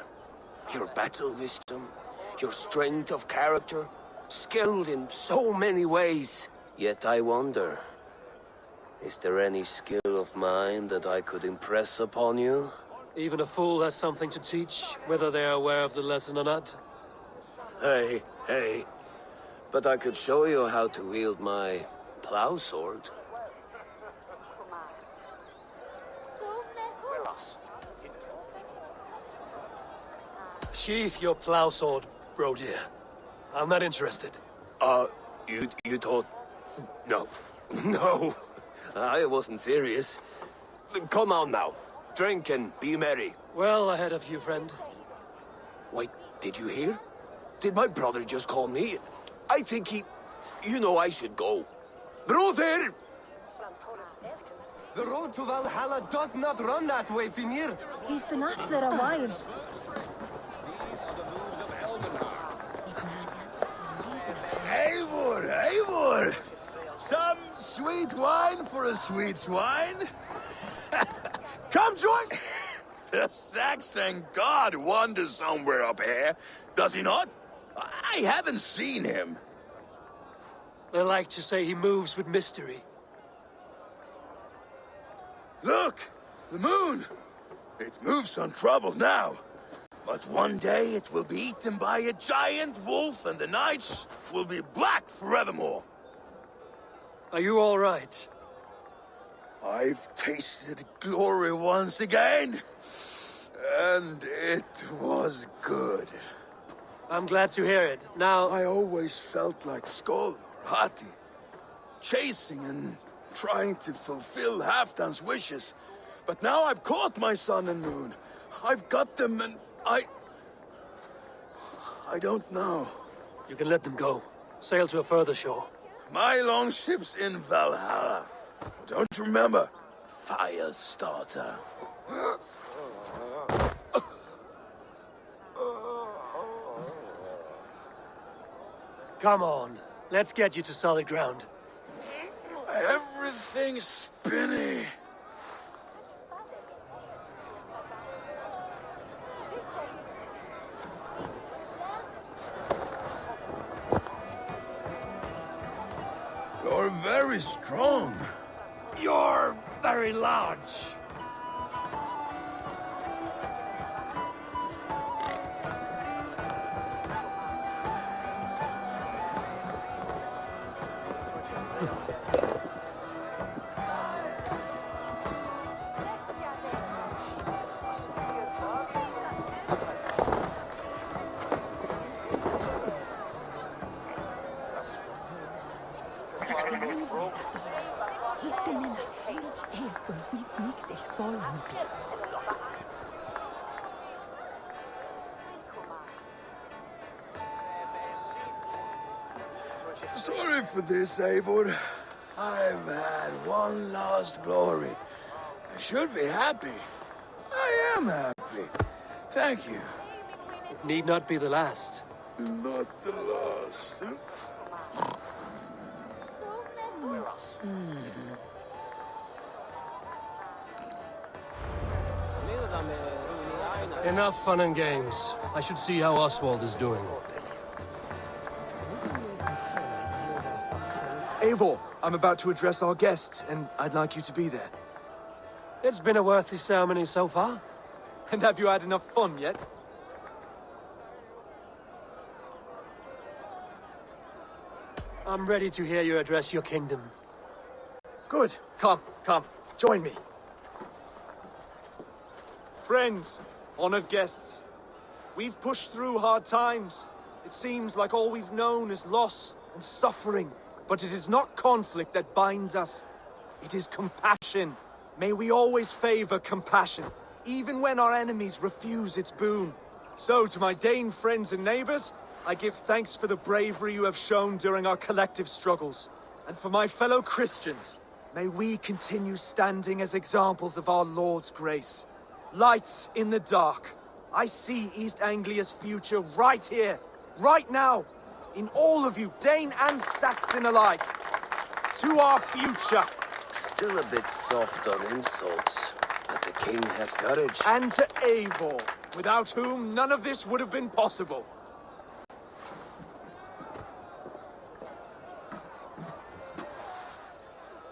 Your battle wisdom, your strength of character, skilled in so many ways. Yet I wonder, is there any skill of mine that I could impress upon you? Even a fool has something to teach, whether they are aware of the lesson or not. Hey. But I could show you how to wield my plow sword. Sheath your plow sword, Brody. I'm not interested. You thought... No. No. I wasn't serious. Come on now. Drink and be merry. Well ahead of you, friend. Wait, did you hear? Did my brother just call me? I think he... You know I should go. Brother! The road to Valhalla does not run that way, Finir. He's been up there a while. Eivor! Some sweet wine for a sweet swine? Come join... The Saxon god wanders somewhere up here, does he not? I haven't seen him. They like to say he moves with mystery. Look! The moon! It moves untroubled now. But one day it will be eaten by a giant wolf and the nights will be black forevermore. Are you all right? I've tasted glory once again. And it was good. I'm glad to hear it. Now... I always felt like Skoll or Hati. Chasing and trying to fulfill Halfdan's wishes. But now I've caught my sun and moon. I've got them and I don't know. You can let them go. Sail to a further shore. My longship's in Valhalla. Don't you remember? Fire starter. Come on. Let's get you to solid ground. Everything's spinny. You're very strong. You're very large. Sorry for this, Eivor. I've had one last glory. I should be happy. I am happy. Thank you. It need not be the last. Not the last. Enough fun and games. I should see how Oswald is doing. Eivor, I'm about to address our guests, and I'd like you to be there. It's been a worthy ceremony so far. And have you had enough fun yet? I'm ready to hear you address your kingdom. Good. Come. Join me. Friends, honored guests, we've pushed through hard times. It seems like all we've known is loss and suffering. But it is not conflict that binds us. It is compassion. May we always favor compassion, even when our enemies refuse its boon. So, to my Dane friends and neighbors, I give thanks for the bravery you have shown during our collective struggles. And for my fellow Christians, may we continue standing as examples of our Lord's grace. Lights in the dark. I see East Anglia's future right here, right now. In all of you, Dane and Saxon alike. To our future. Still a bit soft on insults, but the king has courage. And to Eivor, without whom none of this would have been possible.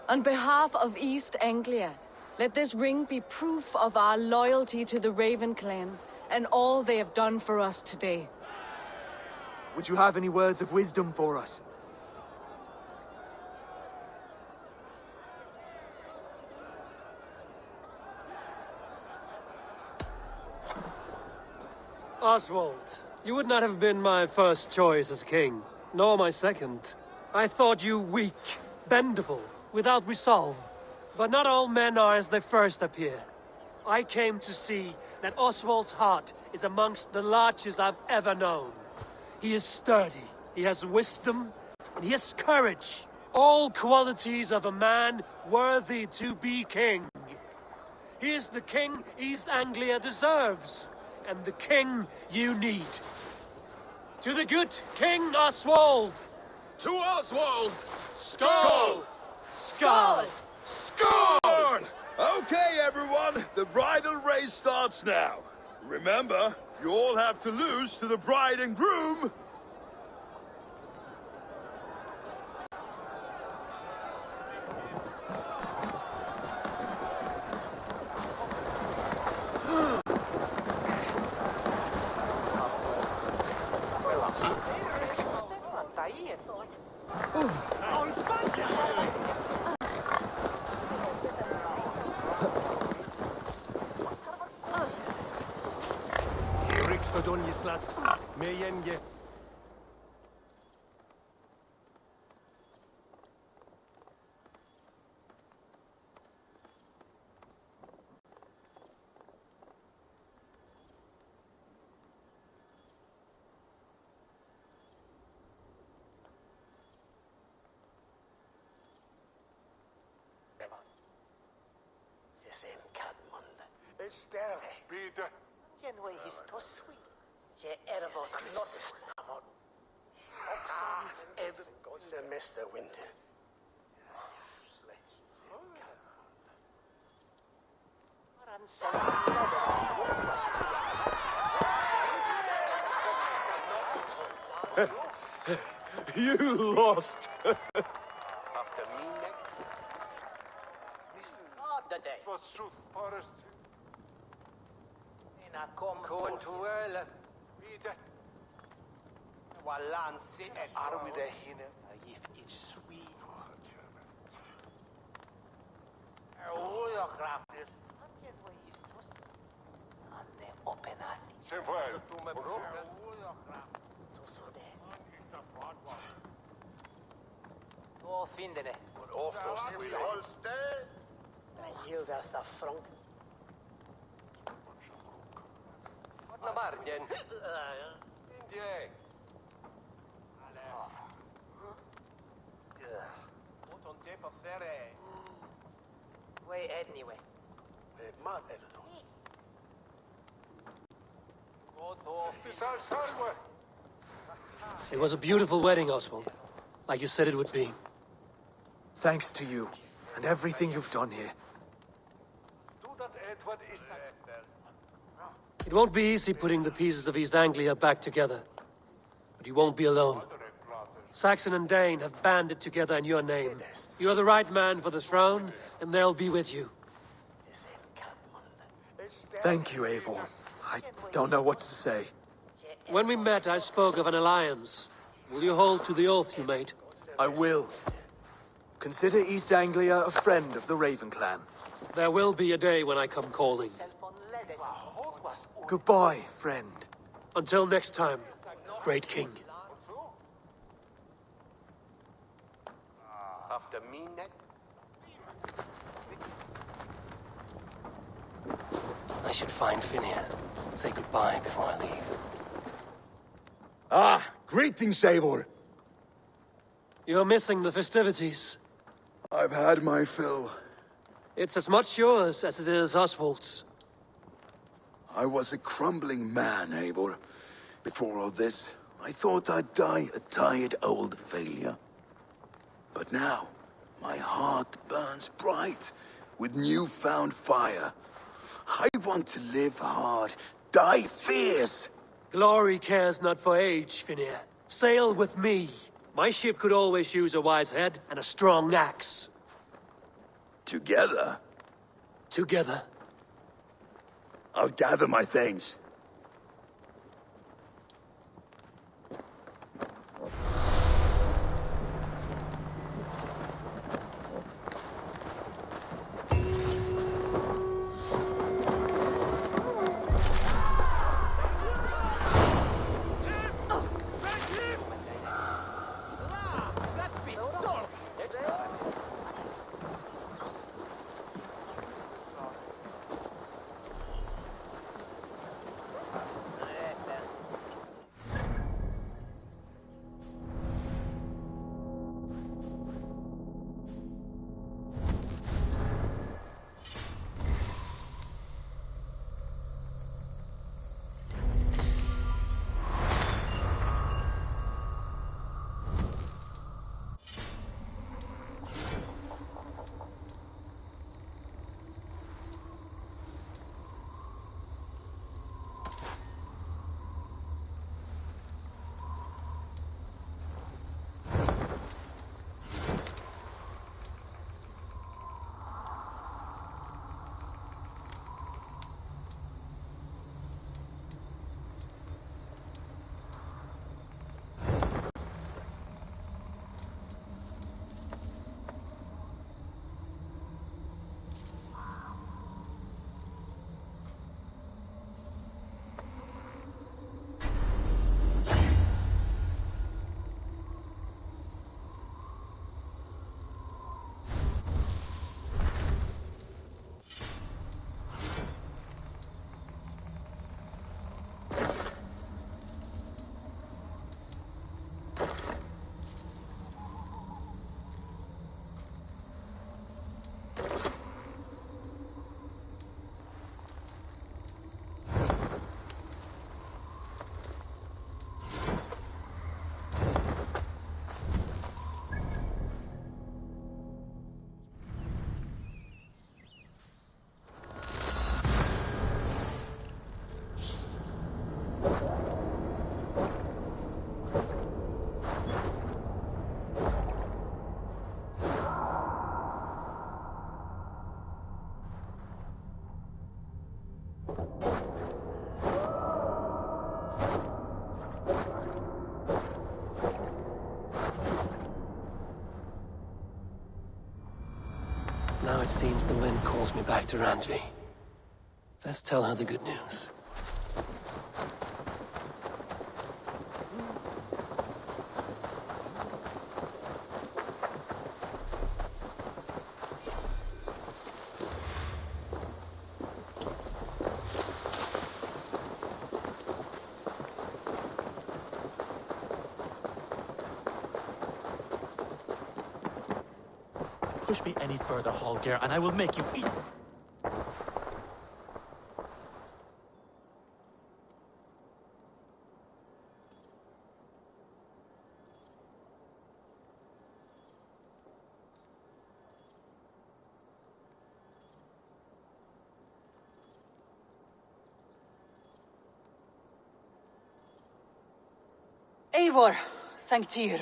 On behalf of East Anglia, let this ring be proof of our loyalty to the Raven clan and all they have done for us today. Would you have any words of wisdom for us? Oswald, you would not have been my first choice as king, nor my second. I thought you weak, bendable, without resolve. But not all men are as they first appear. I came to see that Oswald's heart is amongst the largest I've ever known. He is sturdy, he has wisdom, and he has courage. All qualities of a man worthy to be king. He is the king East Anglia deserves, and the king you need. To the good King Oswald! To Oswald! Skull! Skull! Skull! Okay, everyone, the bridal race starts now. Remember, you all have to lose to the bride and groom. Peter. Genway is to sweet. Je ervo knots amon. Ed the Mr. Winter. You lost. After me next. Not the day. Forsooth, forest. Kon to well. Peter. Walansi et army the hinne. If it's sweet. Craft is. Genway is to and the open alley. Sevel. To me bro. To sude. To findene. But oftast will holste. I yield us the front. Na bargen. Indie. What on tape of there? Way anyway. Mad Eleanor. It was a beautiful wedding, Oswald. Like you said it would be. Thanks to you, and everything you've done here. It won't be easy putting the pieces of East Anglia back together. But you won't be alone. Saxon and Dane have banded together in your name. You're the right man for the throne, and they'll be with you. Thank you, Eivor. I don't know what to say. When we met, I spoke of an alliance. Will you hold to the oath you made? I will. Consider East Anglia a friend of the Raven clan. There will be a day when I come calling. Goodbye, friend. Until next time, great king. I should find Finnear. Say goodbye before I leave. Ah, greetings, Eivor. You're missing the festivities. I've had my fill. It's as much yours as it is Oswald's. I was a crumbling man, Eivor. Before all this, I thought I'd die a tired old failure. But now, my heart burns bright with newfound fire. I want to live hard, die fierce. Glory cares not for age, Finnear. Sail with me. My ship could always use a wise head and a strong axe. Together? Together. I'll gather my things. Now it seems the wind calls me back to Randvi. Let's tell her the good news. Push me any further, Hallgeir, and I will make you eat. Eivor, thank Tyr.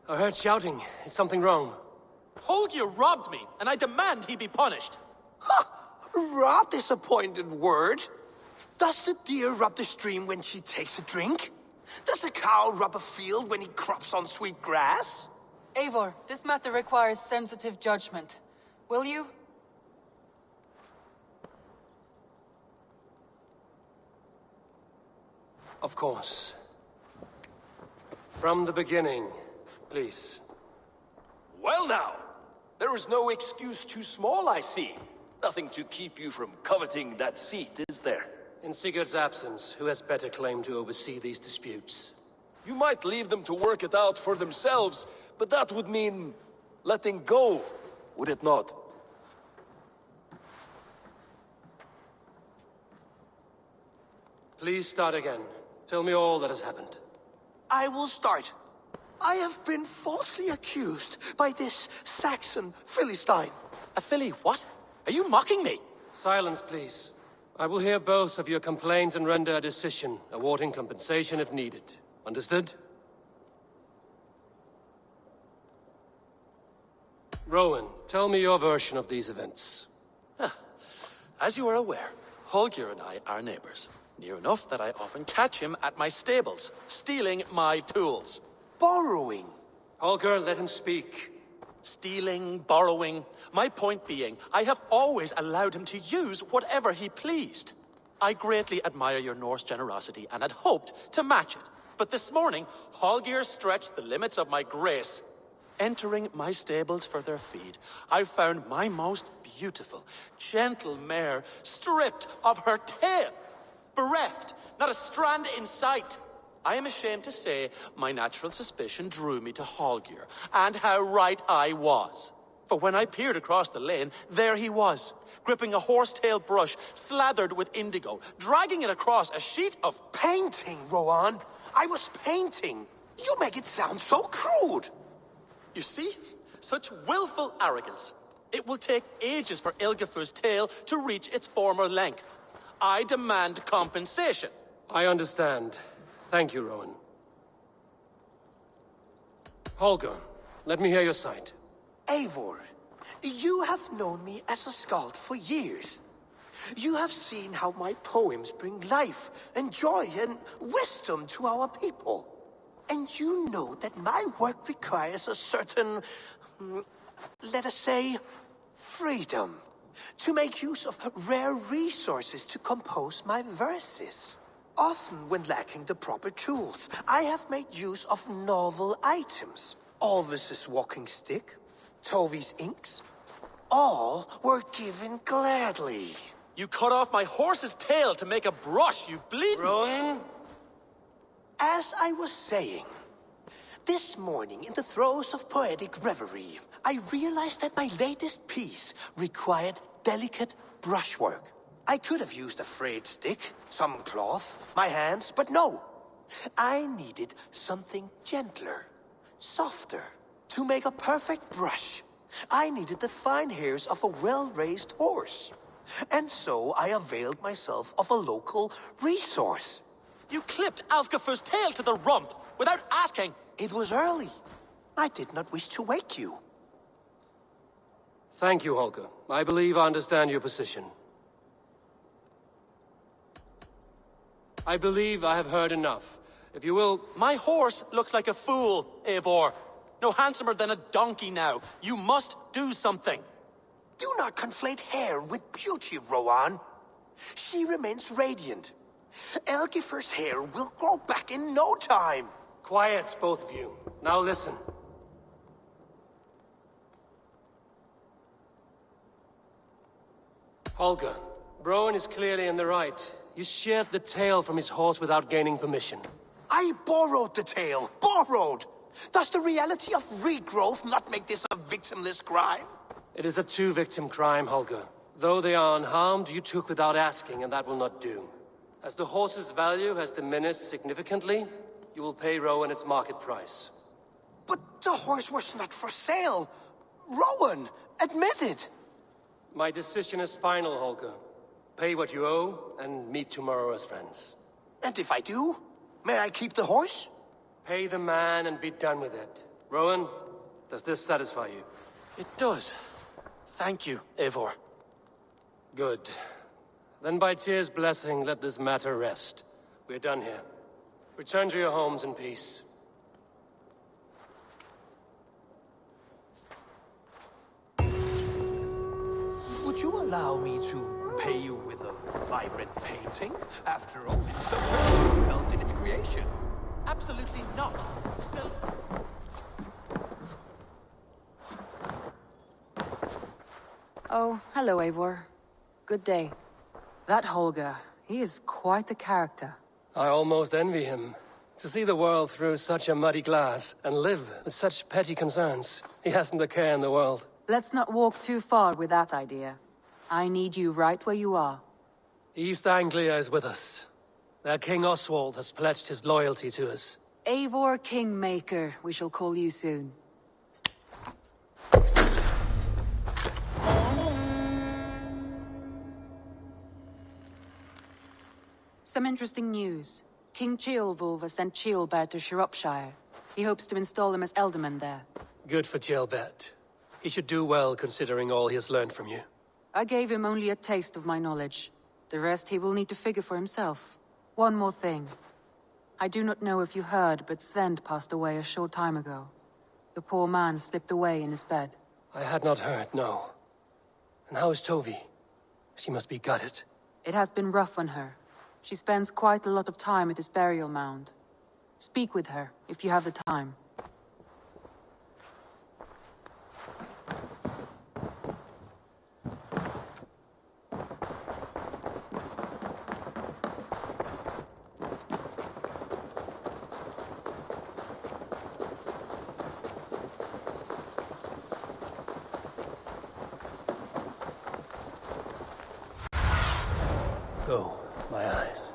I heard shouting. Is something wrong? Holger robbed me, and I demand he be punished. Rot disappointed word. Does the deer rub the stream when she takes a drink? Does a cow rub a field when he crops on sweet grass? Eivor, this matter requires sensitive judgment. Will you? Of course. From the beginning, please. Well now, there is no excuse too small, I see. Nothing to keep you from coveting that seat, is there? In Sigurd's absence, who has better claim to oversee these disputes? You might leave them to work it out for themselves, but that would mean letting go, would it not? Please start again. Tell me all that has happened. I will start. I have been falsely accused by this Saxon Philistine. A Philly what? Are you mocking me? Silence, please. I will hear both of your complaints and render a decision, awarding compensation if needed. Understood? Rowan, tell me your version of these events. As you are aware, Holger and I are neighbors. Near enough that I often catch him at my stables, stealing my tools. Borrowing. Holger, let him speak. Stealing, borrowing. My point being, I have always allowed him to use whatever he pleased. I greatly admire your Norse generosity and had hoped to match it. But this morning, Holger stretched the limits of my grace. Entering my stables for their feed, I found my most beautiful, gentle mare stripped of her tail. Bereft, not a strand in sight. I am ashamed to say my natural suspicion drew me to Holger, and how right I was. For when I peered across the lane, there he was, gripping a horsetail brush slathered with indigo, dragging it across a sheet of painting, Rowan. I was painting. You make it sound so crude. You see? Such willful arrogance. It will take ages for Ilgafur's tail to reach its former length. I demand compensation. I understand. Thank you, Rowan. Holger, let me hear your side. Eivor, you have known me as a skald for years. You have seen how my poems bring life and joy and wisdom to our people. And you know that my work requires a certain, let us say, freedom. To make use of rare resources to compose my verses. Often when lacking the proper tools, I have made use of novel items. Alvis's walking stick, Tovi's inks. All were given gladly. You cut off my horse's tail to make a brush, you bleeding... Rowan? As I was saying, this morning in the throes of poetic reverie, I realized that my latest piece required delicate brushwork. I could have used a frayed stick, some cloth, my hands, but no. I needed something gentler, softer. To make a perfect brush, I needed the fine hairs of a well-raised horse. And so I availed myself of a local resource. You clipped Alfgafur's tail to the rump without asking. It was early. I did not wish to wake you. Thank you, Holger. I believe I understand your position. I believe I have heard enough. If you will... My horse looks like a fool, Eivor. No handsomer than a donkey now. You must do something. Do not conflate hair with beauty, Rowan. She remains radiant. Elgifur's hair will grow back in no time. Quiet, both of you. Now listen. Holger, Rowan is clearly in the right. You sheared the tail from his horse without gaining permission. I borrowed the tail. Borrowed! Does the reality of regrowth not make this a victimless crime? It is a two-victim crime, Holger. Though they are unharmed, you took without asking, and that will not do. As the horse's value has diminished significantly, you will pay Rowan its market price. But the horse was not for sale. Rowan, admit it. My decision is final, Holger. Pay what you owe, and meet tomorrow as friends. And if I do, may I keep the horse? Pay the man and be done with it. Rowan, does this satisfy you? It does. Thank you, Eivor. Good. Then by Tyr's blessing, let this matter rest. We're done here. Return to your homes in peace. Would you allow me to pay you with a vibrant painting? After all, it's so much you helped in its creation. Absolutely not. Oh, hello, Eivor. Good day. That Holger, he is quite a character. I almost envy him. To see the world through such a muddy glass and live with such petty concerns. He hasn't a care in the world. Let's not walk too far with that idea. I need you right where you are. East Anglia is with us. Their King Oswald has pledged his loyalty to us. Eivor KingMaker, we shall call you soon. Some interesting news. King Ceolwulf has sent Ceolbert to Shropshire. He hopes to install him as Elderman there. Good for Ceolbert. He should do well considering all he has learned from you. I gave him only a taste of my knowledge. The rest he will need to figure for himself. One more thing. I do not know if you heard, but Svend passed away a short time ago. The poor man slipped away in his bed. I had not heard, no. And how is Tovi? She must be gutted. It has been rough on her. She spends quite a lot of time at his burial mound. Speak with her, if you have the time. Go, my eyes.